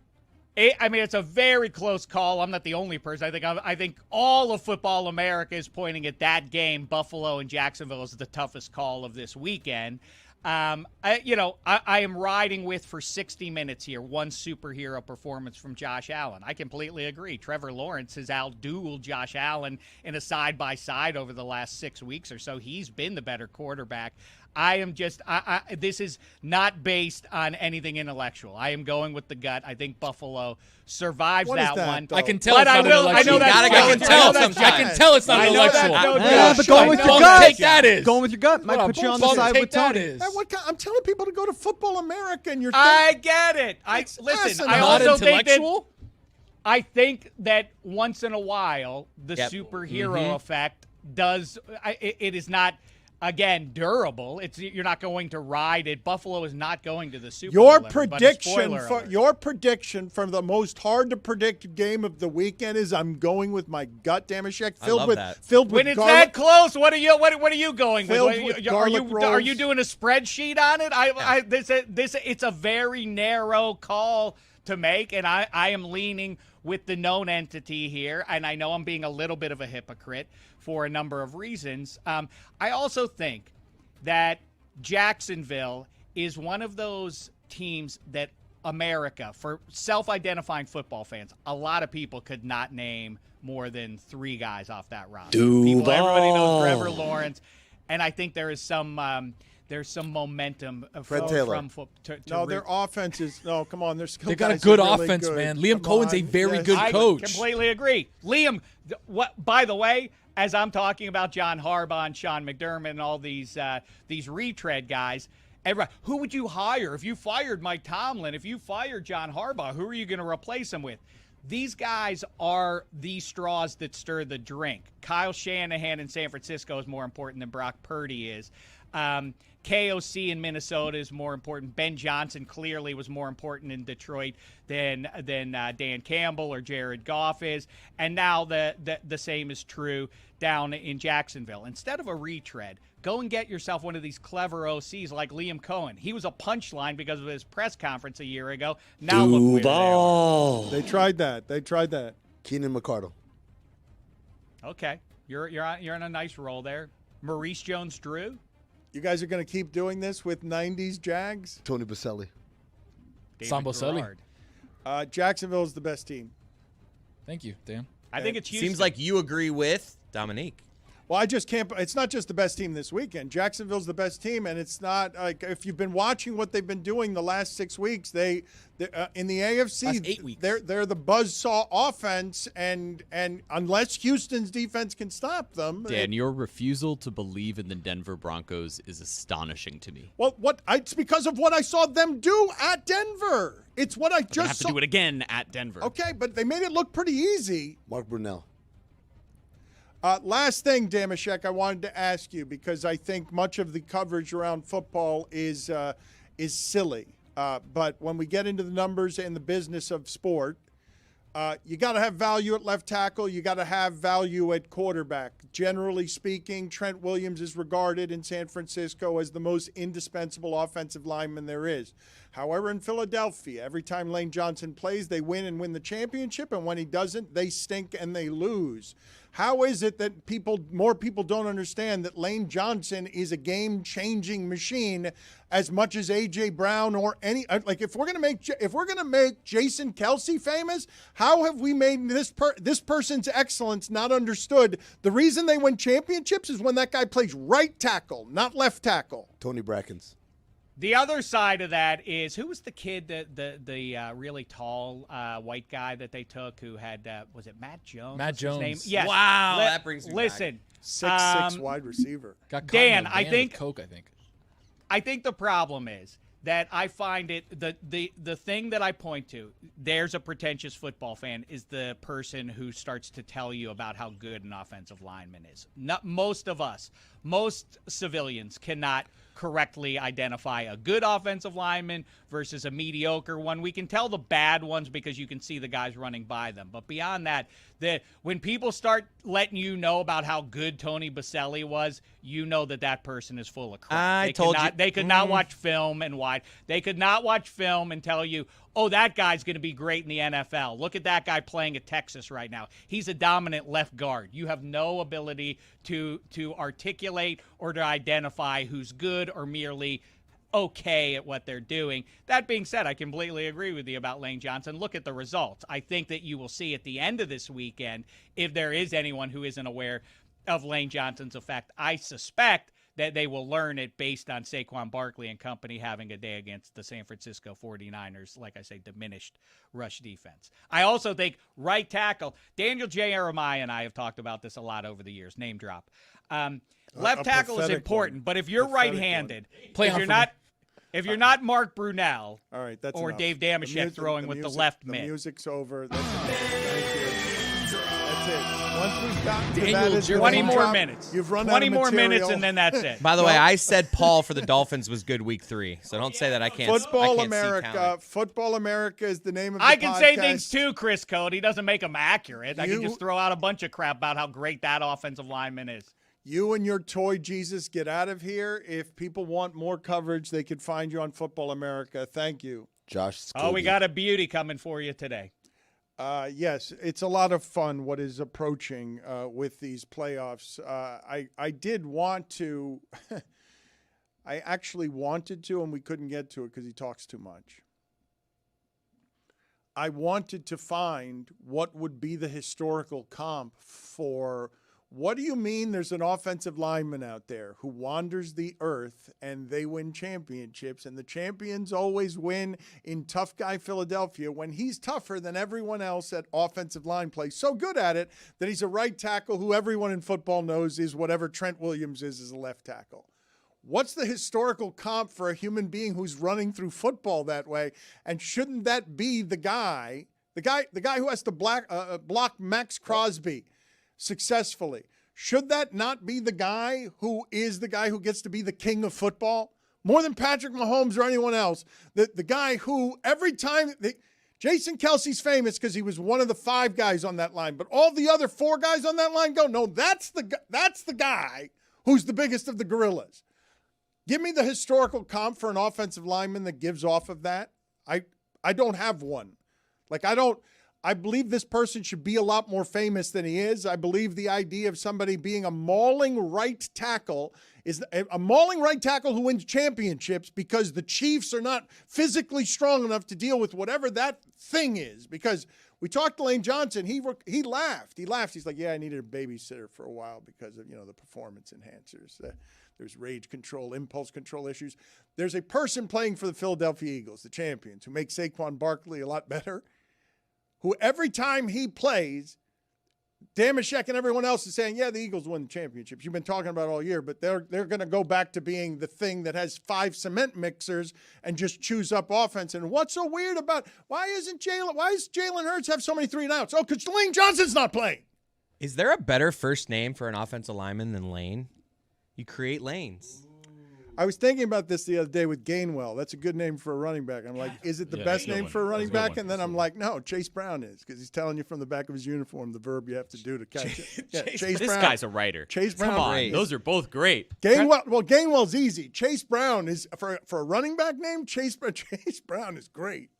[SPEAKER 12] It's a very close call. I'm not the only person. I think all of football America is pointing at that game. Buffalo and Jacksonville is the toughest call of this weekend. I am riding with for 60 minutes here one superhero performance from Josh Allen. I completely agree. Trevor Lawrence has outdueled Josh Allen in a side-by-side over the last 6 weeks or so. He's been the better quarterback. This is not based on anything intellectual. I am going with the gut. I think Buffalo survives that one.
[SPEAKER 2] I can tell it's not intellectual. I can tell it's not intellectual.
[SPEAKER 3] But going with your gut.
[SPEAKER 2] Take that is.
[SPEAKER 3] Going with your gut might put you on the side with Tony.
[SPEAKER 1] I'm telling people to go to Football America, and you're.
[SPEAKER 12] I get it. Listen. I also think that. I think that once in a while the superhero effect does. It is not. Again, durable. You're not going to ride it. Buffalo is not going to the Super Bowl.
[SPEAKER 1] Your prediction from the most hard to predict game of the weekend is I'm going with my gut, Damashek. Filled with
[SPEAKER 12] when it's that close, what are you going with? Are you doing a spreadsheet on it? It's a very narrow call to make, and I am leaning with the known entity here, and I know I'm being a little bit of a hypocrite for a number of reasons. I also think that Jacksonville is one of those teams that America, for self-identifying football fans, a lot of people could not name more than 3 guys off that roster. Everybody knows Trevor Lawrence, and I think there is some there's some momentum
[SPEAKER 5] Fred Taylor.
[SPEAKER 1] Their offense is come on,
[SPEAKER 2] they got a good offense, man. Liam Cohen's a very good coach.
[SPEAKER 12] I completely agree. Liam, by the way, as I'm talking about John Harbaugh and Sean McDermott and all these retread guys, who would you hire if you fired Mike Tomlin? If you fired John Harbaugh, who are you going to replace him with? These guys are the straws that stir the drink. Kyle Shanahan in San Francisco is more important than Brock Purdy is. KOC in Minnesota is more important. Ben Johnson clearly was more important in Detroit than Dan Campbell or Jared Goff is. And now the same is true down in Jacksonville. Instead of a retread, go and get yourself one of these clever OCs like Liam Cohen. He was a punchline because of his press conference a year ago. Now look where
[SPEAKER 1] they tried that.
[SPEAKER 5] Keenan McCardle.
[SPEAKER 12] Okay. You're on a nice roll there. Maurice Jones-Drew.
[SPEAKER 1] You guys are going to keep doing this with 90s Jags?
[SPEAKER 5] Tony Baselli.
[SPEAKER 2] Samboselli.
[SPEAKER 1] Jacksonville is the best team.
[SPEAKER 2] Thank you, Dan.
[SPEAKER 12] I think it's Houston.
[SPEAKER 4] Seems like you agree with Dominique.
[SPEAKER 1] Well, I just can't. It's not just the best team this weekend. Jacksonville's the best team, and it's not like if you've been watching what they've been doing the last 6 weeks. They in the AFC,
[SPEAKER 2] last 8 weeks.
[SPEAKER 1] They're the buzzsaw offense, and unless Houston's defense can stop them,
[SPEAKER 3] Dan, your refusal to believe in the Denver Broncos is astonishing to me.
[SPEAKER 1] Well, it's because of what I saw them do at Denver. It's what I just
[SPEAKER 3] have to do it again at Denver.
[SPEAKER 1] Okay, but they made it look pretty easy.
[SPEAKER 5] Mark Brunell.
[SPEAKER 1] Last thing, Damashek, I wanted to ask you because I think much of the coverage around football is silly. But when we get into the numbers and the business of sport, you got to have value at left tackle. You got to have value at quarterback. Generally speaking, Trent Williams is regarded in San Francisco as the most indispensable offensive lineman there is. However, in Philadelphia, every time Lane Johnson plays, they win and win the championship. And when he doesn't, they stink and they lose. How is it that more people don't understand that Lane Johnson is a game-changing machine as much as A.J. Brown or any like if we're gonna make Jason Kelsey famous, how have we made this person's excellence not understood? The reason they win championships is when that guy plays right tackle, not left tackle.
[SPEAKER 5] Tony Brackens.
[SPEAKER 12] The other side of that is who was the kid the really tall white guy that they took who had was it Matt Jones?
[SPEAKER 2] Matt Jones.
[SPEAKER 12] His name? Yes.
[SPEAKER 4] Wow, that brings me
[SPEAKER 12] listen,
[SPEAKER 4] back.
[SPEAKER 1] 6'6" wide receiver.
[SPEAKER 2] Got
[SPEAKER 12] Dan, I think
[SPEAKER 2] Coke, I think.
[SPEAKER 12] I think the problem is that I find it the thing that I point to. There's a pretentious football fan is the person who starts to tell you about how good an offensive lineman is. Not most of us, most civilians cannot correctly identify a good offensive lineman versus a mediocre one. We can tell the bad ones because you can see the guys running by them. But beyond that, when people start letting you know about how good Tony Baselli was, you know that person is full of crap. They could not watch film and They could not watch film and tell you, oh, that guy's going to be great in the NFL. Look at that guy playing at Texas right now. He's a dominant left guard. You have no ability to articulate or to identify who's good or merely okay at what they're doing. That being said, I completely agree with you about Lane Johnson. Look at the results. I think that you will see at the end of this weekend, if there is anyone who isn't aware of Lane Johnson's effect, I suspect that they will learn it based on Saquon Barkley and company having a day against the San Francisco 49ers, like I say, diminished rush defense. I also think right tackle, Daniel Jeremiah and I have talked about this a lot over the years, name drop. Left tackle is important, but if you're right-handed, if you're not Mark Brunell or
[SPEAKER 1] enough.
[SPEAKER 12] Dave Damashek throwing with the left mid.
[SPEAKER 1] The music's over. That's enough. Thank you. That's it. Once we've gotten to
[SPEAKER 12] Daniel,
[SPEAKER 1] that,
[SPEAKER 12] 20 more minutes.
[SPEAKER 1] You've run
[SPEAKER 12] 20
[SPEAKER 1] out of
[SPEAKER 12] more
[SPEAKER 1] material.
[SPEAKER 12] minutes, and then that's it.
[SPEAKER 4] By the way, I said Paul for the Dolphins was good week 3, so don't say that I can't.
[SPEAKER 1] Football
[SPEAKER 4] I can't see
[SPEAKER 1] America.
[SPEAKER 4] talent.
[SPEAKER 1] Football America is the name of the
[SPEAKER 12] I can
[SPEAKER 1] podcast.
[SPEAKER 12] say things too, Chris Cody. He doesn't make them accurate. I can just throw out a bunch of crap about how great that offensive lineman is.
[SPEAKER 1] You and your toy Jesus get out of here. If people want more coverage, they could find you on Football America. Thank you.
[SPEAKER 5] Josh.
[SPEAKER 12] Oh, we got a beauty coming for you today.
[SPEAKER 1] Yes, it's a lot of fun what is approaching with these playoffs. I did want to – I actually wanted to, and we couldn't get to it because he talks too much. I wanted to find what would be the historical comp for – what do you mean there's an offensive lineman out there who wanders the earth and they win championships, and the champions always win in tough guy Philadelphia when he's tougher than everyone else at offensive line play, so good at it that he's a right tackle who everyone in football knows is whatever Trent Williams is as a left tackle? What's the historical comp for a human being who's running through football that way? And shouldn't that be the guy who has to block Max Crosby successfully? Should that not be the guy who is the guy who gets to be the king of football? More than Patrick Mahomes or anyone else. The guy who every time Jason Kelsey's famous because he was one of the 5 guys on that line, but all the other 4 guys on that line go, no, that's the guy who's the biggest of the gorillas. Give me the historical comp for an offensive lineman that gives off of that. I don't have one. I believe this person should be a lot more famous than he is. I believe the idea of somebody being a mauling right tackle is a mauling right tackle who wins championships because the Chiefs are not physically strong enough to deal with whatever that thing is. Because we talked to Lane Johnson, he laughed. He's like, yeah, I needed a babysitter for a while because of the performance enhancers. There's rage control, impulse control issues. There's a person playing for the Philadelphia Eagles, the champions, who makes Saquon Barkley a lot better, who every time he plays, Damashek and everyone else is saying, yeah, the Eagles win the championships. You've been talking about it all year, but they're going to go back to being the thing that has 5 cement mixers and just chews up offense. And what's so weird about why does Jalen Hurts have so many 3-and-outs? Oh, because Lane Johnson's not playing.
[SPEAKER 4] Is there a better first name for an offensive lineman than Lane? You create lanes.
[SPEAKER 1] I was thinking about this the other day with Gainwell. That's a good name for a running back. I'm like, is it the best name for a running back? And then I'm like, no, Chase Brown is, because he's telling you from the back of his uniform the verb you have to do to catch it. Yeah, Chase
[SPEAKER 3] this
[SPEAKER 1] Brown.
[SPEAKER 3] Guy's a writer.
[SPEAKER 1] Chase Brown.
[SPEAKER 3] Come on, those are both great.
[SPEAKER 1] Gainwell's easy. Chase Brown is for a running back name. Chase Brown is great.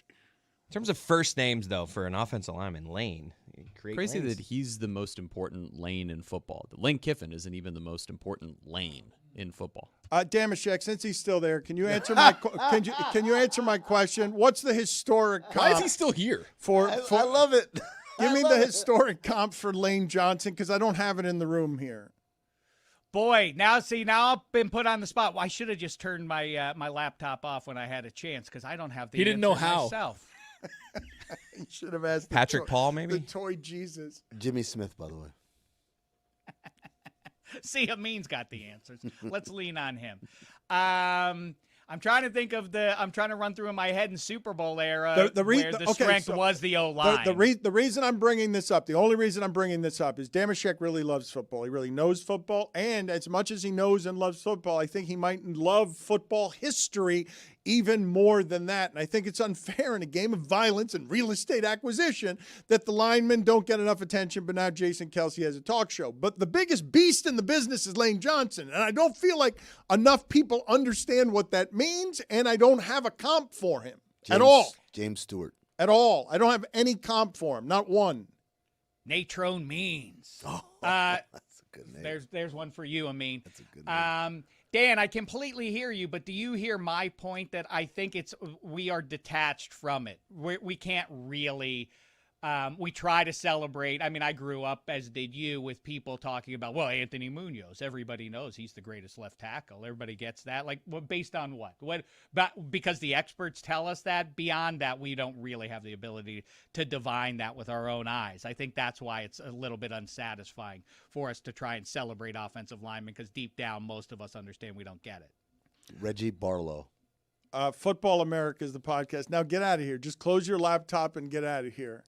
[SPEAKER 4] In terms of first names, though, for an offensive lineman, Lane.
[SPEAKER 3] Crazy that he's the most important lane in football. Lane Kiffin isn't even the most important lane in football.
[SPEAKER 1] Damashek, since he's still there, can you answer my can you answer my question? What's the historic comp?
[SPEAKER 2] Why is he still here?
[SPEAKER 5] I love it.
[SPEAKER 1] Give me the historic comp for Lane Johnson, because I don't have it in the room here.
[SPEAKER 12] Boy, now I've been put on the spot. Well, I should have just turned my my laptop off when I had a chance, because I don't have the.
[SPEAKER 2] He didn't know how.
[SPEAKER 12] Myself.
[SPEAKER 1] You should have asked
[SPEAKER 4] Patrick Paul, maybe?
[SPEAKER 1] The toy Jesus.
[SPEAKER 5] Jimmy Smith, by the way.
[SPEAKER 12] See, Amin's got the answers. Let's lean on him. I'm trying to think of I'm trying to run through in my head in Super Bowl era where the strength was the O-line.
[SPEAKER 1] The reason I'm bringing this up, the only reason I'm bringing this up is Damashek really loves football. He really knows football. And as much as he knows and loves football, I think he might love football history even more than that. And I think it's unfair in a game of violence and real estate acquisition that the linemen don't get enough attention, but now Jason Kelce has a talk show. But the biggest beast in the business is Lane Johnson, and I don't feel like enough people understand what that means, and I don't have a comp for him at all.
[SPEAKER 5] James Stewart.
[SPEAKER 1] At all. I don't have any comp for him, not one.
[SPEAKER 12] Natrone Means.
[SPEAKER 5] Oh, that's a good name.
[SPEAKER 12] There's one for you, Amin.
[SPEAKER 5] That's a good name.
[SPEAKER 12] Dan, I completely hear you, but do you hear my point that I think we are detached from it? We can't really. We try to celebrate. I mean, I grew up, as did you, with people talking about, well, Anthony Munoz. Everybody knows he's the greatest left tackle. Everybody gets that. Like, based on what? Because the experts tell us that. Beyond that, we don't really have the ability to divine that with our own eyes. I think that's why it's a little bit unsatisfying for us to try and celebrate offensive linemen, because deep down, most of us understand we don't get it.
[SPEAKER 5] Reggie Barlow.
[SPEAKER 1] Football America is the podcast. Now get out of here. Just close your laptop and get out of here.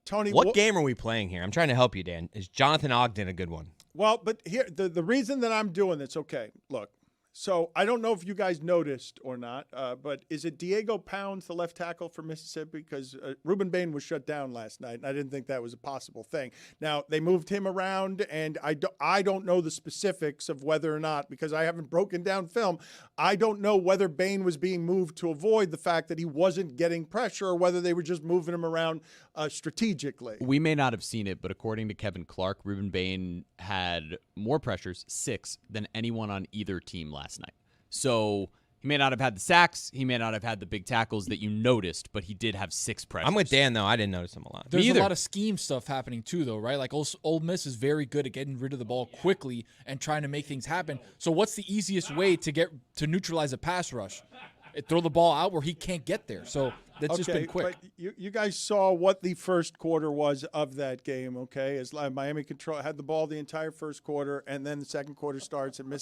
[SPEAKER 1] Tony,
[SPEAKER 4] what game are we playing here? I'm trying to help you, Dan. Is Jonathan Ogden a good one?
[SPEAKER 1] Well, but here the reason that I'm doing this, okay, look. So I don't know if you guys noticed or not, but is it Diego Pounds, the left tackle for Mississippi? Because Reuben Bain was shut down last night, and I didn't think that was a possible thing. Now, they moved him around, and I don't know the specifics of whether or not, because I haven't broken down film, I don't know whether Bain was being moved to avoid the fact that he wasn't getting pressure or whether they were just moving him around strategically.
[SPEAKER 3] We may not have seen it, but according to Kevin Clark, Reuben Bain had more pressures, 6, than anyone on either team last night. So he may not have had the sacks, he may not have had the big tackles that you noticed, but he did have 6 pressures.
[SPEAKER 4] I'm with Dan, though. I didn't notice him a lot.
[SPEAKER 2] There's a lot of scheme stuff happening, too, though, right? Like, Ole Miss is very good at getting rid of the ball quickly and trying to make things happen. So what's the easiest way to neutralize a pass rush? Throw the ball out where he can't get there. So that's just been quick.
[SPEAKER 1] But you guys saw what the first quarter was of that game, okay? As Miami had the ball the entire first quarter, and then the second quarter starts, and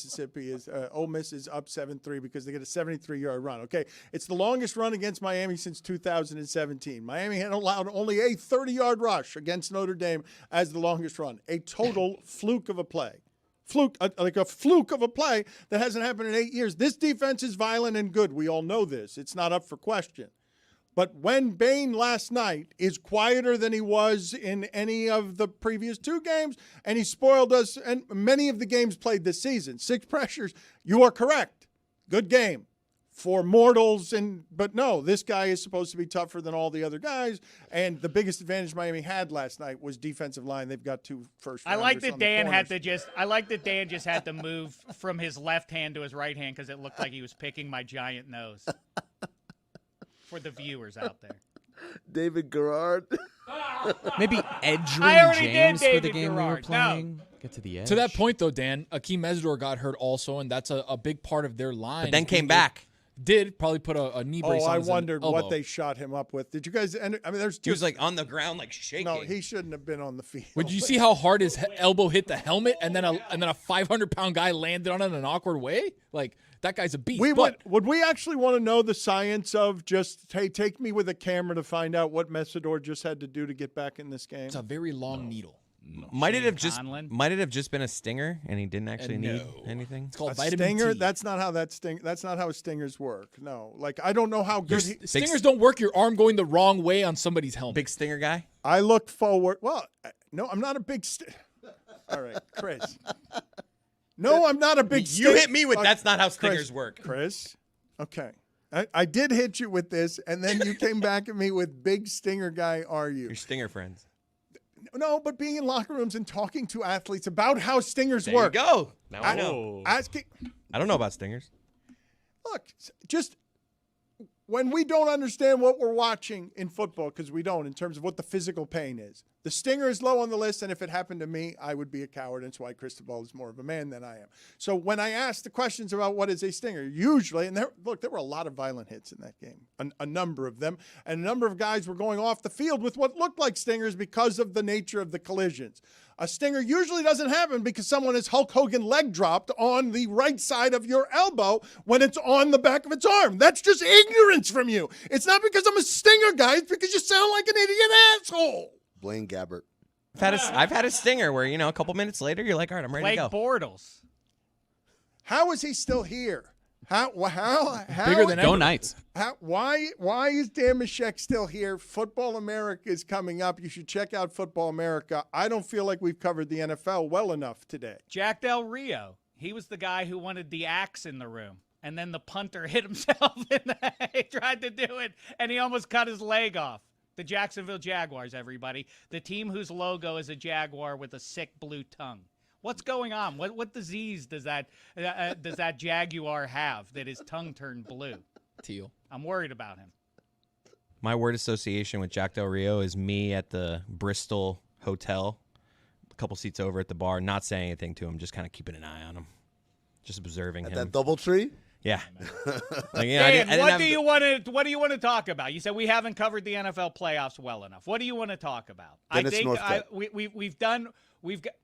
[SPEAKER 1] Ole Miss is up 7-3 because they get a 73-yard run, okay? It's the longest run against Miami since 2017. Miami had allowed only a 30-yard rush against Notre Dame as the longest run, a total fluke of a play. Like a fluke of a play that hasn't happened in 8 years. This defense is violent and good. We all know this. It's not up for question. But when Bain last night is quieter than he was in any of the previous 2 games, and he spoiled us and many of the games played this season, 6 pressures, you are correct. Good game for mortals. But no, this guy is supposed to be tougher than all the other guys. And the biggest advantage Miami had last night was defensive line. They've got 2 first rounders.
[SPEAKER 12] I like that Dan just had to move from his left hand to his right hand because it looked like he was picking my giant nose. For the viewers out there.
[SPEAKER 5] David Garrard.
[SPEAKER 3] Maybe Edgerrin James for the game we were playing.
[SPEAKER 12] No.
[SPEAKER 3] Get to the edge.
[SPEAKER 2] To that point, though, Dan, Akeem Mesidor got hurt also, and that's a big part of their line.
[SPEAKER 4] But then came back.
[SPEAKER 2] Did probably put a knee brace on his elbow.
[SPEAKER 1] I wondered what they shot him up with. Did you guys? I mean,
[SPEAKER 4] he was like on the ground, like shaking.
[SPEAKER 1] No, he shouldn't have been on the field.
[SPEAKER 2] Would you see how hard his elbow hit the helmet, and then a 500-pound guy landed on it in an awkward way? Like, that guy's a beast.
[SPEAKER 1] Would we actually want to know the science of just, hey, take me with a camera to find out what Mesidor just had to do to get back in this game?
[SPEAKER 2] It's a very long needle.
[SPEAKER 4] Might it have just been a stinger, and he didn't actually need anything?
[SPEAKER 2] It's called
[SPEAKER 1] a
[SPEAKER 2] vitamin
[SPEAKER 1] stinger?
[SPEAKER 2] T.
[SPEAKER 1] That's not how stingers work. No, like I don't know how good
[SPEAKER 2] stingers don't work. Your arm going the wrong way on somebody's helmet.
[SPEAKER 4] Big stinger guy.
[SPEAKER 1] I look forward. Well, no, I'm not a big. All right, Chris. No, I'm not a big.
[SPEAKER 4] You hit me with that's not how stingers work,
[SPEAKER 1] Chris. Okay. I did hit you with this, and then you came back at me with big stinger guy. Are you?
[SPEAKER 4] Your stinger friends.
[SPEAKER 1] No, but being in locker rooms and talking to athletes about how stingers work.
[SPEAKER 4] There you go. Now I know.
[SPEAKER 1] Asking.
[SPEAKER 4] I don't know about stingers.
[SPEAKER 1] Look, just when we don't understand what we're watching in football, because we don't, in terms of what the physical pain is, The stinger is low on the list, and if it happened to me, I would be a coward. And that's why Cristobal is more of a man than I am. So when I ask the questions about what is a stinger, usually, and there were a lot of violent hits in that game, a number of them, and a number of guys were going off the field with what looked like stingers because of the nature of the collisions. A stinger usually doesn't happen because someone has Hulk Hogan leg dropped on the right side of your elbow when it's on the back of its arm. That's just ignorance from you. It's not because I'm a stinger guy. It's because you sound like an idiot asshole.
[SPEAKER 5] Blaine Gabbert.
[SPEAKER 4] I've had a stinger where, a couple minutes later, you're like, all right, I'm ready to go.
[SPEAKER 12] Blake Bortles.
[SPEAKER 1] How is he still here? How
[SPEAKER 2] Bigger than
[SPEAKER 3] Go
[SPEAKER 2] ever.
[SPEAKER 3] Knights.
[SPEAKER 1] Why is Dan Mishek still here? Football America is coming up. You should check out Football America. I don't feel like we've covered the NFL well enough today.
[SPEAKER 12] Jack Del Rio. He was the guy who wanted the axe in the room. And then the punter hit himself he tried to do it, and he almost cut his leg off. The Jacksonville Jaguars, everybody. The team whose logo is a jaguar with a sick blue tongue. What's going on? What disease does that jaguar have that his tongue turned blue?
[SPEAKER 2] Teal.
[SPEAKER 12] I'm worried about him.
[SPEAKER 4] My word association with Jack Del Rio is me at the Bristol Hotel, a couple seats over at the bar, not saying anything to him, just kind of keeping an eye on him, just observing him.
[SPEAKER 5] That DoubleTree?
[SPEAKER 4] Yeah.
[SPEAKER 12] Dan, what do you want to talk about? You said we haven't covered the NFL playoffs well enough. What do you want to talk about?
[SPEAKER 5] Dennis
[SPEAKER 12] I think
[SPEAKER 5] Northcutt.
[SPEAKER 12] we've got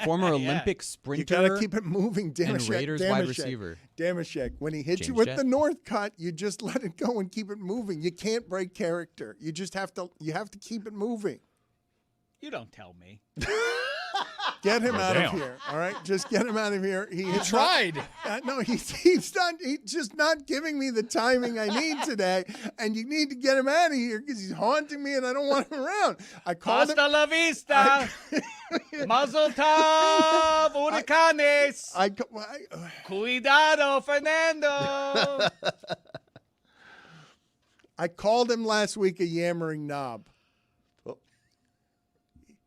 [SPEAKER 3] Former Olympic sprinter.
[SPEAKER 1] You got to keep it moving,
[SPEAKER 3] and Raiders wide receiver.
[SPEAKER 1] Damashek, when he hits you
[SPEAKER 3] James
[SPEAKER 1] with
[SPEAKER 3] Jett.
[SPEAKER 1] the north cut, you just let it go and keep it moving. You can't break character. You just have to keep it moving.
[SPEAKER 12] You don't tell me.
[SPEAKER 1] Get him out of here, all right? Just get him out of here. He
[SPEAKER 2] tried.
[SPEAKER 1] No, he's just not giving me the timing I need today, and you need to get him out of here because he's haunting me, and I don't want him around. I called
[SPEAKER 12] Hasta la vista. Mazel tov, huracanes. Cuidado, Fernando.
[SPEAKER 1] I called him last week a yammering knob.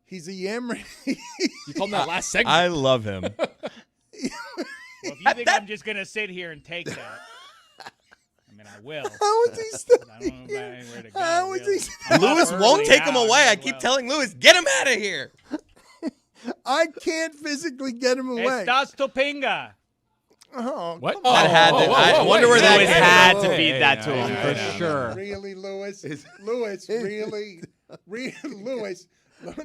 [SPEAKER 1] He's a yammering.
[SPEAKER 2] You called him that last segment.
[SPEAKER 4] I love him.
[SPEAKER 12] Well, if you think I'm just going to sit here and take that, I mean, I will.
[SPEAKER 1] How is he still
[SPEAKER 12] I don't know about anywhere to go.
[SPEAKER 1] How is
[SPEAKER 12] really.
[SPEAKER 1] he
[SPEAKER 12] I'm up
[SPEAKER 4] Lewis
[SPEAKER 12] early
[SPEAKER 4] won't take him
[SPEAKER 12] now,
[SPEAKER 4] away. I
[SPEAKER 12] well.
[SPEAKER 4] keep telling Lewis, get him out of here.
[SPEAKER 1] I can't physically get him away.
[SPEAKER 12] Estás topinga.
[SPEAKER 1] Oh,
[SPEAKER 2] What?
[SPEAKER 1] come
[SPEAKER 2] Oh,
[SPEAKER 1] on.
[SPEAKER 4] That had to. I wonder where that
[SPEAKER 8] Lewis
[SPEAKER 4] came
[SPEAKER 8] had
[SPEAKER 4] from.
[SPEAKER 8] to feed that to him for sure.
[SPEAKER 1] Really, Lewis? Lewis, really? Lewis. I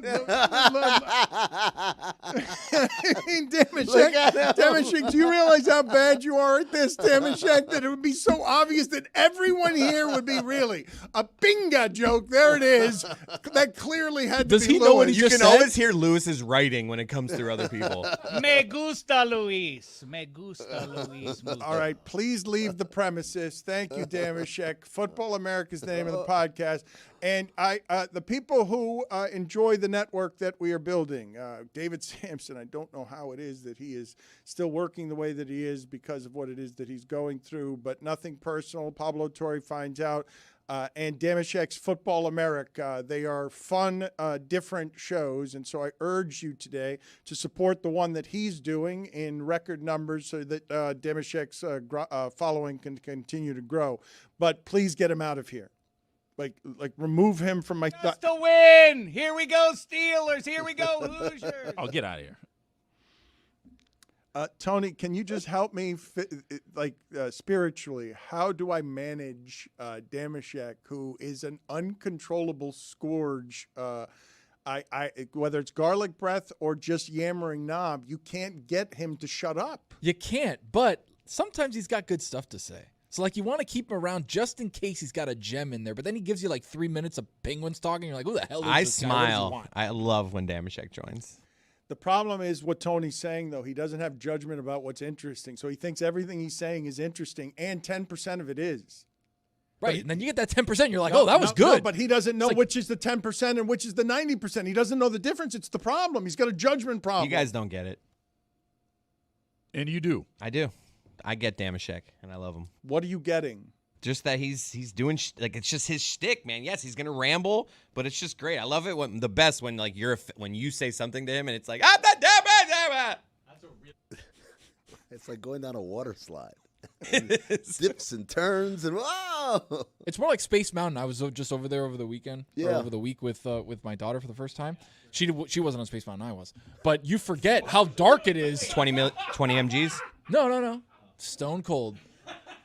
[SPEAKER 1] mean, Damashek, do you realize how bad you are at this, Damashek, that it would be so obvious that everyone here would be really a binga joke? There it is. That clearly had to
[SPEAKER 2] Does
[SPEAKER 1] be
[SPEAKER 2] he know what
[SPEAKER 1] Lewis.
[SPEAKER 2] he
[SPEAKER 4] You
[SPEAKER 2] just
[SPEAKER 4] can
[SPEAKER 2] said?
[SPEAKER 4] always hear Lewis's writing when it comes through other people.
[SPEAKER 12] Me gusta, Luis. Me gusta, Luis.
[SPEAKER 1] All right, please leave the premises. Thank you, Damashek. Football America's the name of the podcast. And the people who enjoy the network that we are building, David Sampson, I don't know how it is that he is still working the way that he is because of what it is that he's going through, but nothing personal. Pablo Torre finds out. And Damashek's Football America. They are fun, different shows. And so I urge you today to support the one that he's doing in record numbers so that Damashek's following can continue to grow. But please get him out of here. Like remove him from my
[SPEAKER 12] Just to win. Here we go, Steelers. Here we go, Hoosiers.
[SPEAKER 7] Oh, get out of here.
[SPEAKER 1] Tony, can you just help me, spiritually? How do I manage Damashek, who is an uncontrollable scourge? Whether it's garlic breath or just yammering knob, you can't get him to shut up.
[SPEAKER 2] You can't, but sometimes he's got good stuff to say. So, you want to keep him around just in case he's got a gem in there, but then he gives you 3 minutes of Penguins talking. You're like, who the hell is
[SPEAKER 4] I
[SPEAKER 2] this guy? What does he
[SPEAKER 4] smile.
[SPEAKER 2] want?
[SPEAKER 4] I love when Damashek joins.
[SPEAKER 1] The problem is what Tony's saying, though. He doesn't have judgment about what's interesting. So he thinks everything he's saying is interesting, and 10% of it is.
[SPEAKER 2] Right, and then you get that 10%, you're like, that was good.
[SPEAKER 1] No, but he doesn't know which is the 10% and which is the 90%. He doesn't know the difference. It's the problem. He's got a judgment problem.
[SPEAKER 4] You guys don't get it.
[SPEAKER 7] And you do.
[SPEAKER 4] I do. I get Damashek, and I love him.
[SPEAKER 1] What are you getting?
[SPEAKER 4] Just that he's doing it's just his shtick, man. Yes, he's gonna ramble, but it's just great. I love it when when you say something to him and it's like
[SPEAKER 5] It's like going down a water slide. and dips and turns and whoa.
[SPEAKER 2] It's more like Space Mountain. I was just over there over the weekend, or
[SPEAKER 5] Yeah.
[SPEAKER 2] over the week with my daughter for the first time. She wasn't on Space Mountain. I was, but you forget how dark it is.
[SPEAKER 4] 20 mgs.
[SPEAKER 2] No, stone cold,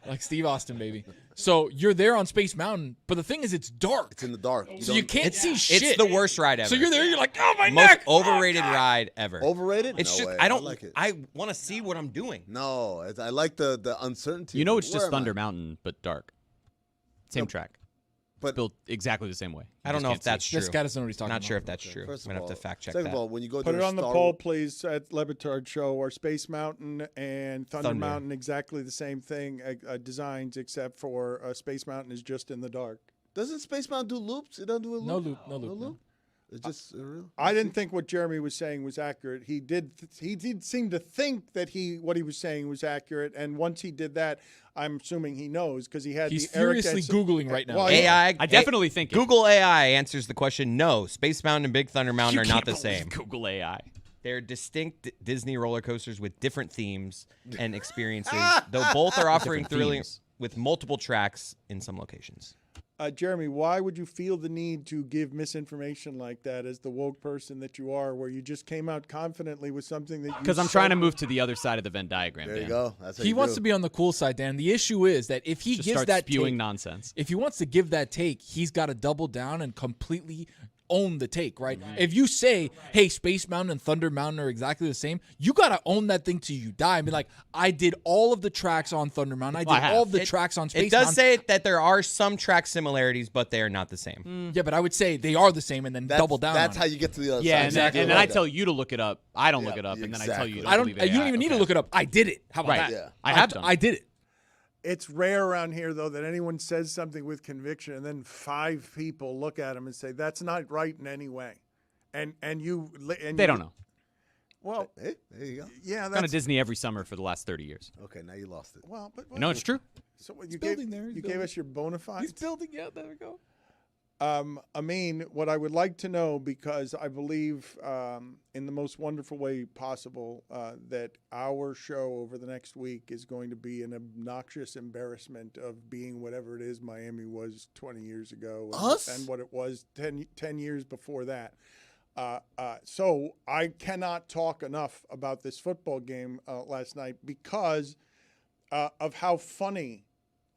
[SPEAKER 2] like Steve Austin, baby. So you're there on Space Mountain, but the thing is, it's dark.
[SPEAKER 5] It's in the dark.
[SPEAKER 2] So you can't see shit.
[SPEAKER 4] It's the worst ride ever.
[SPEAKER 2] So you're there, you're like, oh my
[SPEAKER 4] Most
[SPEAKER 2] neck.
[SPEAKER 4] overrated ride ever.
[SPEAKER 5] Overrated?
[SPEAKER 4] It's
[SPEAKER 5] No
[SPEAKER 4] just
[SPEAKER 5] way.
[SPEAKER 4] I don't
[SPEAKER 5] like it.
[SPEAKER 4] I want to see what I'm doing.
[SPEAKER 5] No, I like the uncertainty.
[SPEAKER 3] You know, it's
[SPEAKER 5] Where
[SPEAKER 3] just
[SPEAKER 5] am I?
[SPEAKER 3] Thunder Mountain, but dark. Same track.
[SPEAKER 5] But
[SPEAKER 3] built exactly the same way.
[SPEAKER 4] I don't know if that's true.
[SPEAKER 2] This guy doesn't know what he's talking
[SPEAKER 4] Not
[SPEAKER 2] about.
[SPEAKER 4] sure if that's true.
[SPEAKER 5] First
[SPEAKER 4] I'm
[SPEAKER 5] of
[SPEAKER 4] gonna have
[SPEAKER 5] all,
[SPEAKER 4] to fact check
[SPEAKER 5] second
[SPEAKER 4] that.
[SPEAKER 5] of all, when you go
[SPEAKER 1] Put
[SPEAKER 5] to
[SPEAKER 1] it
[SPEAKER 5] a
[SPEAKER 1] on the
[SPEAKER 5] Star
[SPEAKER 1] poll,
[SPEAKER 5] Wars-
[SPEAKER 1] please, at Le Batard Show. Are Space Mountain and Thunder Mountain exactly the same thing designs, except for Space Mountain is just in the dark?
[SPEAKER 5] Doesn't Space Mountain do loops? It doesn't do a loop.
[SPEAKER 2] No loop. No.
[SPEAKER 5] It's just real.
[SPEAKER 1] I didn't think what Jeremy was saying was accurate. He did seem to think that what he was saying was accurate, and once he did that, I'm assuming he knows because he had
[SPEAKER 2] He's
[SPEAKER 1] the Eric
[SPEAKER 2] furiously Googling right now.
[SPEAKER 1] Well,
[SPEAKER 4] AI.
[SPEAKER 3] I definitely think it.
[SPEAKER 4] Google AI answers the question. No, Space Mountain and Big Thunder Mountain
[SPEAKER 3] You
[SPEAKER 4] are not
[SPEAKER 3] can't
[SPEAKER 4] the
[SPEAKER 3] believe
[SPEAKER 4] same.
[SPEAKER 3] Google AI.
[SPEAKER 4] They're distinct Disney roller coasters with different themes and experiences, though both are offering
[SPEAKER 3] Different
[SPEAKER 4] thrilling
[SPEAKER 3] themes.
[SPEAKER 4] with multiple tracks in some locations.
[SPEAKER 1] Jeremy, why would you feel the need to give misinformation like that as the woke person that you are, where you just came out confidently with something that you
[SPEAKER 3] Because I'm
[SPEAKER 1] said
[SPEAKER 3] trying to move to the other side of the Venn diagram.
[SPEAKER 5] There you
[SPEAKER 3] Dan.
[SPEAKER 5] go. That's how
[SPEAKER 2] He
[SPEAKER 5] you
[SPEAKER 2] wants
[SPEAKER 5] do.
[SPEAKER 2] to be on the cool side, Dan. The issue is that if he
[SPEAKER 3] Just
[SPEAKER 2] gives
[SPEAKER 3] start
[SPEAKER 2] that
[SPEAKER 3] spewing
[SPEAKER 2] take,
[SPEAKER 3] nonsense.
[SPEAKER 2] if he wants to give that take, he's got to double down and completely own the take, right?
[SPEAKER 3] Mm-hmm.
[SPEAKER 2] If you say, hey, Space Mountain and Thunder Mountain are exactly the same, you got to own that thing till you die and be like, I did all of the tracks on Thunder Mountain. I did all of the tracks on Space
[SPEAKER 4] It does
[SPEAKER 2] Mountain.
[SPEAKER 4] say that there are some track similarities, but they are not the same.
[SPEAKER 2] Yeah, but I would say they are the same and then double down
[SPEAKER 5] That's
[SPEAKER 2] on
[SPEAKER 5] how
[SPEAKER 2] it.
[SPEAKER 5] you get to the other
[SPEAKER 3] Yeah,
[SPEAKER 5] side.
[SPEAKER 3] and then I tell you to look it up. I don't
[SPEAKER 5] Yeah,
[SPEAKER 3] look it up, and then I tell
[SPEAKER 5] exactly.
[SPEAKER 3] you.
[SPEAKER 2] I don't.
[SPEAKER 3] believe
[SPEAKER 2] You don't
[SPEAKER 3] AI.
[SPEAKER 2] even need to
[SPEAKER 3] Okay.
[SPEAKER 2] look it up. I did it. How about
[SPEAKER 3] Right.
[SPEAKER 2] that?
[SPEAKER 5] Yeah.
[SPEAKER 3] I have done.
[SPEAKER 2] I did it.
[SPEAKER 1] It's rare around here, though, that anyone says something with conviction and then 5 people look at him and say, that's not right in any way. And
[SPEAKER 3] They don't know.
[SPEAKER 1] Well,
[SPEAKER 5] Hey, there you go.
[SPEAKER 1] yeah,
[SPEAKER 3] I've gone to
[SPEAKER 1] that's
[SPEAKER 3] Disney every summer for the last 30 years.
[SPEAKER 5] Okay, now you lost it.
[SPEAKER 1] well, but
[SPEAKER 3] No, it's true.
[SPEAKER 1] so you
[SPEAKER 2] building there. He's
[SPEAKER 1] You
[SPEAKER 2] building.
[SPEAKER 1] gave us your bona fides.
[SPEAKER 2] He's building. Yeah, there we go.
[SPEAKER 1] Amin, what I would like to know, because I believe in the most wonderful way possible that our show over the next week is going to be an obnoxious embarrassment of being whatever it is Miami was 20 years ago and what it was 10 years before that. So I cannot talk enough about this football game last night because of how funny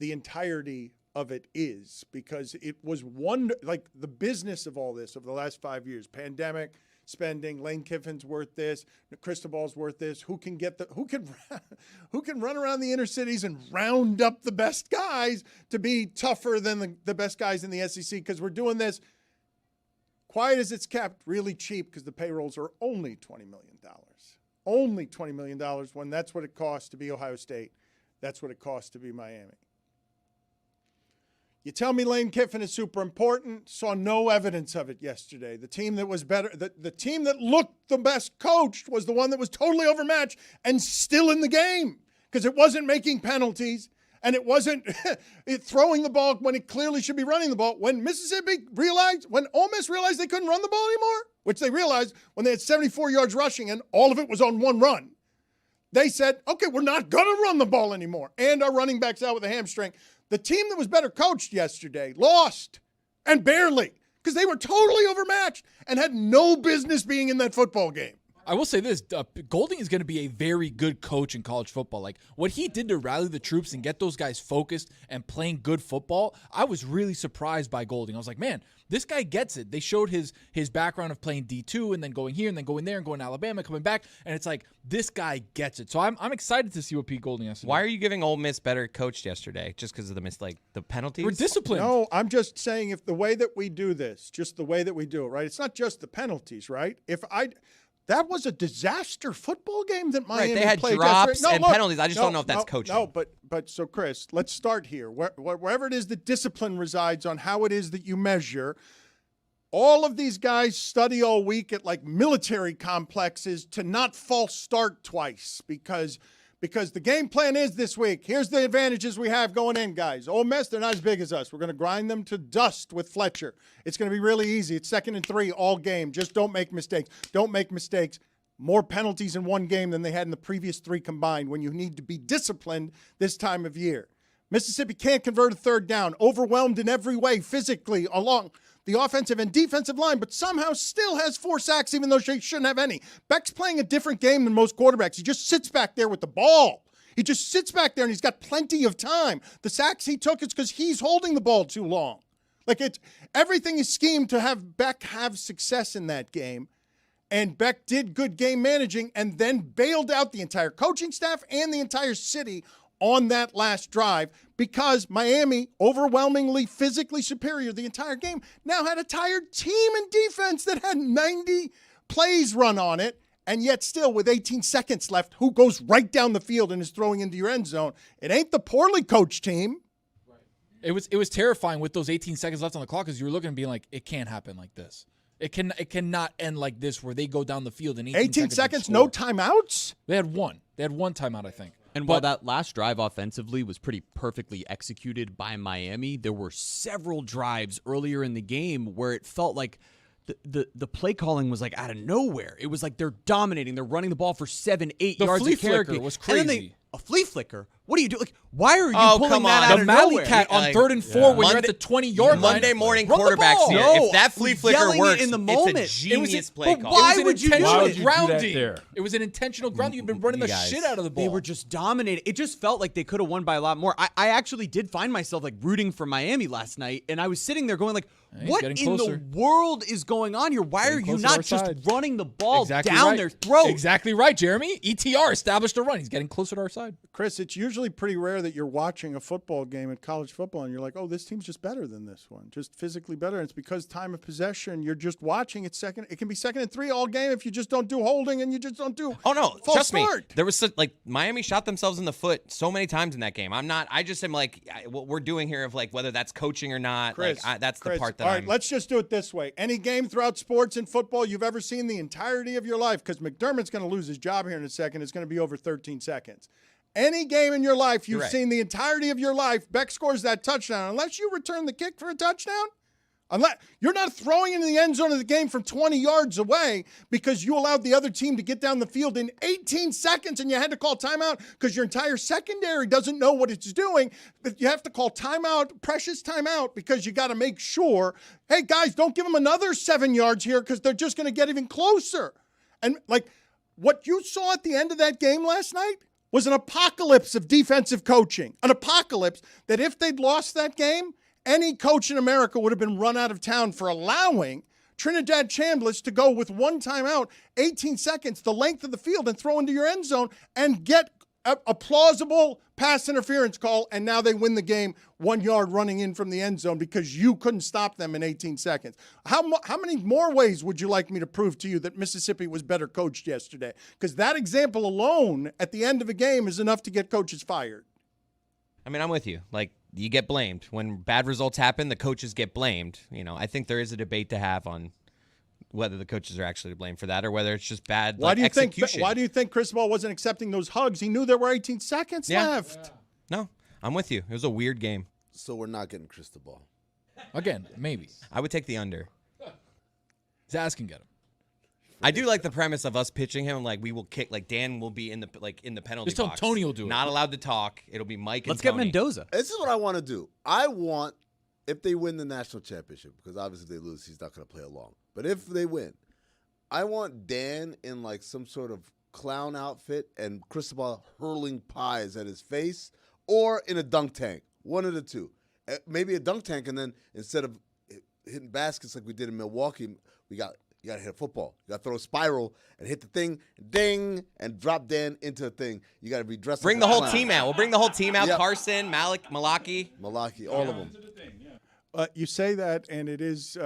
[SPEAKER 1] the entirety of it is, because it was like the business of all this over the last 5 years, pandemic, spending, Lane Kiffin's worth this, Cristobal's worth this, who can run around the inner cities and round up the best guys to be tougher than the best guys in the SEC, because we're doing this quiet as it's kept, really cheap, because the payrolls are only $20 million. Only $20 million when that's what it costs to be Ohio State. That's what it costs to be Miami. You tell me Lane Kiffin is super important. Saw no evidence of it yesterday. The team that was better, the team that looked the best coached was the one that was totally overmatched and still in the game because it wasn't making penalties and it wasn't throwing the ball when it clearly should be running the ball. When when Ole Miss realized they couldn't run the ball anymore, which they realized when they had 74 yards rushing and all of it was on one run, they said, okay, we're not going to run the ball anymore. And our running back's out with a hamstring. The team that was better coached yesterday lost, and barely, because they were totally overmatched and had no business being in that football game.
[SPEAKER 2] I will say this, Golding is going to be a very good coach in college football. Like, what he did to rally the troops and get those guys focused and playing good football, I was really surprised by Golding. I was like, man, this guy gets it. They showed his background of playing D2 and then going here and then going there and going to Alabama, coming back, and it's like, this guy gets it. So I'm excited to see what Pete Golding has to do.
[SPEAKER 4] Why are you giving Ole Miss better coached yesterday? Just because of the penalties?
[SPEAKER 2] We're disciplined.
[SPEAKER 1] No, I'm just saying if the way that we do this, just the way that we do it, right? It's not just the penalties, right? That was a disaster football game that Miami
[SPEAKER 4] Right, they had
[SPEAKER 1] played
[SPEAKER 4] drops
[SPEAKER 1] yesterday.
[SPEAKER 4] and penalties. I just don't know if that's coaching.
[SPEAKER 1] No, but so Chris, let's start here. Wherever it is the discipline resides on how it is that you measure. All of these guys study all week at like military complexes to not false start twice because the game plan is this week. Here's the advantages we have going in, guys. Ole Miss, they're not as big as us. We're going to grind them to dust with Fletcher. It's going to be really easy. It's 2nd and 3 all game. Just don't make mistakes. Don't make mistakes. more penalties in one game than they had in the previous 3 combined when you need to be disciplined this time of year. Mississippi can't convert a third down, overwhelmed in every way physically along the offensive and defensive line, but somehow still has 4 sacks even though she shouldn't have any. Beck's playing a different game than most quarterbacks. He just sits back there with the ball. He just sits back there and he's got plenty of time. The sacks he took is because he's holding the ball too long. Like everything is schemed to have Beck have success in that game. And Beck did good game managing and then bailed out the entire coaching staff and the entire city on that last drive because Miami, overwhelmingly physically superior the entire game, now had a tired team in defense that had 90 plays run on it. And yet still with 18 seconds left, who goes right down the field and is throwing into your end zone? It ain't the poorly coached team.
[SPEAKER 2] It was terrifying with those 18 seconds left on the clock because you were looking and being like, it can't happen like this. It cannot end like this where they go down the field in 18
[SPEAKER 1] seconds, no timeouts?
[SPEAKER 2] They had one. They had one timeout, I think.
[SPEAKER 3] And while that last drive offensively was pretty perfectly executed by Miami, there were several drives earlier in the game where it felt like the play calling was like out of nowhere. It was like they're dominating. They're running the ball for 7-8 yards a carry.
[SPEAKER 2] The flea flicker was crazy.
[SPEAKER 3] A flea flicker? What do you do? Like, why are you pulling that out
[SPEAKER 2] the
[SPEAKER 3] of
[SPEAKER 2] Malley
[SPEAKER 3] nowhere?
[SPEAKER 2] cat on 3rd and 4 when you're at the 20-yard line.
[SPEAKER 4] Monday morning
[SPEAKER 2] Run the
[SPEAKER 4] quarterbacks
[SPEAKER 2] ball.
[SPEAKER 4] here.
[SPEAKER 3] No,
[SPEAKER 4] If that flea flicker
[SPEAKER 3] yelling
[SPEAKER 4] works,
[SPEAKER 3] it in the moment.
[SPEAKER 4] it's a genius play call.
[SPEAKER 3] Why would you do
[SPEAKER 2] intentional
[SPEAKER 3] it?
[SPEAKER 2] grounding. It was an intentional grounding. You've been running the
[SPEAKER 3] Guys,
[SPEAKER 2] shit out of the ball.
[SPEAKER 3] They were just dominating. It just felt like they could have won by a lot more. I actually did find myself like rooting for Miami last night, and I was sitting there going like, what in the world is going on here? Why are you not just running the ball down their throat?
[SPEAKER 2] Exactly right, Jeremy. ETR established a run. He's getting closer to our side.
[SPEAKER 1] Chris, it's usually pretty rare that you're watching a football game in college football and you're like, oh, this team's just better than this one, just physically better. And it's because time of possession, you're just watching it second. It can be 2nd and 3 all game if you just don't do holding and you just don't do
[SPEAKER 4] false
[SPEAKER 1] trust
[SPEAKER 4] start. There was Miami shot themselves in the foot so many times in that game. I just am like, what we're doing here of like whether that's coaching or not,
[SPEAKER 1] Chris,
[SPEAKER 4] that's
[SPEAKER 1] Chris,
[SPEAKER 4] the part that
[SPEAKER 1] all right, let's just do it this way. Any game throughout sports and football you've ever seen the entirety of your life, because McDermott's going to lose his job here in a second, it's going to be over 13 seconds. Any game in your life you've seen the entirety of your life, Beck scores that touchdown, unless you return the kick for a touchdown, unless you're not throwing into the end zone of the game from 20 yards away because you allowed the other team to get down the field in 18 seconds and you had to call timeout because your entire secondary doesn't know what it's doing. But you have to call timeout, precious timeout, because you got to make sure, hey, guys, don't give them another 7 yards here because they're just going to get even closer. And like what you saw at the end of that game last night was an apocalypse of defensive coaching, an apocalypse that if they'd lost that game, any coach in America would have been run out of town for allowing Trinidad Chambliss to go with one timeout, 18 seconds, the length of the field, and throw into your end zone and get a plausible pass interference call, and now they win the game 1 yard running in from the end zone because you couldn't stop them in 18 seconds. How many more ways would you like me to prove to you that Mississippi was better coached yesterday? Because that example alone at the end of a game is enough to get coaches fired.
[SPEAKER 4] I mean, I'm with you. Like, you get blamed. When bad results happen, the coaches get blamed. I think there is a debate to have on whether the coaches are actually to blame for that or whether it's just bad execution.
[SPEAKER 1] Why do you think Cristobal wasn't accepting those hugs? He knew there were 18 seconds left.
[SPEAKER 4] Yeah. No, I'm with you. It was a weird game.
[SPEAKER 5] So we're not getting Cristobal.
[SPEAKER 2] Again, maybe.
[SPEAKER 4] I would take the under.
[SPEAKER 2] Zaz can get him.
[SPEAKER 4] I do like the premise of us pitching him like we will kick, like Dan will be in the penalty
[SPEAKER 2] Just tell
[SPEAKER 4] box.
[SPEAKER 2] Tony will do it.
[SPEAKER 4] Not allowed to talk. It'll be Mike.
[SPEAKER 3] Let's
[SPEAKER 4] and
[SPEAKER 3] get
[SPEAKER 4] Tony.
[SPEAKER 3] Mendoza.
[SPEAKER 5] This is what I want to do. I want, if they win the national championship, because obviously if they lose, he's not going to play along. But if they win, I want Dan in like some sort of clown outfit and Cristobal hurling pies at his face, or in a dunk tank. One of the two. Maybe a dunk tank, and then instead of hitting baskets like we did in Milwaukee, you got to hit a football. You got to throw a spiral and hit the thing, ding, and drop Dan into a thing. You got to be dressed.
[SPEAKER 4] Bring
[SPEAKER 5] like
[SPEAKER 4] the
[SPEAKER 5] a
[SPEAKER 4] whole
[SPEAKER 5] clown.
[SPEAKER 4] team out. We'll bring the whole team out.
[SPEAKER 5] Yep.
[SPEAKER 4] Carson, Malaki,
[SPEAKER 5] all of them.
[SPEAKER 1] You say that, and it is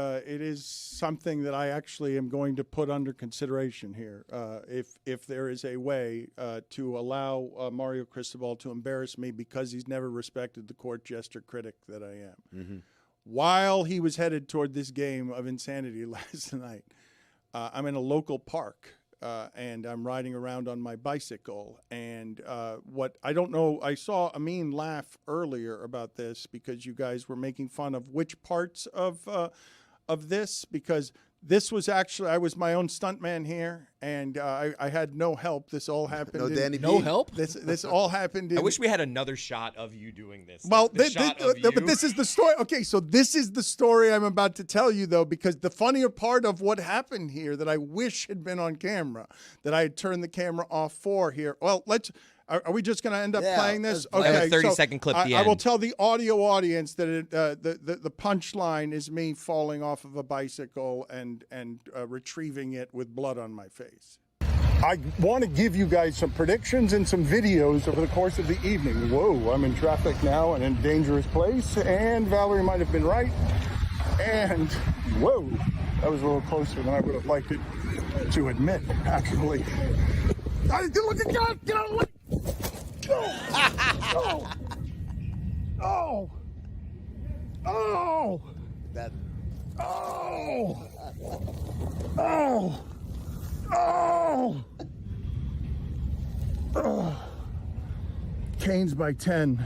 [SPEAKER 1] something that I actually am going to put under consideration here. If there is a way to allow Mario Cristobal to embarrass me because he's never respected the court jester critic that I am.
[SPEAKER 5] Mm-hmm.
[SPEAKER 1] While he was headed toward this game of insanity last night, I'm in a local park. And I'm riding around on my bicycle. And I don't know, I saw Amin laugh earlier about this because you guys were making fun of which parts of this, because This was actually, I was my own stuntman here, and I had no help. This all happened.
[SPEAKER 5] No Danny
[SPEAKER 2] No
[SPEAKER 5] B.
[SPEAKER 2] help?
[SPEAKER 1] This all happened in.
[SPEAKER 4] I wish we had another shot of you doing this.
[SPEAKER 1] Well,
[SPEAKER 4] Like, the shot of you.
[SPEAKER 1] but this is the story. Okay, so this is the story I'm about to tell you, though, because the funnier part of what happened here that I wish had been on camera, that I had turned the camera off for here. Well, are we just going to end up playing this?
[SPEAKER 4] I have a 30-second clip at the
[SPEAKER 1] I will
[SPEAKER 4] end.
[SPEAKER 1] tell the audio audience that the punchline is me falling off of a bicycle and retrieving it with blood on my face. I want to give you guys some predictions and some videos over the course of the evening. Whoa, I'm in traffic now and in a dangerous place, and Valerie might have been right. And whoa, that was a little closer than I would have liked it to admit, actually. Look at God, get out of the way! Oh! Oh! Oh!
[SPEAKER 5] That.
[SPEAKER 1] Oh! Oh! Oh! Oh! Canes by 10.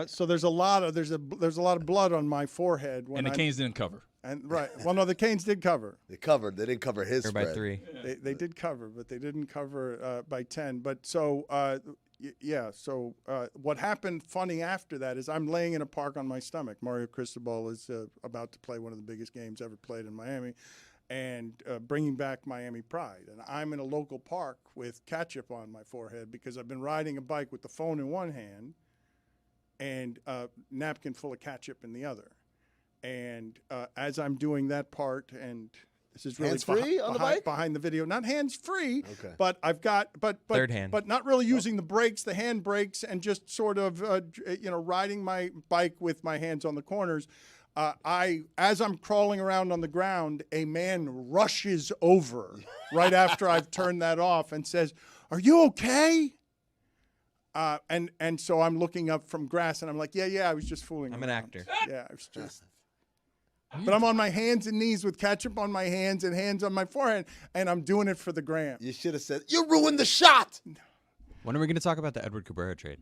[SPEAKER 1] So there's a lot of blood on my forehead.
[SPEAKER 7] And the Canes didn't cover.
[SPEAKER 1] And right. Well, no, the Canes did cover.
[SPEAKER 5] They covered. They didn't cover his
[SPEAKER 4] By
[SPEAKER 5] spread.
[SPEAKER 4] 3.
[SPEAKER 1] They did cover, but they didn't cover by 10. But so yeah. So what happened funny after that is I'm laying in a park on my stomach. Mario Cristobal is about to play one of the biggest games ever played in Miami, and bringing back Miami pride. And I'm in a local park with ketchup on my forehead because I've been riding a bike with the phone in one hand and a napkin full of ketchup in the other. And as I'm doing that part, and this is really
[SPEAKER 5] hands-free on the bike?
[SPEAKER 1] behind the video, not hands-free,
[SPEAKER 5] Okay.
[SPEAKER 1] but I've got
[SPEAKER 4] Third hand.
[SPEAKER 1] but not really using the brakes, the hand brakes, and just sort of riding my bike with my hands on the corners. As I'm crawling around on the ground, a man rushes over right after I've turned that off and says, "Are you okay?" And so I'm looking up from grass, and I'm like, yeah, I was just fooling.
[SPEAKER 4] I'm an actor.
[SPEAKER 1] Yeah, I was just. But I'm on my hands and knees with ketchup on my hands and hands on my forehead, and I'm doing it for the gram.
[SPEAKER 5] You should have said, "You ruined the shot."
[SPEAKER 3] When are we going to talk about the Edward Cabrera trade?